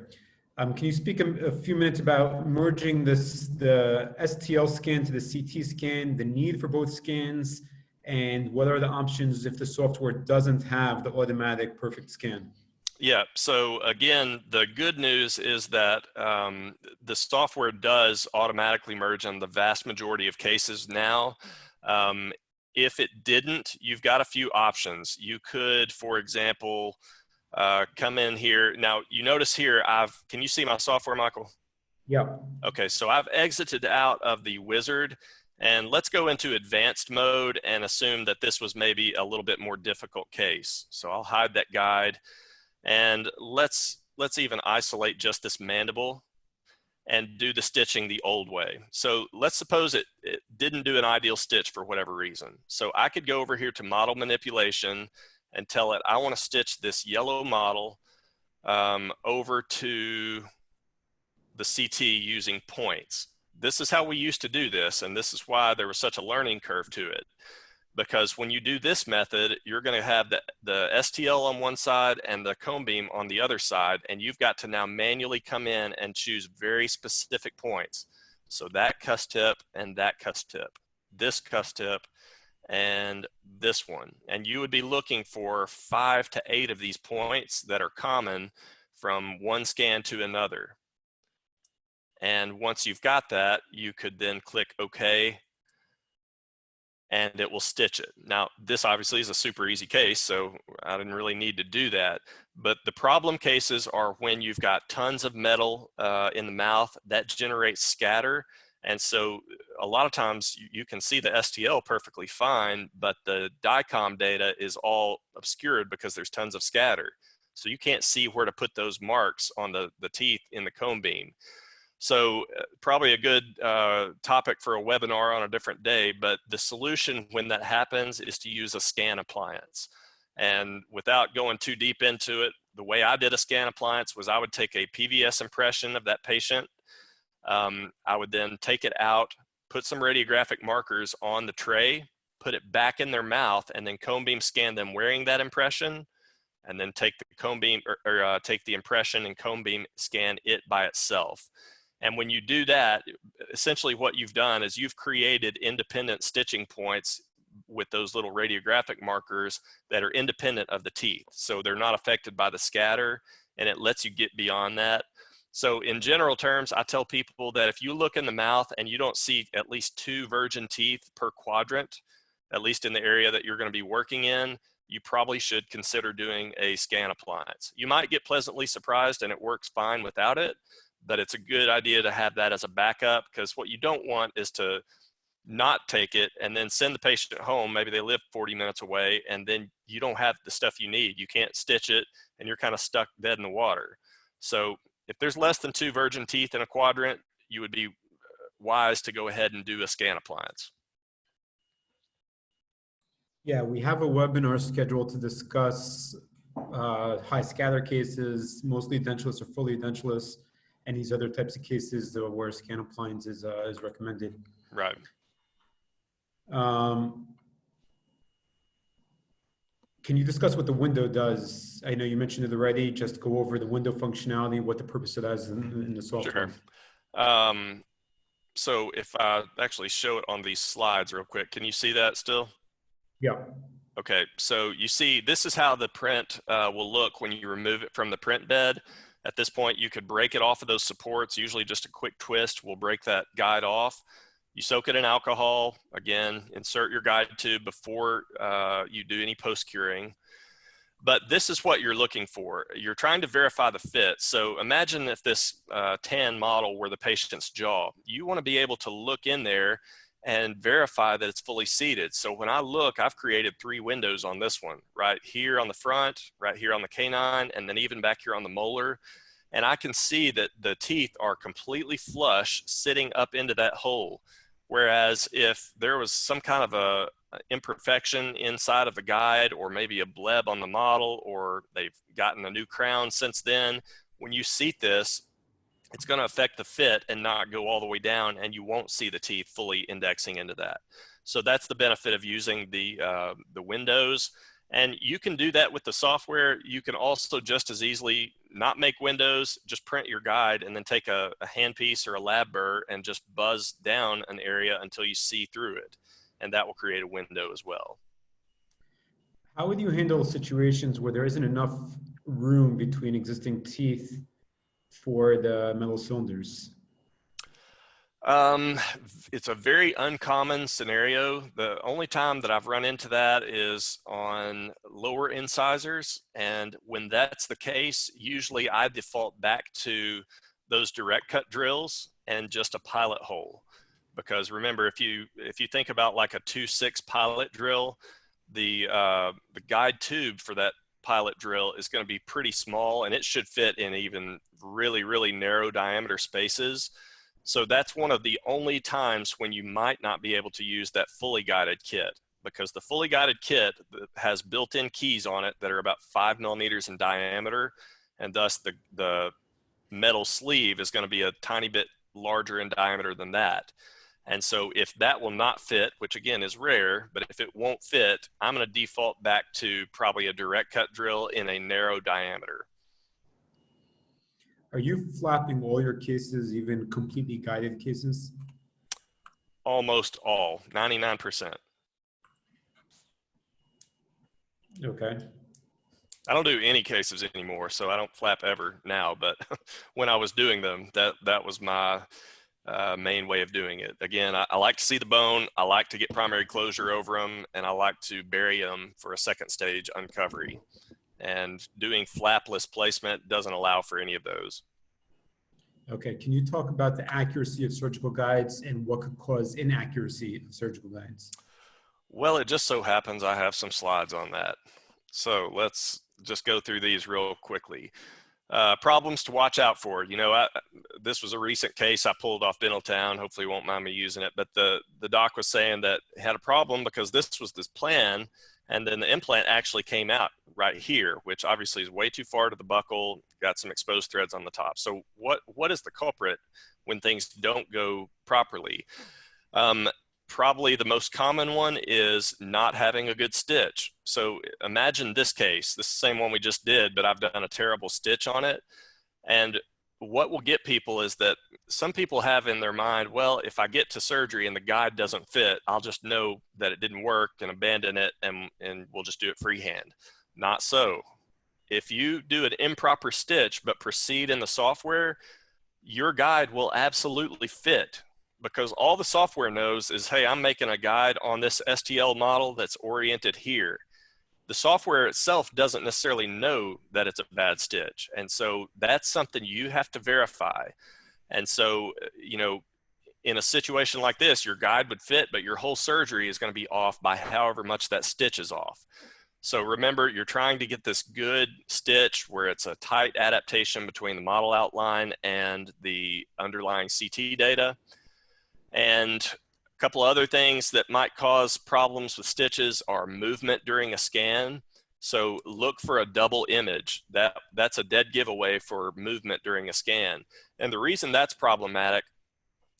Can you speak a few minutes about merging the STL scan to the CT scan, the need for both scans, and what are the options if the software doesn't have the automatic perfect scan? Yeah, so again, the good news is that the software does automatically merge on the vast majority of cases now. If it didn't, you've got a few options. You could, for example, come in here. Now, you notice here, can you see my software, Michael? Yeah. Okay, so I've exited out of the wizard, and let's go into advanced mode and assume that this was maybe a little bit more difficult case. So I'll hide that guide, and let's even isolate just this mandible and do the stitching the old way. So let's suppose it didn't do an ideal stitch for whatever reason. So I could go over here to model manipulation and tell it I want to stitch this yellow model over to the CT using points. This is how we used to do this, and this is why there was such a learning curve to it. Because when you do this method, you're going to have the STL on one side and the cone beam on the other side, and you've got to now manually come in and choose very specific points. So that cuss tip and that cuss tip, this cuss tip, and this one. And you would be looking for 5 to 8 of these points that are common from one scan to another. And once you've got that, you could then click OK, and it will stitch it. Now, this obviously is a super easy case, so I didn't really need to do that. But the problem cases are when you've got tons of metal in the mouth that generates scatter. And so a lot of times you can see the STL perfectly fine, but the DICOM data is all obscured because there's tons of scatter. So you can't see where to put those marks on the teeth in the cone beam. So probably a good topic for a webinar on a different day, but the solution when that happens is to use a scan appliance. And without going too deep into it, the way I did a scan appliance was I would take a PVS impression of that patient. I would then take it out, put some radiographic markers on the tray, put it back in their mouth, and then cone beam scan them wearing that impression, and then take the cone beam or take the impression and cone beam scan it by itself. And when you do that, essentially what you've done is you've created independent stitching points with those little radiographic markers that are independent of the teeth. So they're not affected by the scatter, and it lets you get beyond that. So in general terms, I tell people that if you look in the mouth and you don't see at least 2 virgin teeth per quadrant, at least in the area that you're going to be working in, you probably should consider doing a scan appliance. You might get pleasantly surprised and it works fine without it, but it's a good idea to have that as a backup, because what you don't want is to not take it and then send the patient home. Maybe they live 40 minutes away and then you don't have the stuff you need. You can't stitch it and you're kind of stuck dead in the water. So if there's less than 2 virgin teeth in a quadrant, you would be wise to go ahead and do a scan appliance. Yeah, we have a webinar scheduled to discuss high scatter cases, mostly edentulous or fully edentulous, and these other types of cases where scan appliance is recommended. Right. Can you discuss what the window does? I know you mentioned it already. Just go over the window functionality, what the purpose of that is in the software. Sure. So if I actually show it on these slides real quick, can you see that still? Yeah. Okay, so you see this is how the print will look when you remove it from the print bed. At this point, you could break it off of those supports. Usually just a quick twist will break that guide off. You soak it in alcohol. Again, insert your guide tube before you do any post-curing. But this is what you're looking for. You're trying to verify the fit. So imagine if this tan model were the patient's jaw. You want to be able to look in there and verify that it's fully seated. So when I look, I've created 3 windows on this one, right here on the front, right here on the canine, and then even back here on the molar. And I can see that the teeth are completely flush sitting up into that hole. Whereas if there was some kind of a imperfection inside of the guide, or maybe a bleb on the model, or they've gotten a new crown since then, when you seat this, it's going to affect the fit and not go all the way down, and you won't see the teeth fully indexing into that. So that's the benefit of using the windows. And you can do that with the software. You can also just as easily not make windows, just print your guide and then take a handpiece or a lab burr and just buzz down an area until you see through it. And that will create a window as well. How would you handle situations where there isn't enough room between existing teeth for the metal cylinders? It's a very uncommon scenario. The only time that I've run into that is on lower incisors. And when that's the case, usually I default back to those direct cut drills and just a pilot hole. Because remember, if you think about like a 2/6 pilot drill, the guide tube for that pilot drill is going to be pretty small, and it should fit in even really, really narrow diameter spaces. So that's one of the only times when you might not be able to use that fully guided kit, because the fully guided kit has built-in keys on it that are about 5 millimeters in diameter, and thus the metal sleeve is going to be a tiny bit larger in diameter than that. And so if that will not fit, which again is rare, but if it won't fit, I'm going to default back to probably a direct cut drill in a narrow diameter. Are you flapping all your cases, even completely guided cases? Almost all, 99%. Okay. I don't do any cases anymore, so I don't flap ever now, but when I was doing them, that was my main way of doing it. Again, I like to see the bone, I like to get primary closure over them, and I like to bury them for a second stage uncovery. And doing flapless placement doesn't allow for any of those. Okay, can you talk about the accuracy of surgical guides and what could cause inaccuracy of surgical guides? Well, it just so happens I have some slides on that. So let's just go through these real quickly. Problems to watch out for. You know, this was a recent case I pulled off Dentaltown. Hopefully you won't mind me using it, but the doc was saying that he had a problem because this was this plan, and then the implant actually came out right here, which obviously is way too far to the buccal, got some exposed threads on the top. So what is the culprit when things don't go properly? Probably the most common one is not having a good stitch. So imagine this case, this same one we just did, but I've done a terrible stitch on it. And what will get people is that some people have in their mind, well, if I get to surgery and the guide doesn't fit, I'll just know that it didn't work and abandon it, and we'll just do it freehand. Not so. If you do an improper stitch but proceed in the software, your guide will absolutely fit, because all the software knows is, hey, I'm making a guide on this STL model that's oriented here. The software itself doesn't necessarily know that it's a bad stitch. And so that's something you have to verify. And so, you know, in a situation like this, your guide would fit, but your whole surgery is going to be off by however much that stitch is off. So remember, you're trying to get this good stitch where it's a tight adaptation between the model outline and the underlying CT data. And a couple of other things that might cause problems with stitches are movement during a scan. So look for a double image. That's a dead giveaway for movement during a scan. And the reason that's problematic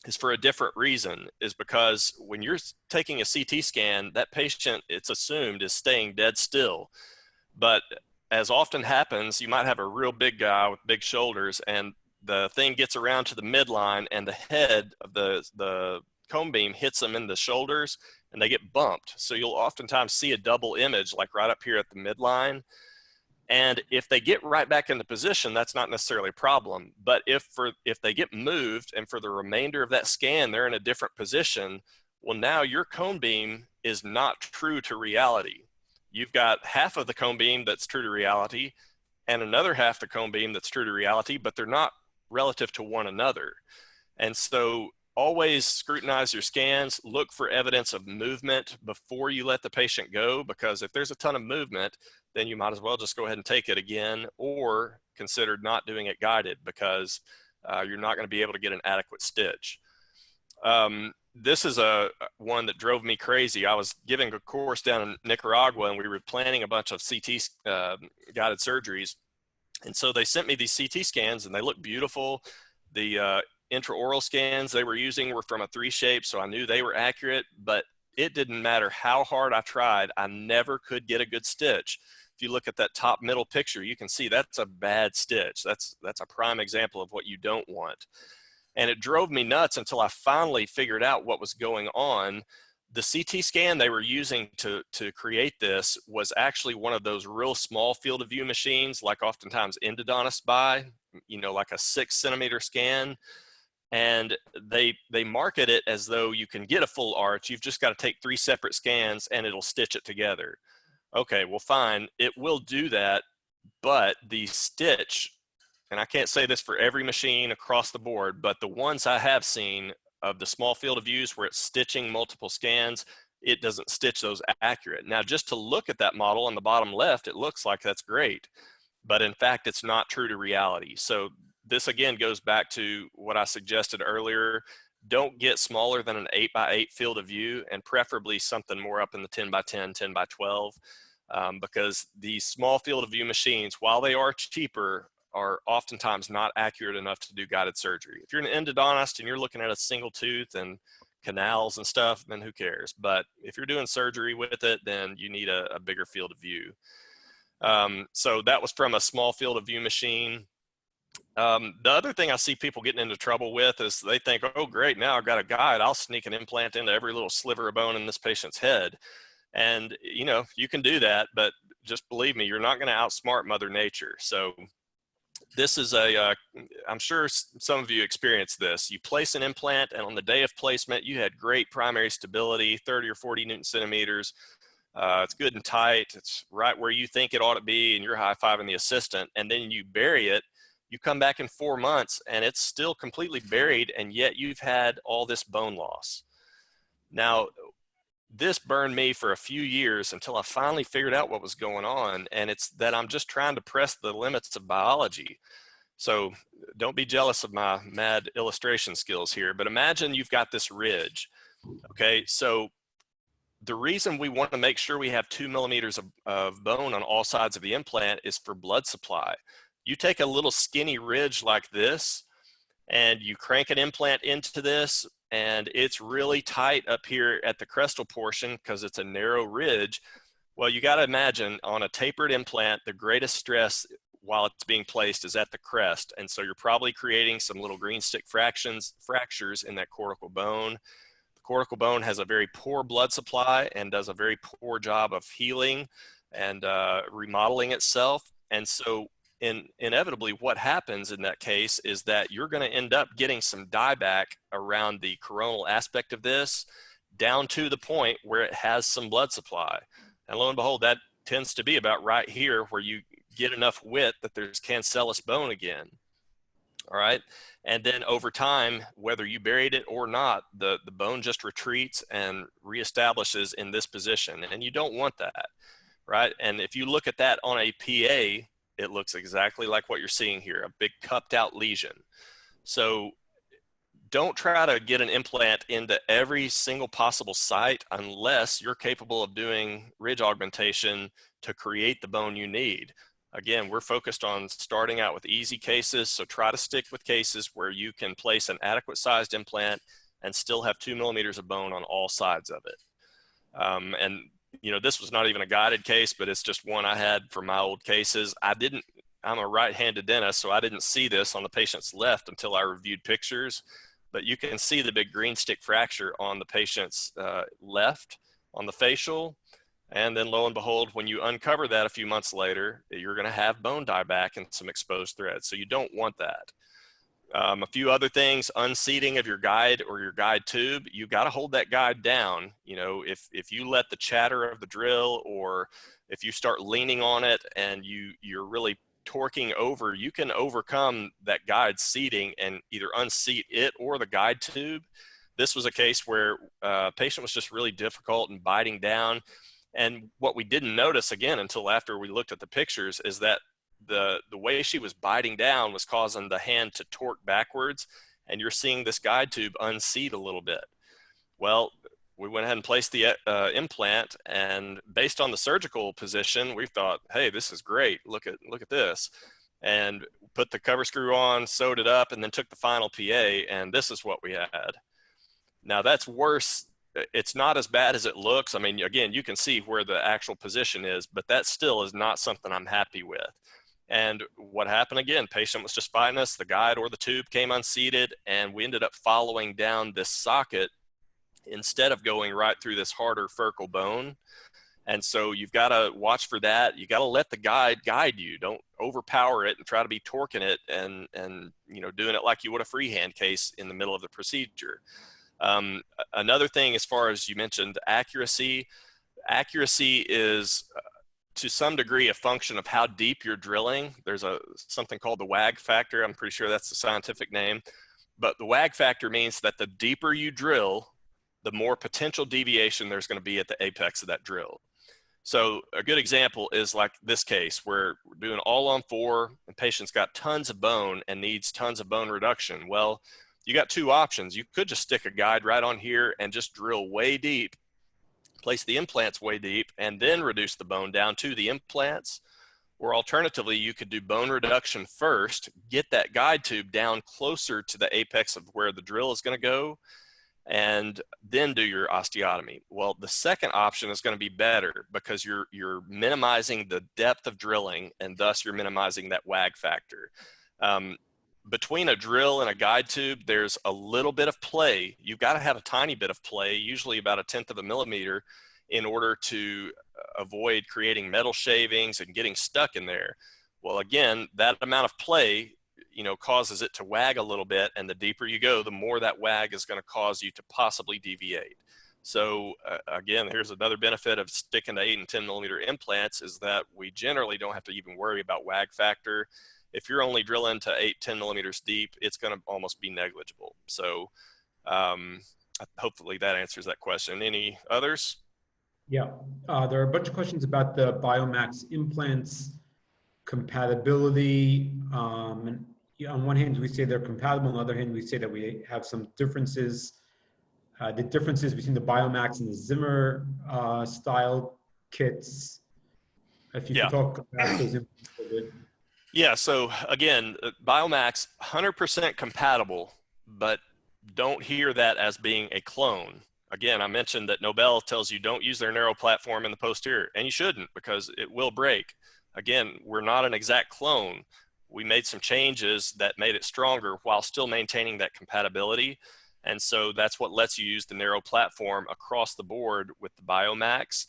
is for a different reason, is because when you're taking a CT scan, that patient, it's assumed, is staying dead still. But as often happens, you might have a real big guy with big shoulders, and the thing gets around to the midline, and the head of the cone beam hits them in the shoulders, and they get bumped. So you'll oftentimes see a double image, like right up here at the midline. And if they get right back into position, that's not necessarily a problem. But if they get moved and for the remainder of that scan, they're in a different position, well, now your cone beam is not true to reality. You've got half of the cone beam that's true to reality and another half of the cone beam that's true to reality, but they're not relative to one another. And so always scrutinize your scans, look for evidence of movement before you let the patient go, because if there's a ton of movement, then you might as well just go ahead and take it again, or consider not doing it guided, because you're not going to be able to get an adequate stitch. This is one that drove me crazy. I was giving a course down in Nicaragua, and we were planning a bunch of CT guided surgeries. And so they sent me these CT scans, and they look beautiful. The intraoral scans they were using were from a 3 shape, so I knew they were accurate, but it didn't matter how hard I tried, I never could get a good stitch. If you look at that top middle picture, you can see that's a bad stitch. That's a prime example of what you don't want. And it drove me nuts until I finally figured out what was going on. The CT scan they were using to create this was actually one of those real small field of view machines, like oftentimes endodontists buy, you know, like a 6 centimeter scan. And they market it as though you can get a full arch. You've just got to take 3 separate scans and it'll stitch it together. Okay, well, fine, it will do that, but the stitch, and I can't say this for every machine across the board, but the ones I have seen of the small field of views where it's stitching multiple scans, it doesn't stitch those accurate. Now, just to look at that model on the bottom left, it looks like that's great, but in fact, it's not true to reality. So this again goes back to what I suggested earlier. Don't get smaller than an 8x8 field of view, and preferably something more up in the 10x10, 10x12, because these small field of view machines, while they are cheaper, are oftentimes not accurate enough to do guided surgery. If you're an endodontist and you're looking at a single tooth and canals and stuff, then who cares? But if you're doing surgery with it, then you need a bigger field of view. So that was from a small field of view machine. The other thing I see people getting into trouble with is they think, oh, great, now I've got a guide, I'll sneak an implant into every little sliver of bone in this patient's head. And, you know, you can do that, but just believe me, you're not going to outsmart Mother Nature. So this is I'm sure some of you experienced this. You place an implant, and on the day of placement, you had great primary stability, 30 or 40 Newton centimeters. It's good and tight. It's right where you think it ought to be, and you're high-fiving the assistant. And then you bury it. You come back in 4 months, and it's still completely buried, and yet you've had all this bone loss. Now, this burned me for a few years until I finally figured out what was going on, and it's that I'm just trying to press the limits of biology. So don't be jealous of my mad illustration skills here, but imagine you've got this ridge. Okay, so the reason we want to make sure we have 2 millimeters of bone on all sides of the implant is for blood supply. You take a little skinny ridge like this, and you crank an implant into this, and it's really tight up here at the crestal portion because it's a narrow ridge. Well, you got to imagine on a tapered implant, the greatest stress while it's being placed is at the crest. And so you're probably creating some little green stick fractures in that cortical bone. The cortical bone has a very poor blood supply and does a very poor job of healing and remodeling itself. And so inevitably what happens in that case is that you're going to end up getting some dieback around the coronal aspect of this down to the point where it has some blood supply. And lo and behold, that tends to be about right here where you get enough width that there's cancellous bone again. All right. And then over time, whether you buried it or not, the bone just retreats and reestablishes in this position. And you don't want that, right? And if you look at that on a PA, it looks exactly like what you're seeing here, a big cupped out lesion. So don't try to get an implant into every single possible site unless you're capable of doing ridge augmentation to create the bone you need. Again, we're focused on starting out with easy cases, so try to stick with cases where you can place an adequate sized implant and still have 2 millimeters of bone on all sides of it. And you know, this was not even a guided case, but it's just one I had for my old cases. I'm a right-handed dentist, so I didn't see this on the patient's left until I reviewed pictures. But you can see the big green stick fracture on the patient's left on the facial. And then lo and behold, when you uncover that a few months later, you're going to have bone dieback and some exposed threads. So you don't want that. A few other things, unseating of your guide or your guide tube, you got to hold that guide down. You know, if you let the chatter of the drill, or if you start leaning on it and you're really torquing over, you can overcome that guide seating and either unseat it or the guide tube. This was a case where a patient was just really difficult and biting down. And what we didn't notice again until after we looked at the pictures is that the way she was biting down was causing the hand to torque backwards, and you're seeing this guide tube unseat a little bit. Well, we went ahead and placed the implant, and based on the surgical position, we thought, hey, this is great. Look at this. And put the cover screw on, sewed it up, and then took the final PA, and this is what we had. Now that's worse. It's not as bad as it looks. I mean, again, you can see where the actual position is, but that still is not something I'm happy with. And what happened again, patient was just fighting us, the guide or the tube came unseated, and we ended up following down this socket instead of going right through this harder furcal bone. And so you've got to watch for that. You got to let the guide you. Don't overpower it and try to be torquing it and you know, doing it like you would a freehand case in the middle of the procedure. Another thing, as far as you mentioned, accuracy is to some degree a function of how deep you're drilling. There's something called the wag factor. I'm pretty sure that's the scientific name, but the wag factor means that the deeper you drill, the more potential deviation there's going to be at the apex of that drill. So a good example is like this case where we're doing all on 4 and patient's got tons of bone and needs tons of bone reduction. Well, you got 2 options. You could just stick a guide right on here and just drill way deep, place the implants way deep, and then reduce the bone down to the implants. Or alternatively, you could do bone reduction first, get that guide tube down closer to the apex of where the drill is going to go, and then do your osteotomy. Well, the second option is going to be better because you're minimizing the depth of drilling, and thus you're minimizing that wag factor. Between a drill and a guide tube, there's a little bit of play. You've got to have a tiny bit of play, usually about 1/10 of a millimeter, in order to avoid creating metal shavings and getting stuck in there. Well, again, that amount of play, you know, causes it to wag a little bit, and the deeper you go, the more that wag is going to cause you to possibly deviate. So again, here's another benefit of sticking to 8 and 10 millimeter implants is that we generally don't have to even worry about wag factor. If you're only drilling to 8-10 millimeters deep, it's going to almost be negligible. So hopefully that answers that question. Any others? Yeah, there are a bunch of questions about the Biomax implants, compatibility. And on one hand, we say they're compatible. On the other hand, we say that we have some differences. The differences between the Biomax and the Zimmer style kits. If you could talk about those implants a little bit. Yeah, so again, Biomax 100% compatible, but don't hear that as being a clone. Again, I mentioned that Nobel tells you don't use their narrow platform in the posterior, and you shouldn't because it will break. again, we're not an exact clone. We made some changes that made it stronger while still maintaining that compatibility. And so that's what lets you use the narrow platform across the board with the Biomax.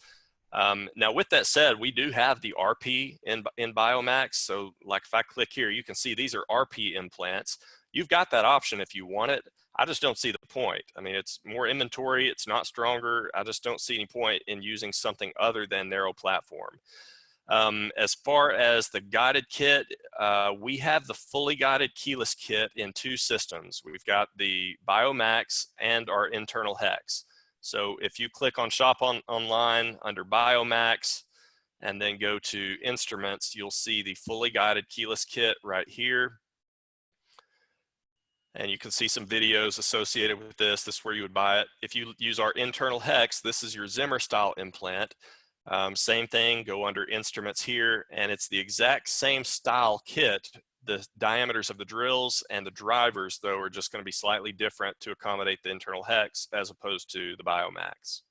Now, with that said, we do have the RP in Biomax. So like if I click here, you can see these are RP implants. You've got that option if you want it. I just don't see the point. I mean, it's more inventory, it's not stronger. I just don't see any point in using something other than narrow platform. As far as the guided kit, we have the fully guided keyless kit in 2 systems. We've got the Biomax and our internal hex. So if you click on Shop Online under Biomax and then go to Instruments, you'll see the fully guided keyless kit right here. And you can see some videos associated with this. This is where you would buy it. If you use our internal hex, this is your Zimmer style implant. Same thing, go under Instruments here, and it's the exact same style kit. The diameters of the drills and the drivers, though, are just going to be slightly different to accommodate the internal hex as opposed to the Biomax.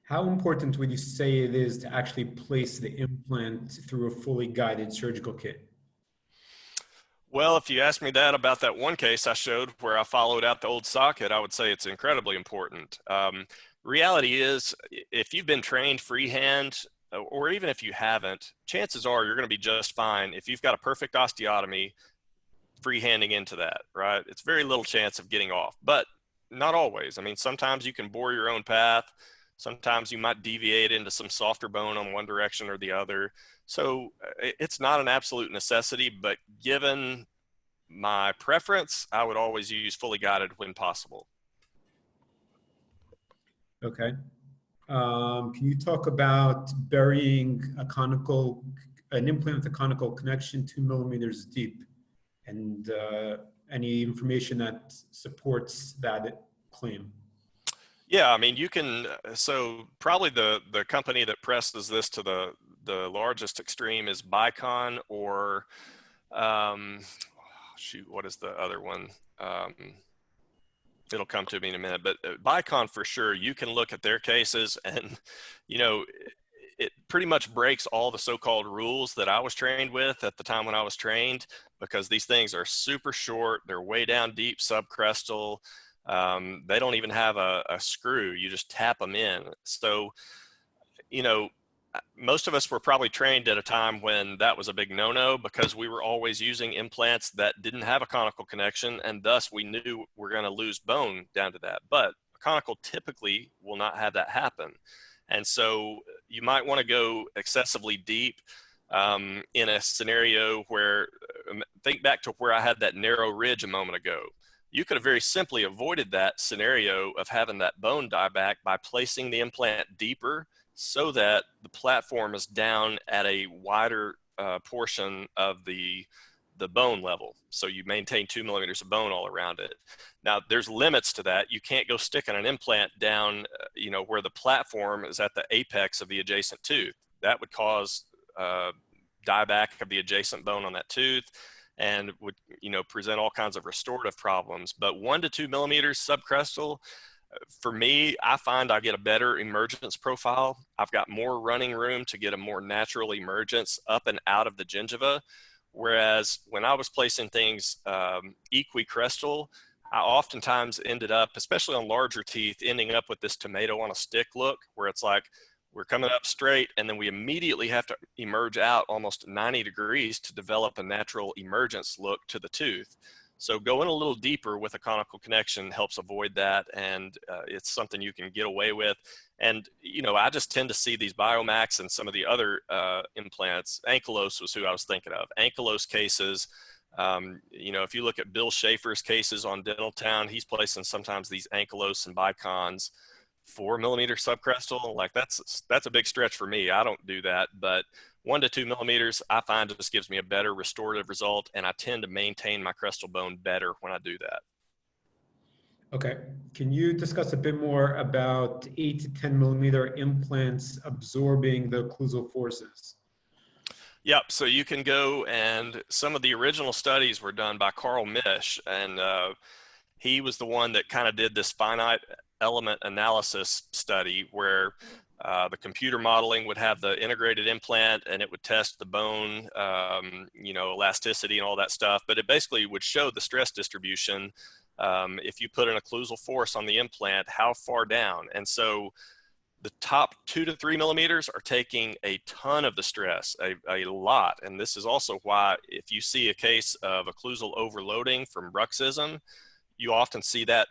How important would you say it is to actually place the implant through a fully guided surgical kit? Well, if you ask me that about that one case I showed where I followed out the old socket, I would say it's incredibly important. Reality is, if you've been trained freehand, or even if you haven't, chances are you're going to be just fine if you've got a perfect osteotomy freehanding into that, right? It's very little chance of getting off, but not always. I mean, sometimes you can bore your own path. Sometimes you might deviate into some softer bone on one direction or the other. So it's not an absolute necessity, but given my preference, I would always use fully guided when possible. Okay. Can you talk about burying an implant with a conical connection 2 millimeters deep, and any information that supports that claim? Yeah, I mean, you can, so probably the company that presses this to the largest extreme is Bicon, or shoot, what is the other one? It'll come to me in a minute, but Bicon for sure, you can look at their cases and, you know, it pretty much breaks all the so-called rules that I was trained with at the time when I was trained, because these things are super short. They're way down deep subcrestal. They don't even have a screw. You just tap them in. So, you know, most of us were probably trained at a time when that was a big no-no, because we were always using implants that didn't have a conical connection, and thus we knew we're going to lose bone down to that. But a conical typically will not have that happen. And so you might want to go excessively deep in a scenario where, think back to where I had that narrow ridge a moment ago. You could have very simply avoided that scenario of having that bone die back by placing the implant deeper, so that the platform is down at a wider portion of the bone level. So you maintain 2 millimeters of bone all around it. Now there's limits to that. You can't go sticking an implant down, you know, where the platform is at the apex of the adjacent tooth. That would cause dieback of the adjacent bone on that tooth, and would, you know, present all kinds of restorative problems. But 1 to 2 millimeters subcrestal, for me, I find I get a better emergence profile. I've got more running room to get a more natural emergence up and out of the gingiva. Whereas when I was placing things equicrestal, I oftentimes ended up, especially on larger teeth, ending up with this tomato on a stick look, where it's like we're coming up straight and then we immediately have to emerge out almost 90 degrees to develop a natural emergence look to the tooth. So going a little deeper with a conical connection helps avoid that, and it's something you can get away with. And, you know, I just tend to see these Biomax and some of the other implants. Ankylose was who I was thinking of. Ankylose cases, you know, if you look at Bill Schaefer's cases on Dental Town, he's placing sometimes these Ankylose and Bicons 4 millimeter subcrestal. Like that's a big stretch for me. I don't do that, but 1 to 2 millimeters, I find it just gives me a better restorative result, and I tend to maintain my crestal bone better when I do that. Okay. Can you discuss a bit more about 8 to 10 millimeter implants absorbing the occlusal forces? Yep. So you can go, and some of the original studies were done by Carl Misch, and he was the one that kind of did this finite element analysis study where The computer modeling would have the integrated implant, and it would test the bone, you know, elasticity and all that stuff. But it basically would show the stress distribution. If you put an occlusal force on the implant, how far down. And so the top 2 to 3 millimeters are taking a ton of the stress, a lot. And this is also why if you see a case of occlusal overloading from bruxism, you often see that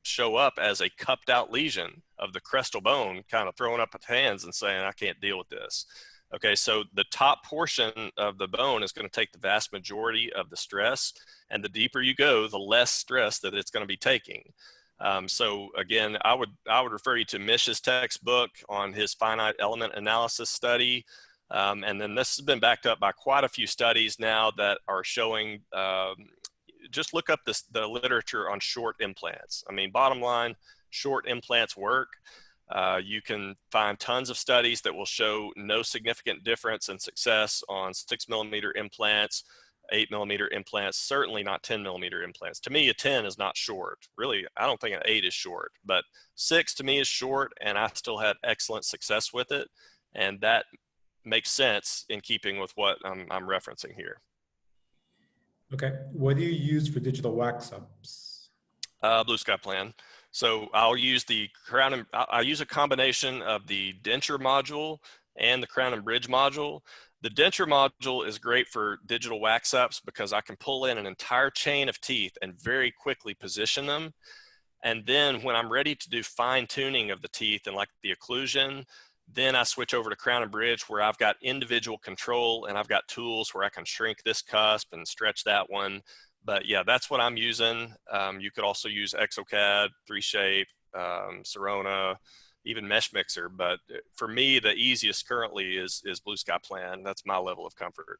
show up as a cupped out lesion of the crestal bone, kind of throwing up its hands and saying, I can't deal with this. Okay, so the top portion of the bone is going to take the vast majority of the stress, and the deeper you go, the less stress that it's going to be taking. So again, I would refer you to Mish's textbook on his finite element analysis study. And then this has been backed up by quite a few studies now that are showing, just look up the literature on short implants. I mean, bottom line, short implants work. You can find tons of studies that will show no significant difference in success on 6 millimeter implants, 8 millimeter implants, certainly not 10 millimeter implants. To me, a 10 is not short. Really, I don't think an 8 is short, but 6 to me is short, and I still had excellent success with it. And that makes sense in keeping with what I'm referencing here. Okay. What do you use for digital wax ups? Blue Sky Plan. So I'll use the crown and I use a combination of the denture module and the crown and bridge module. The denture module is great for digital wax ups because I can pull in an entire chain of teeth and very quickly position them. And then when I'm ready to do fine tuning of the teeth and like the occlusion, then I switch over to crown and bridge where I've got individual control and I've got tools where I can shrink this cusp and stretch that one. But yeah, that's what I'm using. You could also use ExoCAD, 3Shape, Sirona, even Mesh Mixer. But for me, the easiest currently is Blue Sky Plan. That's my level of comfort.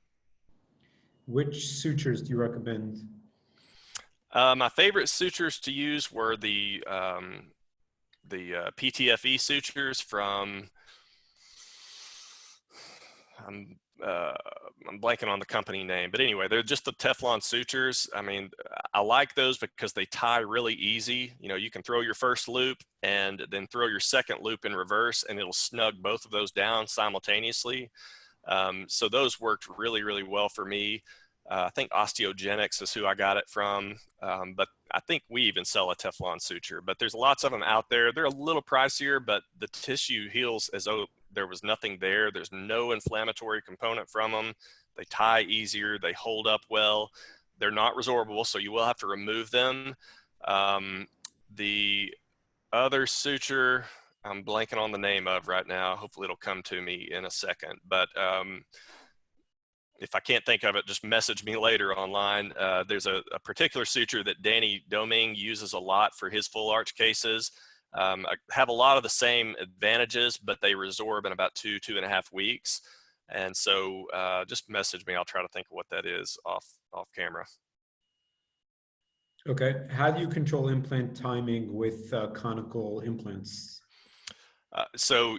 Which sutures do you recommend? My favorite sutures to use were the PTFE sutures from, I'm blanking on the company name, but anyway, they're just the Teflon sutures. I mean, I like those because they tie really easy. You know, you can throw your first loop and then throw your second loop in reverse and it'll snug both of those down simultaneously. So those worked really, really well for me. I think Osteogenics is who I got it from, but I think we even sell a Teflon suture, but there's lots of them out there. They're a little pricier, but the tissue heals as though there was nothing there. There's no inflammatory component from them. They tie easier, they hold up well. They're not resorbable, so you will have to remove them. The other suture, I'm blanking on the name of right now. Hopefully it'll come to me in a second, but if I can't think of it, just message me later online. There's a particular suture that Danny Doming uses a lot for his full arch cases. Have a lot of the same advantages, but they resorb in about 2.5 weeks. And so just message me. I'll try to think of what that is off camera. Okay. How do you control implant timing with conical implants? So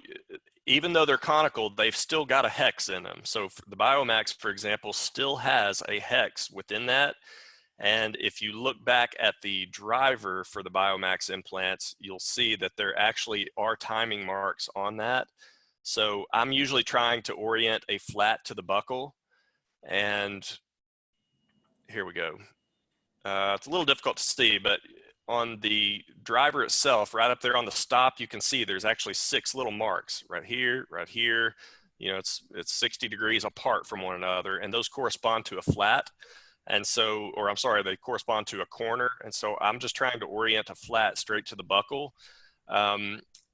even though they're conical, they've still got a hex in them. So the Biomax, for example, still has a hex within that. And if you look back at the driver for the Biomax implants, you'll see that there actually are timing marks on that. So I'm usually trying to orient a flat to the buckle. And here we go. It's a little difficult to see, but on the driver itself, right up there on the stop, you can see there's actually 6 little marks right here, right here. You know, it's 60 degrees apart from one another, and those correspond to a flat. And so, or I'm sorry, they correspond to a corner. And so I'm just trying to orient a flat straight to the buckle.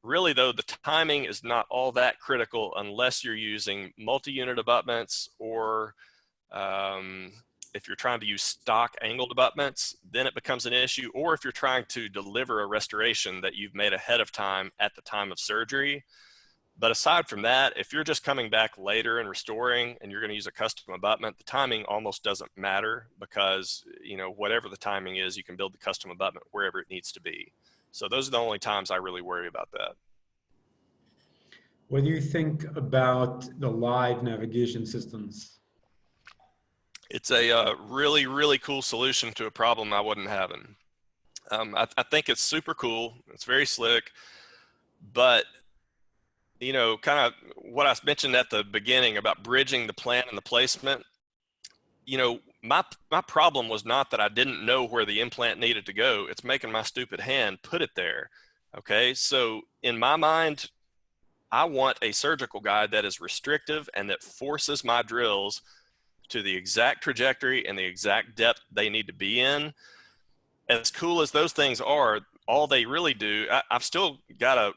Really though, the timing is not all that critical unless you're using multi-unit abutments or if you're trying to use stock angled abutments, then it becomes an issue. Or if you're trying to deliver a restoration that you've made ahead of time at the time of surgery. But aside from that, if you're just coming back later and restoring and you're going to use a custom abutment, the timing almost doesn't matter because, you know, whatever the timing is, you can build the custom abutment wherever it needs to be. So those are the only times I really worry about that. What do you think about the live navigation systems? It's a really, really cool solution to a problem I wasn't having. I think it's super cool. It's very slick, but you know, kind of what I mentioned at the beginning about bridging the plan and the placement, you know, my problem was not that I didn't know where the implant needed to go. It's making my stupid hand put it there. Okay. So in my mind, I want a surgical guide that is restrictive and that forces my drills to the exact trajectory and the exact depth they need to be in. As cool as those things are, all they really do, I've still got to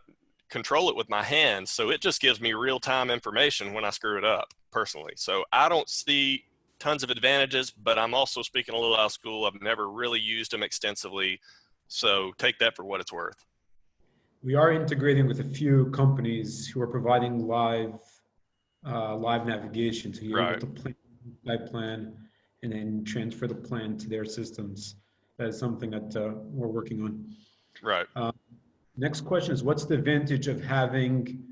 control it with my hands. So it just gives me real time information when I screw it up personally. So I don't see tons of advantages, but I'm also speaking a little out of school. I've never really used them extensively. So take that for what it's worth. We are integrating with a few companies who are providing live navigation, so you're able Right. to plan and then transfer the plan to their systems. That is something that we're working on. Right. Next question is, what's the advantage of having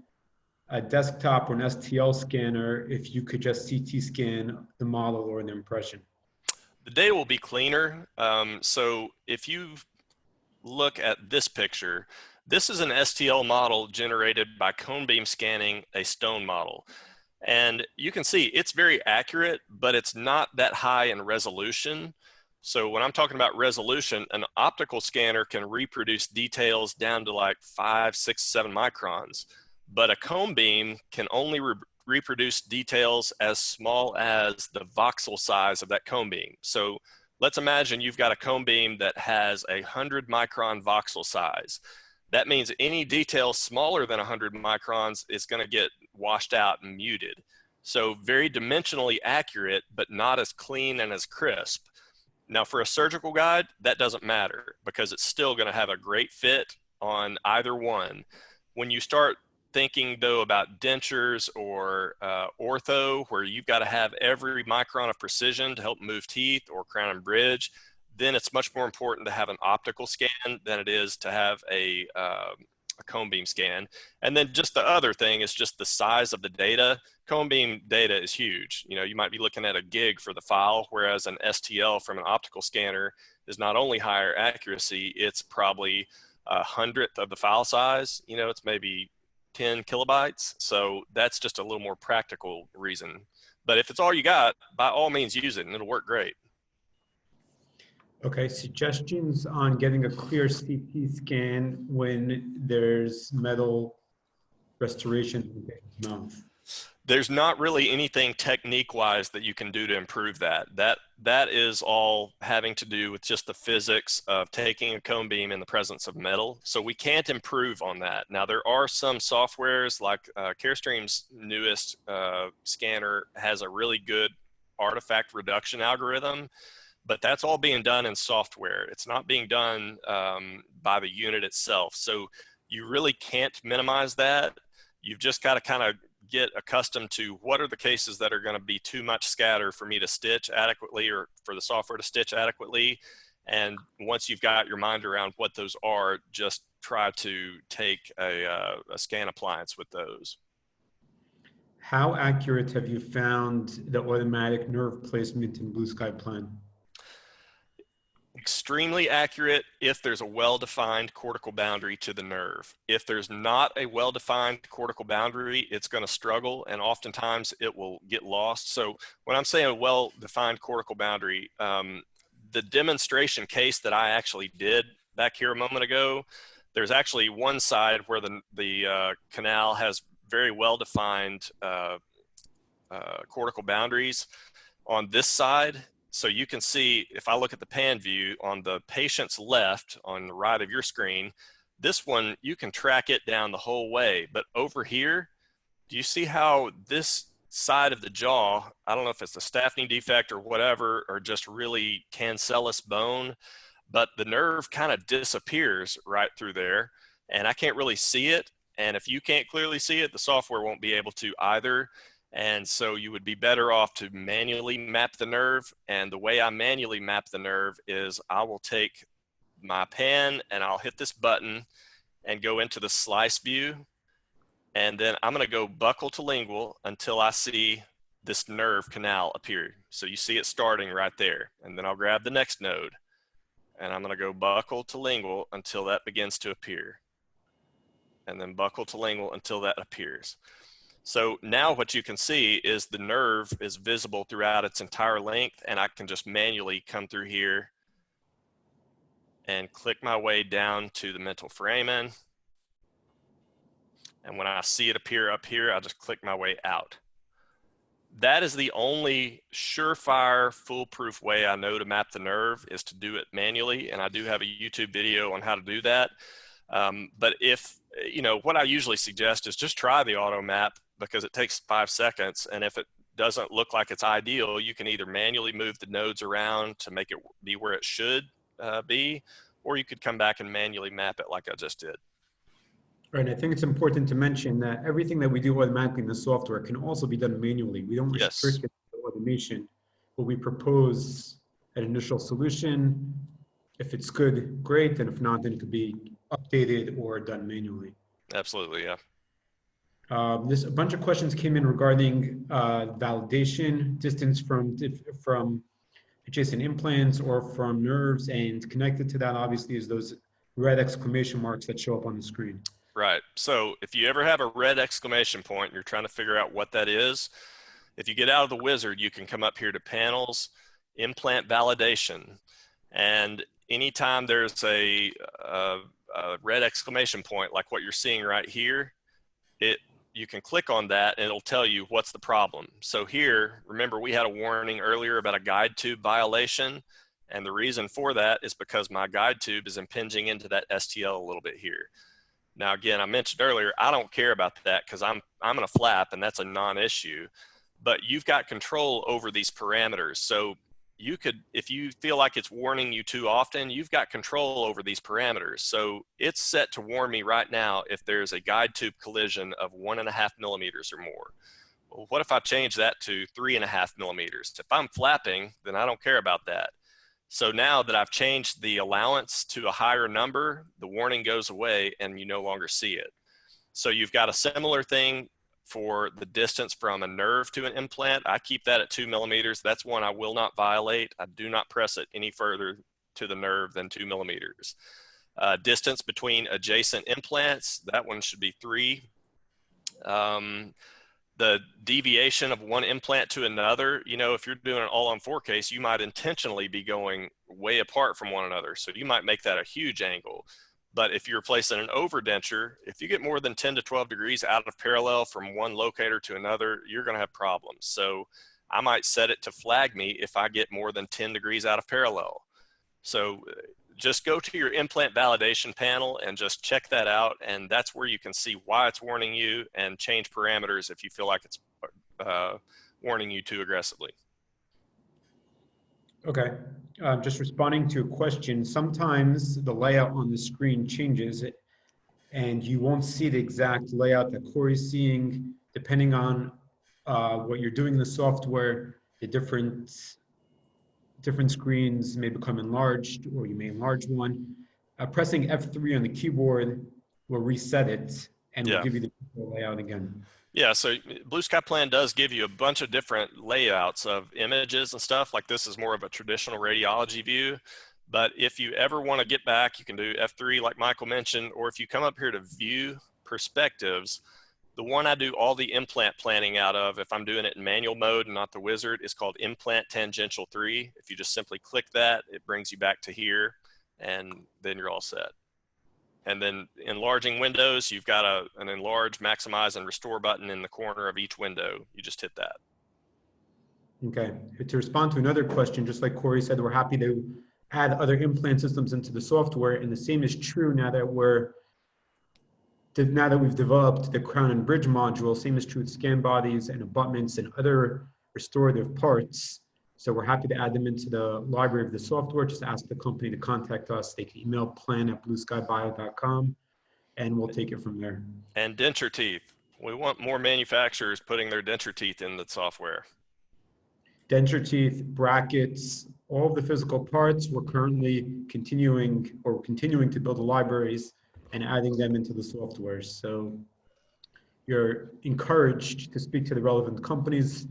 a desktop or an STL scanner if you could just CT scan the model or the impression? The data will be cleaner. So if you look at this picture, this is an STL model generated by cone beam scanning a stone model. And you can see it's very accurate, but it's not that high in resolution. So when I'm talking about resolution, an optical scanner can reproduce details down to like 5, 6, 7 microns, but a cone beam can only reproduce details as small as the voxel size of that cone beam. So let's imagine you've got a cone beam that has 100 micron voxel size. That means any detail smaller than 100 microns is going to get washed out and muted. So very dimensionally accurate, but not as clean and as crisp. Now for a surgical guide, that doesn't matter because it's still going to have a great fit on either one. When you start thinking though about dentures or ortho, where you've got to have every micron of precision to help move teeth or crown and bridge, then it's much more important to have an optical scan than it is to have a cone beam scan. And then just the other thing is just the size of the data. Cone beam data is huge. You know, you might be looking at a gig for the file, whereas an STL from an optical scanner is not only higher accuracy, it's probably 100th of the file size. You know, it's maybe 10 kilobytes. So that's just a little more practical reason. But if it's all you got, by all means use it and it'll work great. Okay, suggestions on getting a clear CT scan when there's metal restoration in the patient's mouth. There's not really anything technique wise that you can do to improve that. That is all having to do with just the physics of taking a cone beam in the presence of metal. So we can't improve on that. Now there are some softwares like Carestream's newest scanner has a really good artifact reduction algorithm, but that's all being done in software. It's not being done by the unit itself. So you really can't minimize that. You've just got to kind of get accustomed to what are the cases that are going to be too much scatter for me to stitch adequately or for the software to stitch adequately. And once you've got your mind around what those are, just try to take a scan appliance with those. How accurate have you found the automatic nerve placement in Blue Sky Plan? Extremely accurate if there's a well-defined cortical boundary to the nerve. If there's not a well-defined cortical boundary, it's going to struggle and oftentimes it will get lost. So when I'm saying a well-defined cortical boundary, the demonstration case that I actually did back here a moment ago, there's actually one side where the canal has very well-defined cortical boundaries. On this side, so you can see, if I look at the pan view on the patient's left on the right of your screen, this one, you can track it down the whole way. But over here, do you see how this side of the jaw, I don't know if it's a Staffney defect or whatever, or just really cancellous bone, but the nerve kind of disappears right through there and I can't really see it. And if you can't clearly see it, the software won't be able to either. And so you would be better off to manually map the nerve. And the way I manually map the nerve is I will take my pen and I'll hit this button and go into the slice view. And then I'm going to go buccal to lingual until I see this nerve canal appear. So you see it starting right there. And then I'll grab the next node and I'm going to go buccal to lingual until that begins to appear. and then buccal to lingual until that appears. So now what you can see is the nerve is visible throughout its entire length, and I can just manually come through here and click my way down to the mental foramen. And when I see it appear up here, I just click my way out. That is the only surefire, foolproof way I know to map the nerve, is to do it manually. And I do have a YouTube video on how to do that. But if, you know, what I usually suggest is just try the auto map, because it takes 5 seconds. And if it doesn't look like it's ideal, you can either manually move the nodes around to make it be where it should be, or you could come back and manually map it like I just did. Right, I think it's important to mention that everything that we do automatically in the software can also be done manually. We don't restrict it to automation, but we propose an initial solution. If it's good, great, and if not, then it could be updated or done manually. Absolutely, yeah. There's a bunch of questions came in regarding validation, distance from adjacent implants or from nerves, and connected to that obviously is those red exclamation marks that show up on the screen. Right. So if you ever have a red exclamation point and you're trying to figure out what that is, if you get out of the wizard, you can come up here to panels, implant validation. And anytime there's a red exclamation point, like what you're seeing right here, you can click on that and it'll tell you what's the problem. So here, remember we had a warning earlier about a guide tube violation. And the reason for that is because my guide tube is impinging into that STL a little bit here. Now, again, I mentioned earlier, I don't care about that because I'm in a flap and that's a non-issue, but you've got control over these parameters. So you could, if you feel like it's warning you too often, you've got control over these parameters. So it's set to warn me right now if there's a guide tube collision of 1.5 millimeters or more. Well, what if I change that to 3.5 millimeters? If I'm flapping, then I don't care about that. So now that I've changed the allowance to a higher number, the warning goes away and you no longer see it. So you've got a similar thing for the distance from a nerve to an implant. I keep that at 2 millimeters. That's one I will not violate. I do not press it any further to the nerve than 2 millimeters. Distance between adjacent implants, that one should be 3. The deviation of one implant to another, you know, if you're doing an all-on-4 case, you might intentionally be going way apart from one another. So you might make that a huge angle. But if you're placing an overdenture, if you get more than 10 to 12 degrees out of parallel from one locator to another, you're going to have problems. So I might set it to flag me if I get more than 10 degrees out of parallel. So just go to your implant validation panel and just check that out. And that's where you can see why it's warning you and change parameters if you feel like it's warning you too aggressively. Okay, just responding to a question. Sometimes the layout on the screen changes and you won't see the exact layout that Cory's seeing, depending on what you're doing in the software. The different screens may become enlarged, or you may enlarge one. Pressing F3 on the keyboard will reset it and will give you the layout again. Yeah, so Blue Sky Plan does give you a bunch of different layouts of images and stuff. Like this is more of a traditional radiology view. But if you ever want to get back, you can do F3 like Michael mentioned, or if you come up here to view perspectives, the one I do all the implant planning out of, if I'm doing it in manual mode and not the wizard, is called Implant Tangential 3. If you just simply click that, it brings you back to here, and then you're all set. And then enlarging windows, you've got an enlarge, maximize, and restore button in the corner of each window. You just hit that. Okay, to respond to another question, just like Cory said, we're happy to add other implant systems into the software, and the same is true now that we've developed the crown and bridge module. Same is true with scan bodies and abutments and other restorative parts. So we're happy to add them into the library of the software. Just ask the company to contact us. They can email plan@blueskybio.com and we'll take it from there. And denture teeth. We want more manufacturers putting their denture teeth in the software. Denture teeth, brackets, all of the physical parts, we're currently continuing to build the libraries and adding them into the software. So you're encouraged to speak to the relevant companies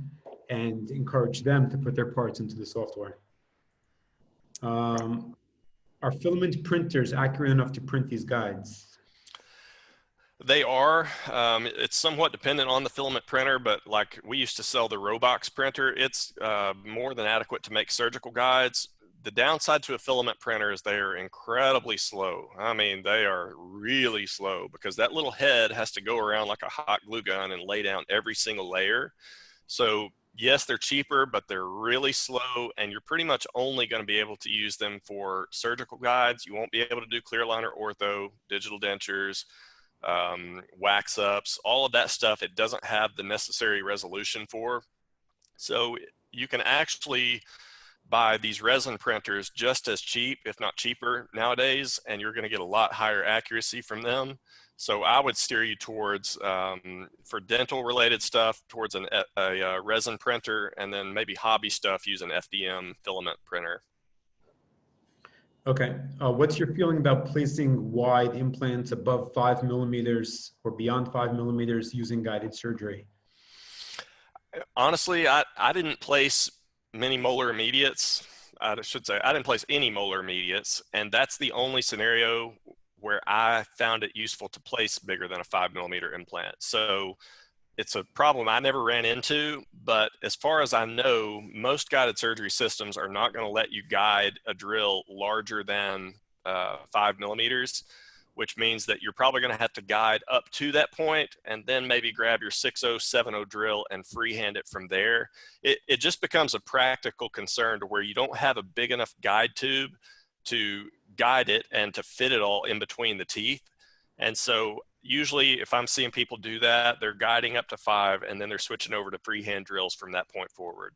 and encourage them to put their parts into the software. Are filament printers accurate enough to print these guides? They are. It's somewhat dependent on the filament printer, but like we used to sell the Robox printer, it's more than adequate to make surgical guides. The downside to a filament printer is they are incredibly slow. I mean, they are really slow because that little head has to go around like a hot glue gun and lay down every single layer. So yes, they're cheaper, but they're really slow, and you're pretty much only going to be able to use them for surgical guides. You won't be able to do clear aligner ortho, digital dentures, wax ups, all of that stuff. It doesn't have the necessary resolution for. So you can actually buy these resin printers just as cheap, if not cheaper nowadays, and you're going to get a lot higher accuracy from them. So I would steer you towards, for dental related stuff, towards a resin printer, and then maybe hobby stuff, use an FDM filament printer. Okay. What's your feeling about placing wide implants above 5 millimeters or beyond 5 millimeters using guided surgery? Honestly, I didn't place many molar immediates. I should say I didn't place any molar immediates, and that's the only scenario where I found it useful to place bigger than a 5 millimeter implant. So it's a problem I never ran into, but as far as I know, most guided surgery systems are not going to let you guide a drill larger than 5 millimeters, which means that you're probably going to have to guide up to that point and then maybe grab your 6.0, 7.0 drill and freehand it from there. It just becomes a practical concern to where you don't have a big enough guide tube to guide it and to fit it all in between the teeth. And so usually if I'm seeing people do that, they're guiding up to 5 and then they're switching over to freehand drills from that point forward.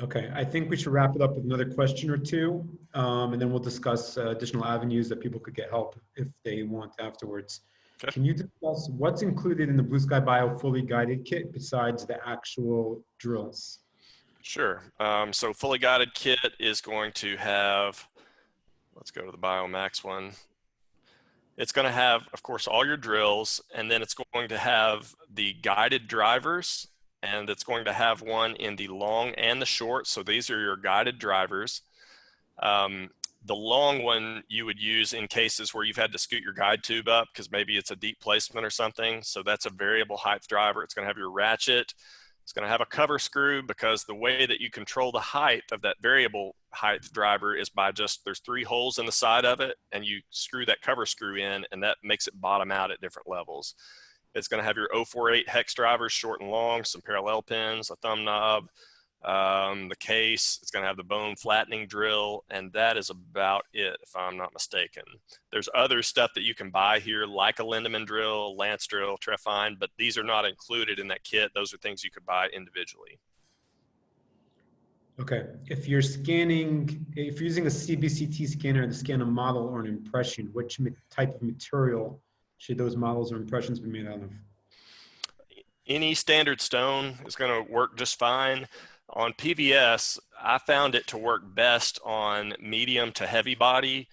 Okay, I think we should wrap it up with another question or two, and then we'll discuss additional avenues that people could get help if they want afterwards. Okay. Can you discuss what's included in the Blue Sky Bio fully guided kit besides the actual drills? Sure. So fully guided kit is going to have, let's go to the Biomax one. It's going to have, of course, all your drills, and then it's going to have the guided drivers, and it's going to have one in the long and the short. So these are your guided drivers. The long one you would use in cases where you've had to scoot your guide tube up because maybe it's a deep placement or something. So that's a variable height driver. It's going to have your ratchet. It's going to have a cover screw because the way that you control the height of that variable height driver is by just, there's 3 holes in the side of it and you screw that cover screw in and that makes it bottom out at different levels. It's going to have your 048 hex drivers, short and long, some parallel pins, a thumb knob, the case. It's going to have the bone flattening drill, and that is about it, if I'm not mistaken. There's other stuff that you can buy here, like a Lindemann drill, Lance drill, Trefine, but these are not included in that kit. Those are things you could buy individually. Okay, if you're using a CBCT scanner to scan a model or an impression, which type of material should those models or impressions be made out of? Any standard stone is going to work just fine. On PVS, I found it to work best on medium to heavy body.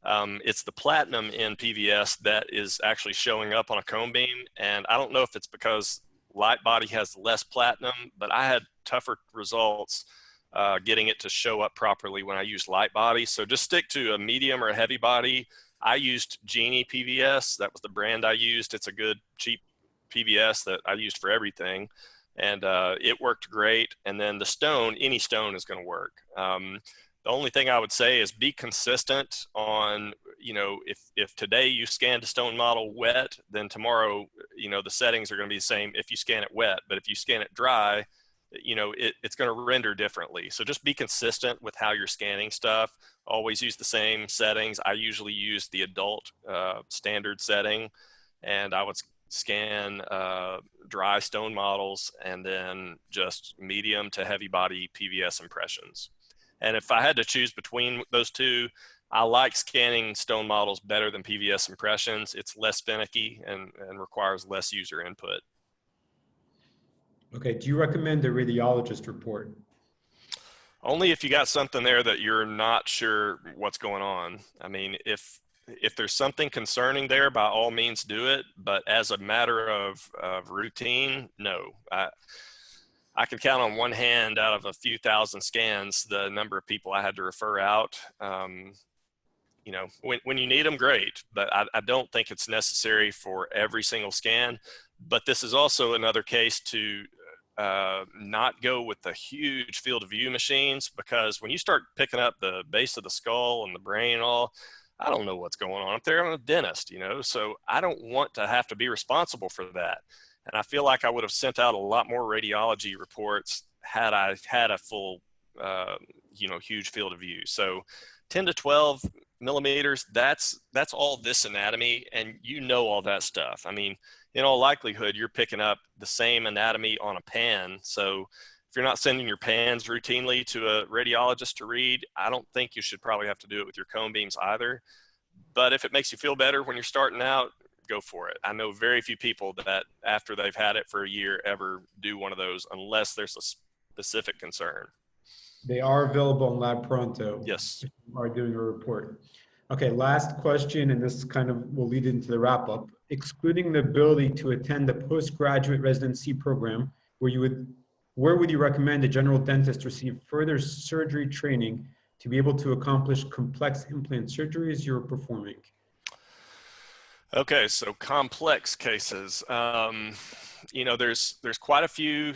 It's the platinum in PVS that is actually showing up on a cone beam. And I don't know if it's because light body has less platinum, but I had tougher results getting it to show up properly when I used light body. So just stick to a medium or a heavy body. I used Genie PVS. That was the brand I used. It's a good, cheap PVS that I used for everything. And it worked great. And then the stone, any stone is going to work. The only thing I would say is be consistent on, you know, if today you scanned a stone model wet, then tomorrow, you know, the settings are going to be the same if you scan it wet. But if you scan it dry, you know, it's going to render differently. So just be consistent with how you're scanning stuff. Always use the same settings. I usually use the adult standard setting, and I would scan dry stone models and then just medium to heavy body PVS impressions. And if I had to choose between those two, I like scanning stone models better than PVS impressions. It's less finicky and requires less user input. Okay, do you recommend a radiologist report? Only if you got something there that you're not sure what's going on. I mean, if there's something concerning there, by all means do it. But as a matter of routine, no. I can count on one hand out of a few thousand scans the number of people I had to refer out. you know, when you need them, great. But I don't think it's necessary for every single scan. But this is also another case to not go with the huge field of view machines, because when you start picking up the base of the skull and the brain and all, I don't know what's going on up there. I'm a dentist, you know, so I don't want to have to be responsible for that. And I feel like I would have sent out a lot more radiology reports had I had a full, you know, huge field of view. So 10 to 12 millimeters, that's all this anatomy, and you know all that stuff. I mean, in all likelihood, you're picking up the same anatomy on a pan. So if you're not sending your pans routinely to a radiologist to read, I don't think you should probably have to do it with your cone beams either. But if it makes you feel better when you're starting out, go for it. I know very few people that after they've had it for a year ever do one of those unless there's a specific concern. They are available on LabPronto. Yes. If you are doing a report. Okay, last question, and this kind of will lead into the wrap up. Excluding the ability to attend the postgraduate residency program, where would you recommend a general dentist receive further surgery training to be able to accomplish complex implant surgeries you're performing? Okay, so complex cases. You know, there's quite a few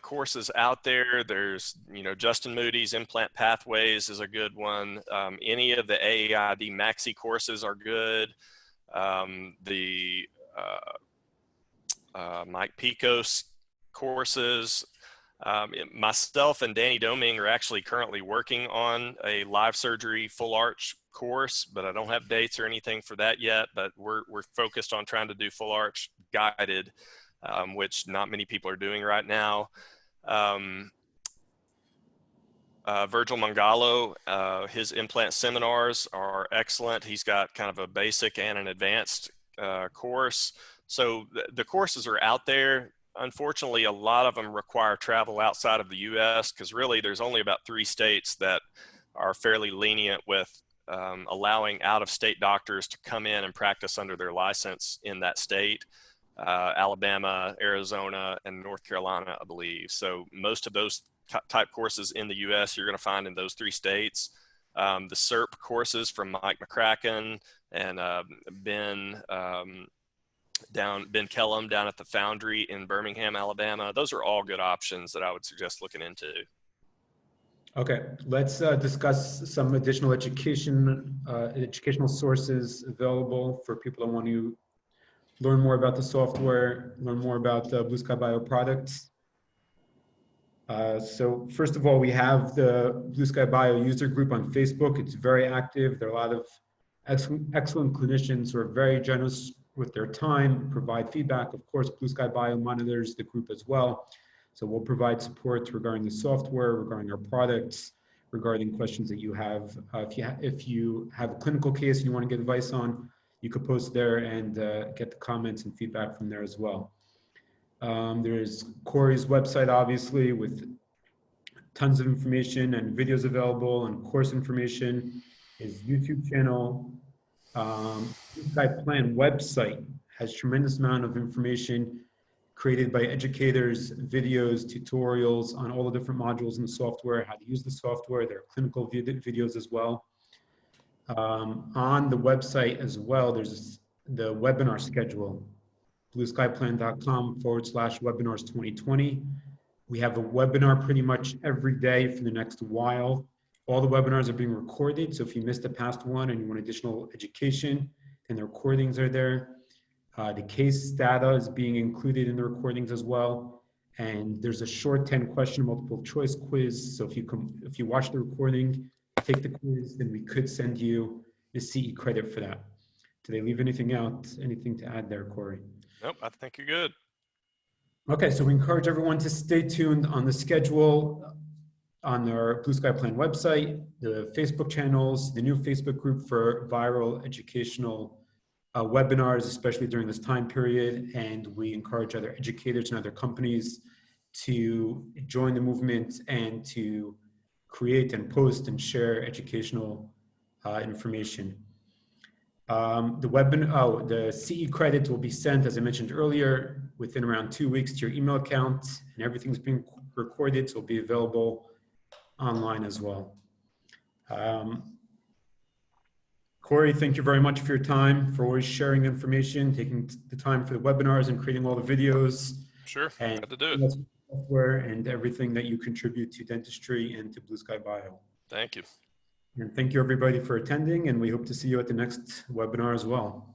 courses out there. There's, you know, Justin Moody's Implant Pathways is a good one. Any of the AGD Maxi courses are good. Mike Picos courses. Myself and Danny Doming are actually currently working on a live surgery full arch course, but I don't have dates or anything for that yet. But we're focused on trying to do full arch guided, which not many people are doing right now. Virgil Mangalo, his implant seminars are excellent. He's got kind of a basic and an advanced course. So the courses are out there. Unfortunately, a lot of them require travel outside of the US, because really there's only about 3 states that are fairly lenient with allowing out-of-state doctors to come in and practice under their license in that state. Alabama, Arizona, and North Carolina, I believe. So most of those type courses in the US you're going to find in those 3 states. The SERP courses from Mike McCracken and Ben Kellum down at the Foundry in Birmingham, Alabama. Those are all good options that I would suggest looking into. Okay, let's discuss some additional educational sources available for people that want to learn more about the software, learn more about Blue Sky Bio products. So first of all, we have the Blue Sky Bio user group on Facebook. It's very active. There are a lot of excellent clinicians who are very generous with their time, provide feedback. Of course, Blue Sky Bio monitors the group as well. So we'll provide support regarding the software, regarding our products, regarding questions that you have. If you have a clinical case and you want to get advice on, you could post there and get the comments and feedback from there as well. There's Cory's website, obviously, with tons of information and videos available and course information. His YouTube channel, Blue Sky Plan website has tremendous amount of information created by educators, videos, tutorials on all the different modules in the software, how to use the software. There are clinical videos as well. On the website as well, there's the webinar schedule, blueskyplan.com/webinars 2020. We have a webinar pretty much every day for the next while. All the webinars are being recorded, so if you missed a past one and you want additional education, then the recordings are there. The case data is being included in the recordings as well. And there's a short 10-question multiple choice quiz. So if you watch the recording, take the quiz, then we could send you the CE credit for that. Did I leave anything out? Anything to add there, Cory? Nope, I think you're good. Okay, so we encourage everyone to stay tuned on the schedule on our Blue Sky Plan website, the Facebook channels, the new Facebook group for viral educational webinars, especially during this time period. And we encourage other educators and other companies to join the movement and to create and post and share educational information. The CE credit will be sent, as I mentioned earlier, within around 2 weeks to your email account, and everything's being recorded, so it'll be available online as well. Cory, thank you very much for your time, for always sharing information, taking the time for the webinars and creating all the videos Sure, and had to do it. software and everything that you contribute to dentistry and to Blue Sky Bio. Thank you. And thank you everybody for attending, and we hope to see you at the next webinar as well.